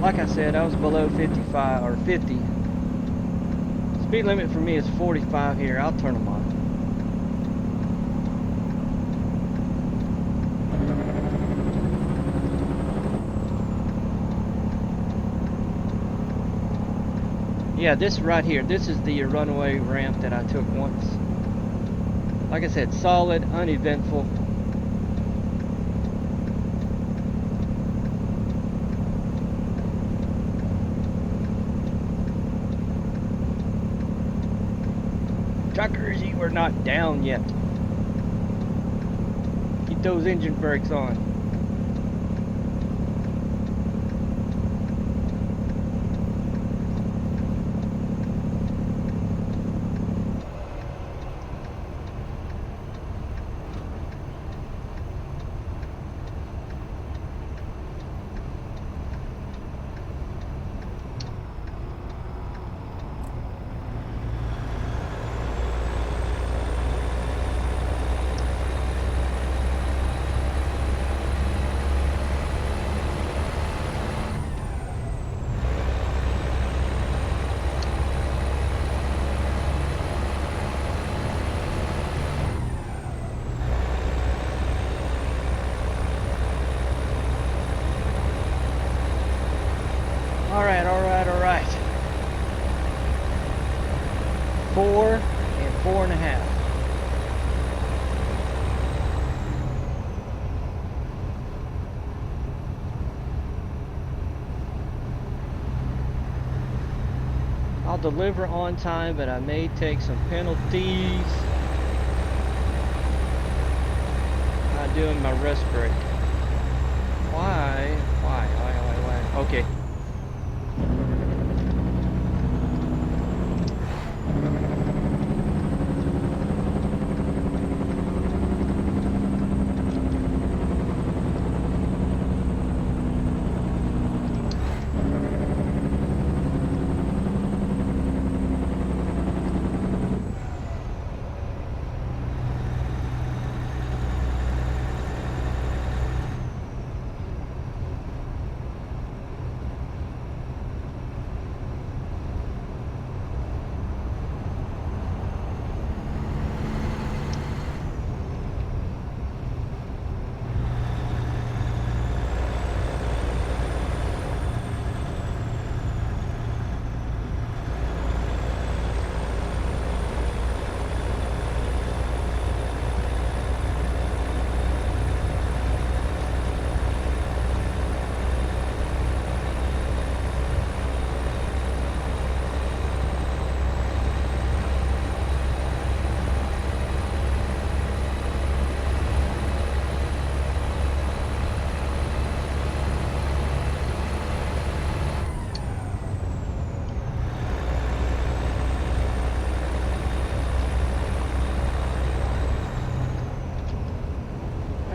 Like I said, I was below 55 or 50. Speed limit for me is 45 here. I'll turn them on. Yeah, this right here, this is the runaway ramp that I took once. Like I said, solid, uneventful. Truckers, you are not down yet. Keep those engine brakes on. 4 and 4.5. I'll deliver on time, but I may take some penalties. Not doing my rest break. Why? Okay.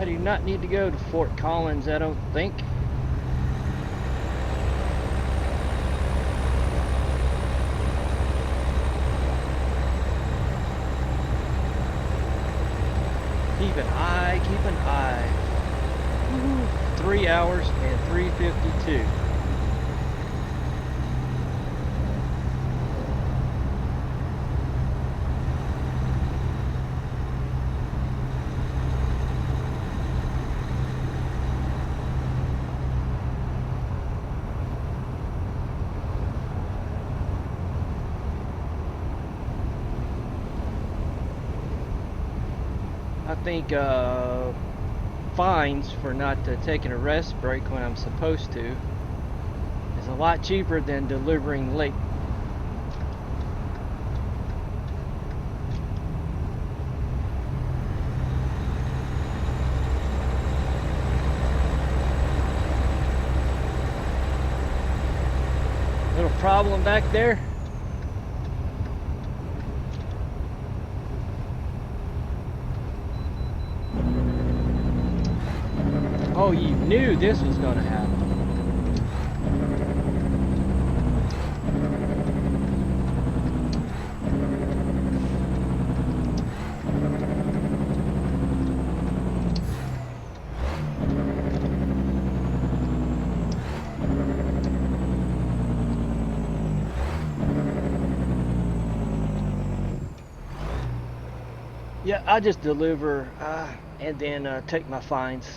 I do not need to go to Fort Collins, I don't think. Keep an eye. Woo-hoo. 3 hours and 3:52. I think fines for not taking a rest break when I'm supposed to is a lot cheaper than delivering late. Little problem back there. Oh, you knew this was going to happen. Yeah, I just deliver and then take my fines.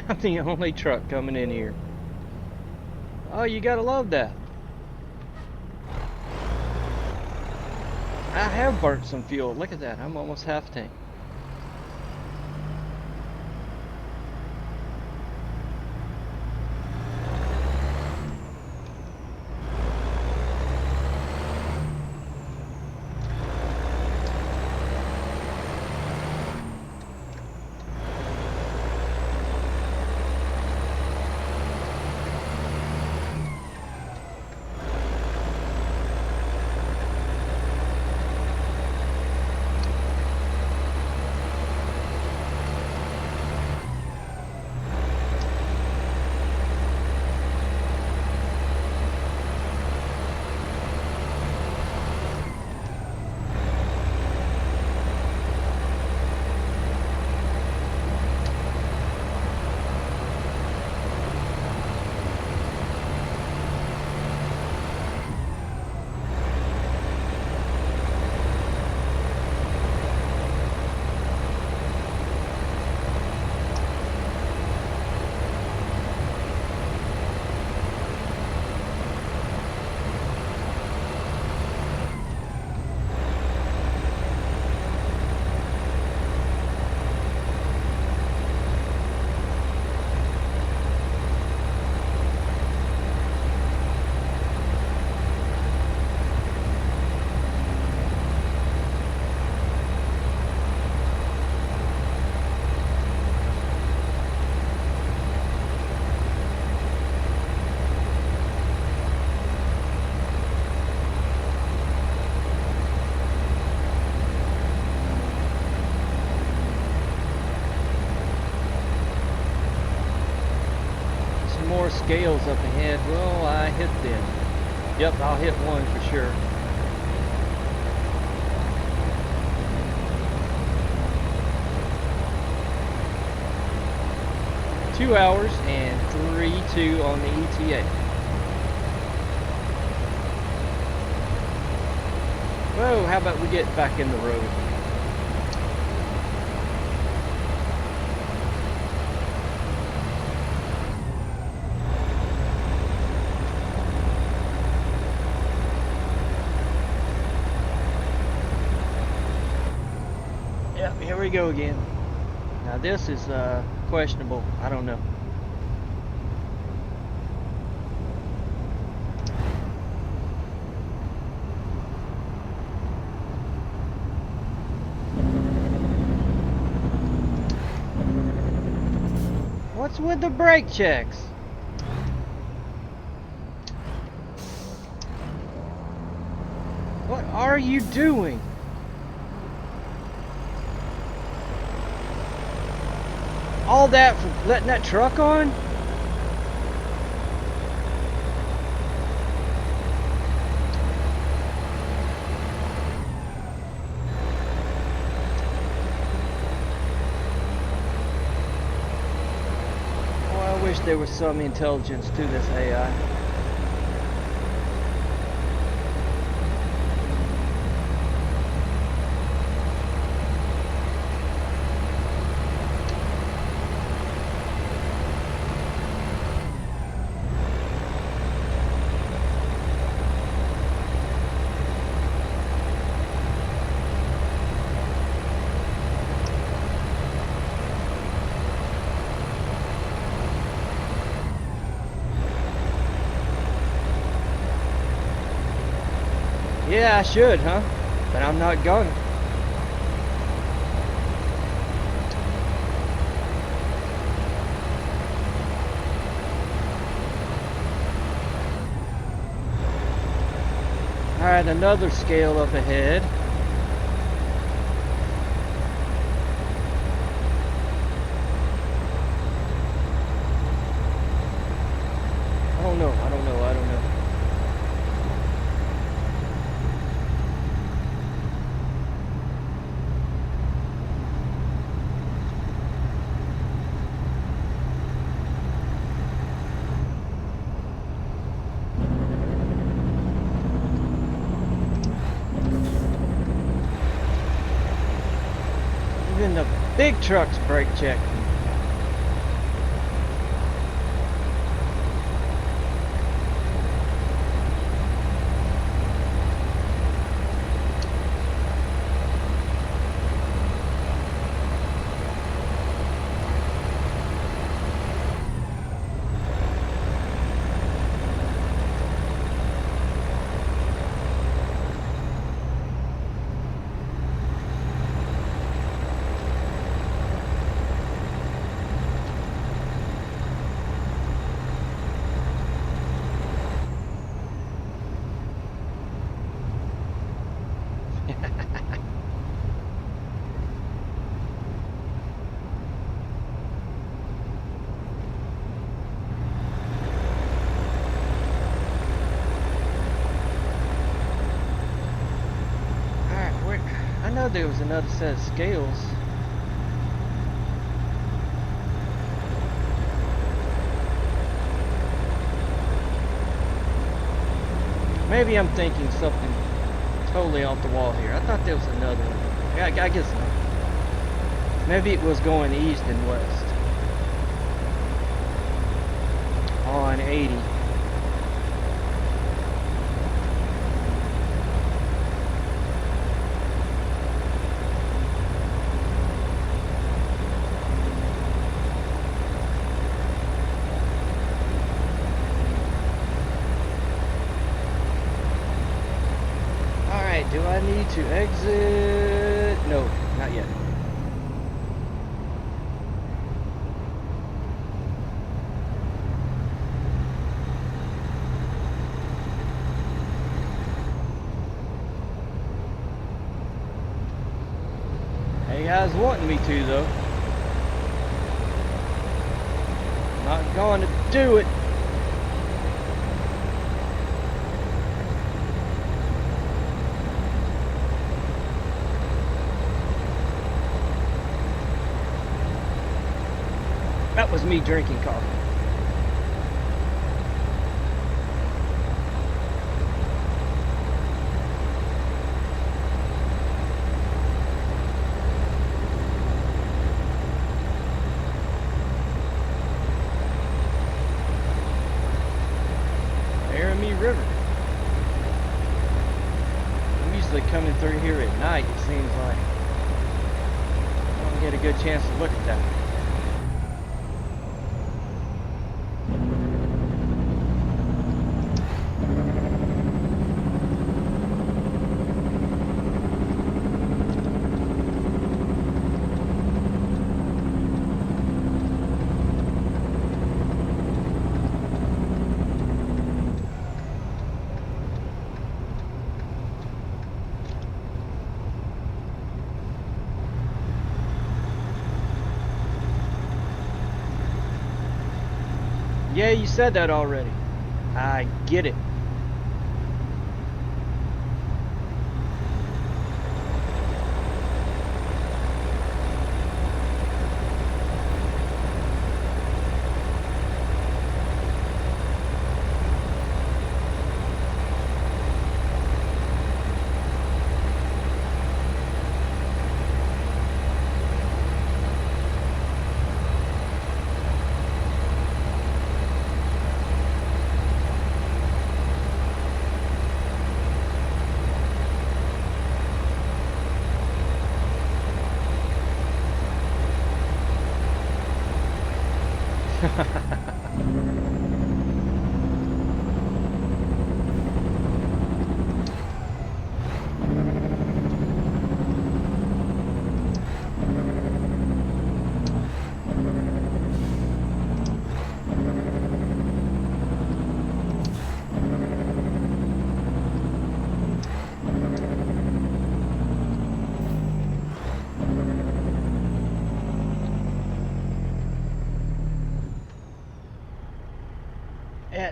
I'm the only truck coming in here. Oh, you gotta love that. I have burnt some fuel. Look at that. I'm almost half tank. more scales up ahead. Will I hit them? Yep, I'll hit one for sure. Two hours and 3:02 on the ETA. Whoa, how about we get back in the road? Yep, here we go again. Now this is questionable. I don't know. What's with the brake checks? What are you doing? All that for letting that truck on? I wish there was some intelligence to this AI. Yeah, I should, huh? But I'm not gonna. Alright, another scale up ahead. I don't know. Even the big trucks brake check. I know there was another set of scales. Maybe I'm thinking something totally off the wall here. I thought there was another one. I guess not. Maybe it was going east and west on 80. Do I need to exit? No, not yet. Hey guys, wanting me to though. Not going to do it. That was me drinking coffee. River. I'm usually coming through here at night, it seems like. I don't get a good chance to look at that. Yeah, you said that already. I get it.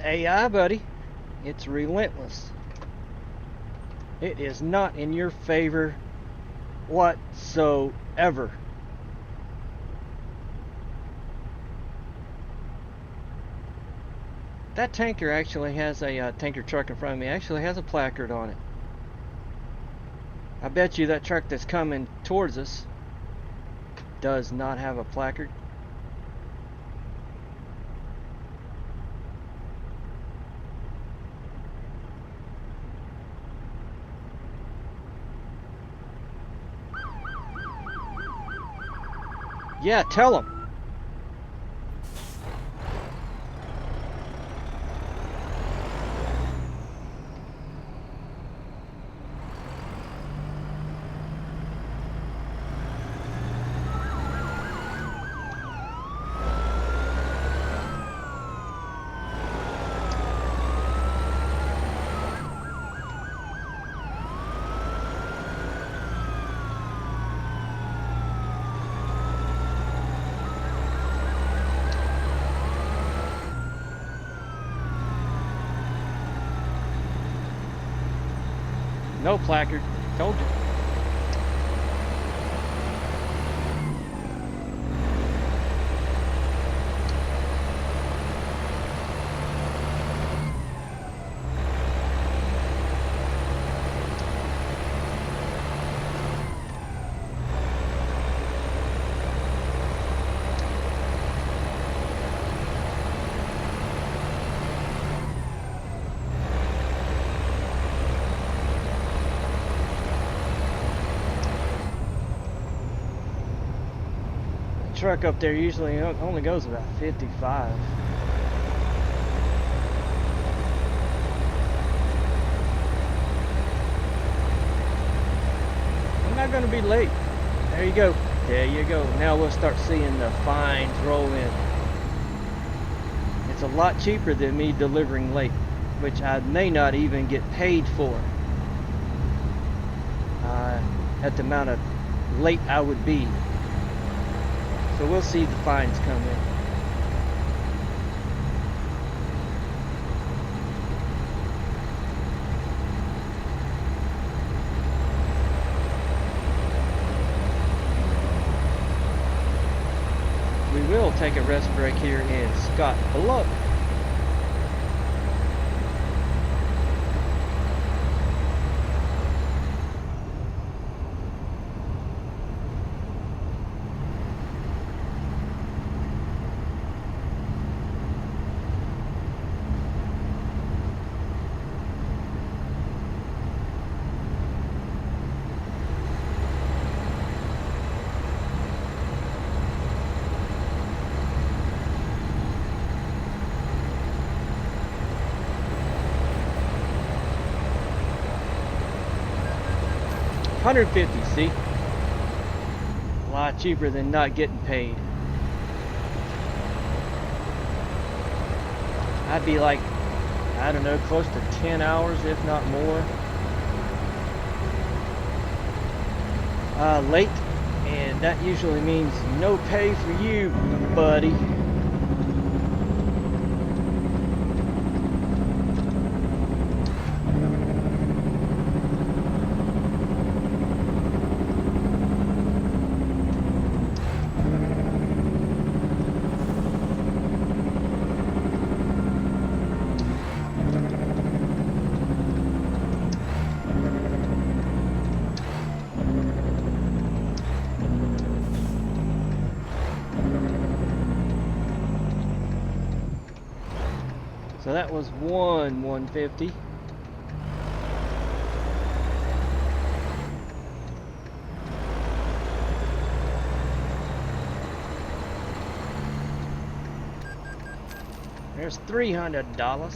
AI, buddy, it's relentless. It is not in your favor whatsoever. That tanker actually has a tanker truck in front of me, actually has a placard on it. I bet you that truck that's coming towards us does not have a placard. Yeah, tell him. No placard. Told you. Truck up there usually only goes about 55. I'm not going to be late. There you go. There you go. Now we'll start seeing the fines roll in. It's a lot cheaper than me delivering late, which I may not even get paid for at the amount of late I would be. So we'll see the fines come in. take a rest break here in Scottsbluff. $150, see? A lot cheaper than not getting paid. I'd be like, I don't know, close to 10 hours, if not more. Late, and that usually means no pay for you, buddy. So that was 150. There's $300.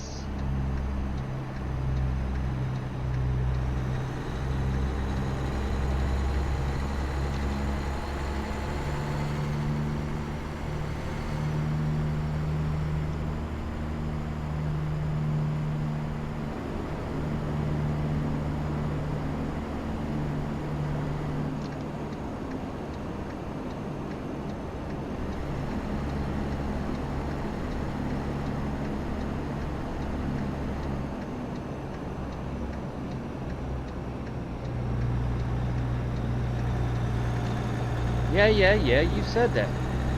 Yeah, you said that.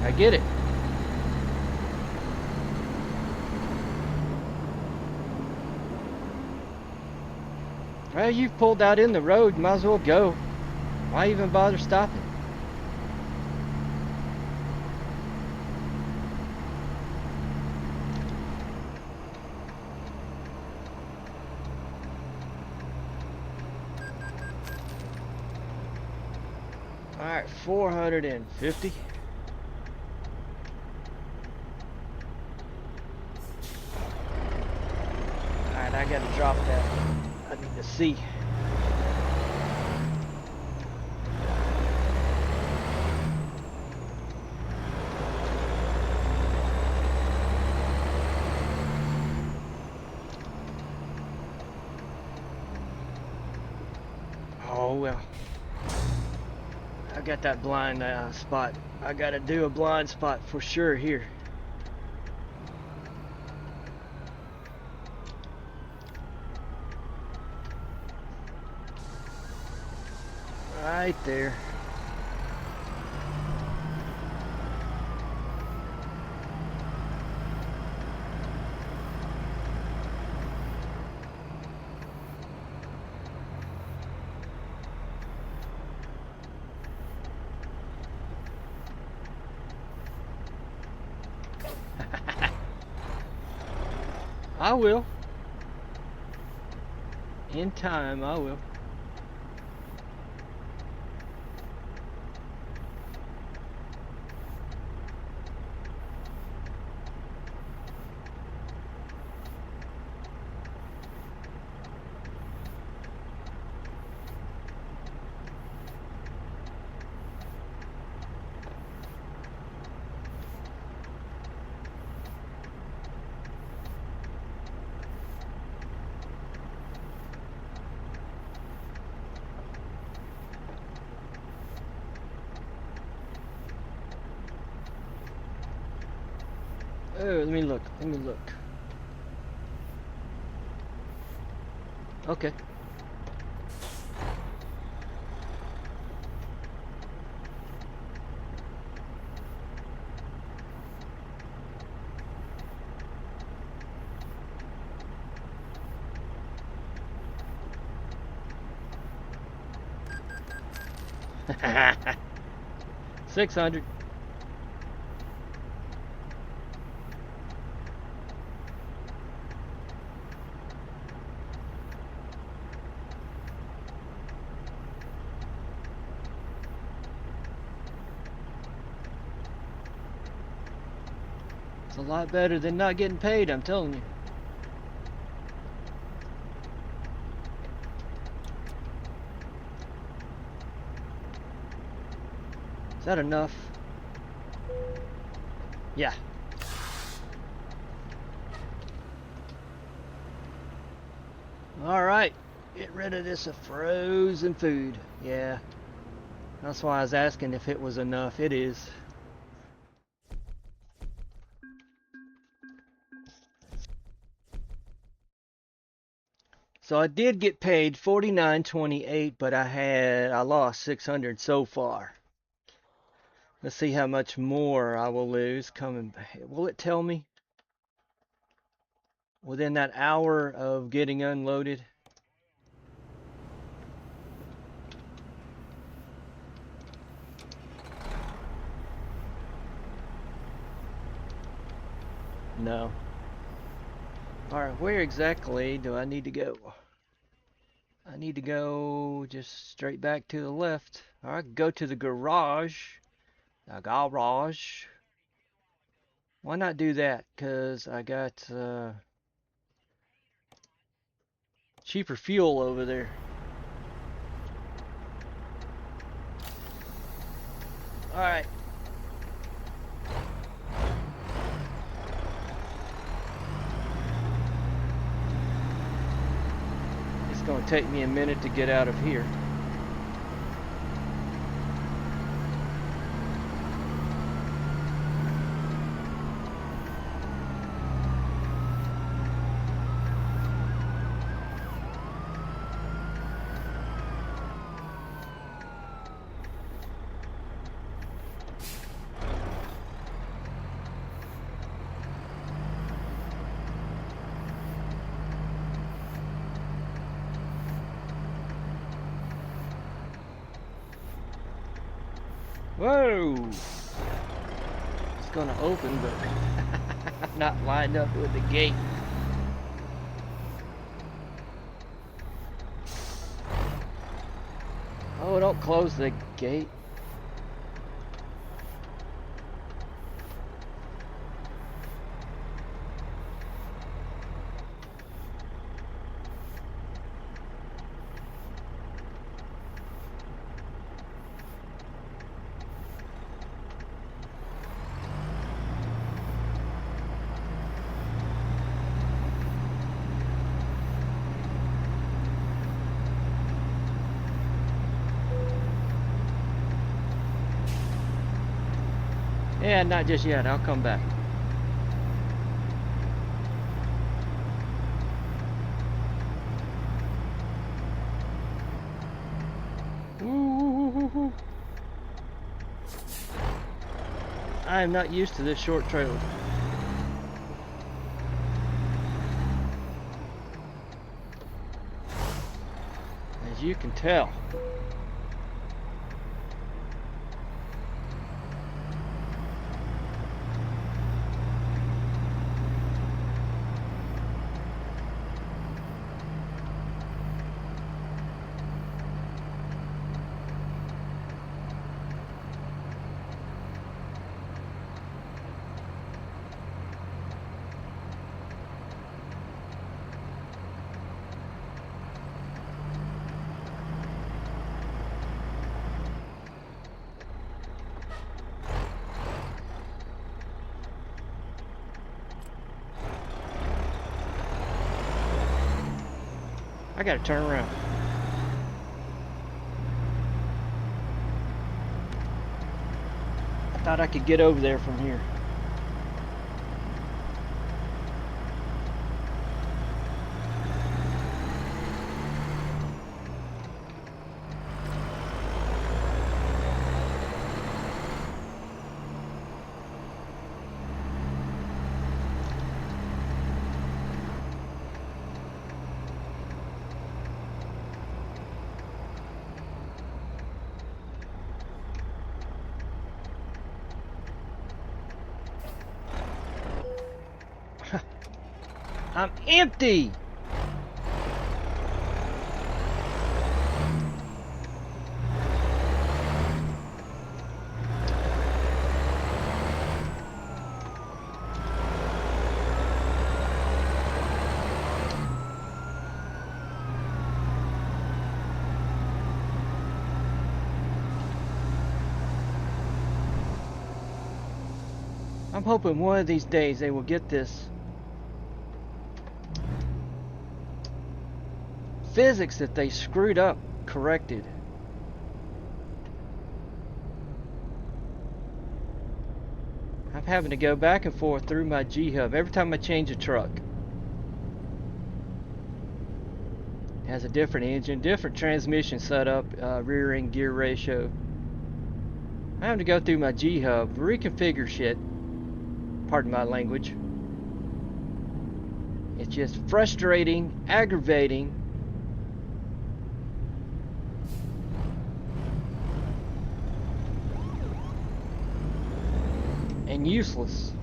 I get it. Well, you've pulled out in the road, might as well go. Why even bother stopping? Alright, 450. Alright, I gotta drop that. I need to see. Oh well. I got that blind spot. I gotta do a blind spot for sure here. Right there. I will. In time, I will. Oh, let me look. Okay. $600. It's a lot better than not getting paid, I'm telling you. Is that enough? Yeah. Alright. Get rid of this frozen food. Yeah. That's why I was asking if it was enough. It is. So I did get paid $49.28, but I lost 600 so far. Let's see how much more I will lose coming back. Will it tell me within that hour of getting unloaded? No. Alright, where exactly do I need to go? I need to go just straight back to the left. Alright, go to the garage. The garage. Why not do that? Because I got cheaper fuel over there. Alright. It's going to take me a minute to get out of here. Whoa! It's gonna open, but not lined up with the gate. Oh, don't close the gate. Yeah, not just yet. I'll come back. Ooh. I am not used to this short trailer. As you can tell. I gotta turn around. I thought I could get over there from here. I'm empty! I'm hoping one of these days they will get this physics that they screwed up corrected. I'm having to go back and forth through my G-hub every time I change a truck. It has a different engine, different transmission setup, rear end gear ratio. I'm having to go through my G-hub, reconfigure shit. Pardon my language. It's just frustrating, aggravating. And useless.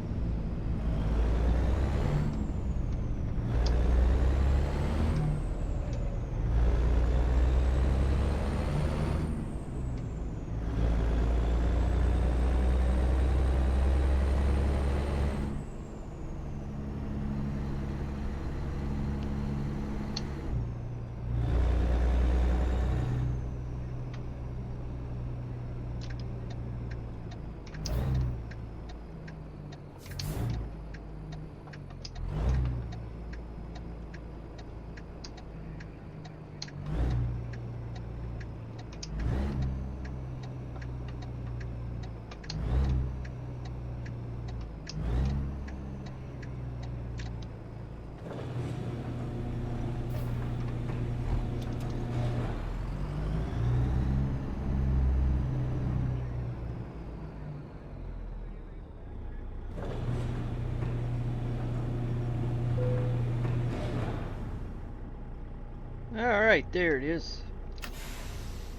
Alright, there it is.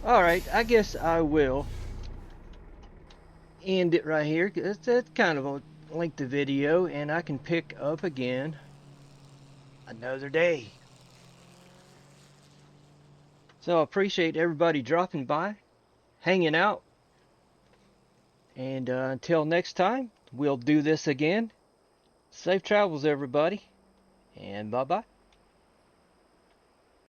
Alright, I guess I will end it right here. That's kind of a lengthy video, and I can pick up again another day. So I appreciate everybody dropping by, hanging out, and until next time, we'll do this again. Safe travels, everybody, and bye-bye.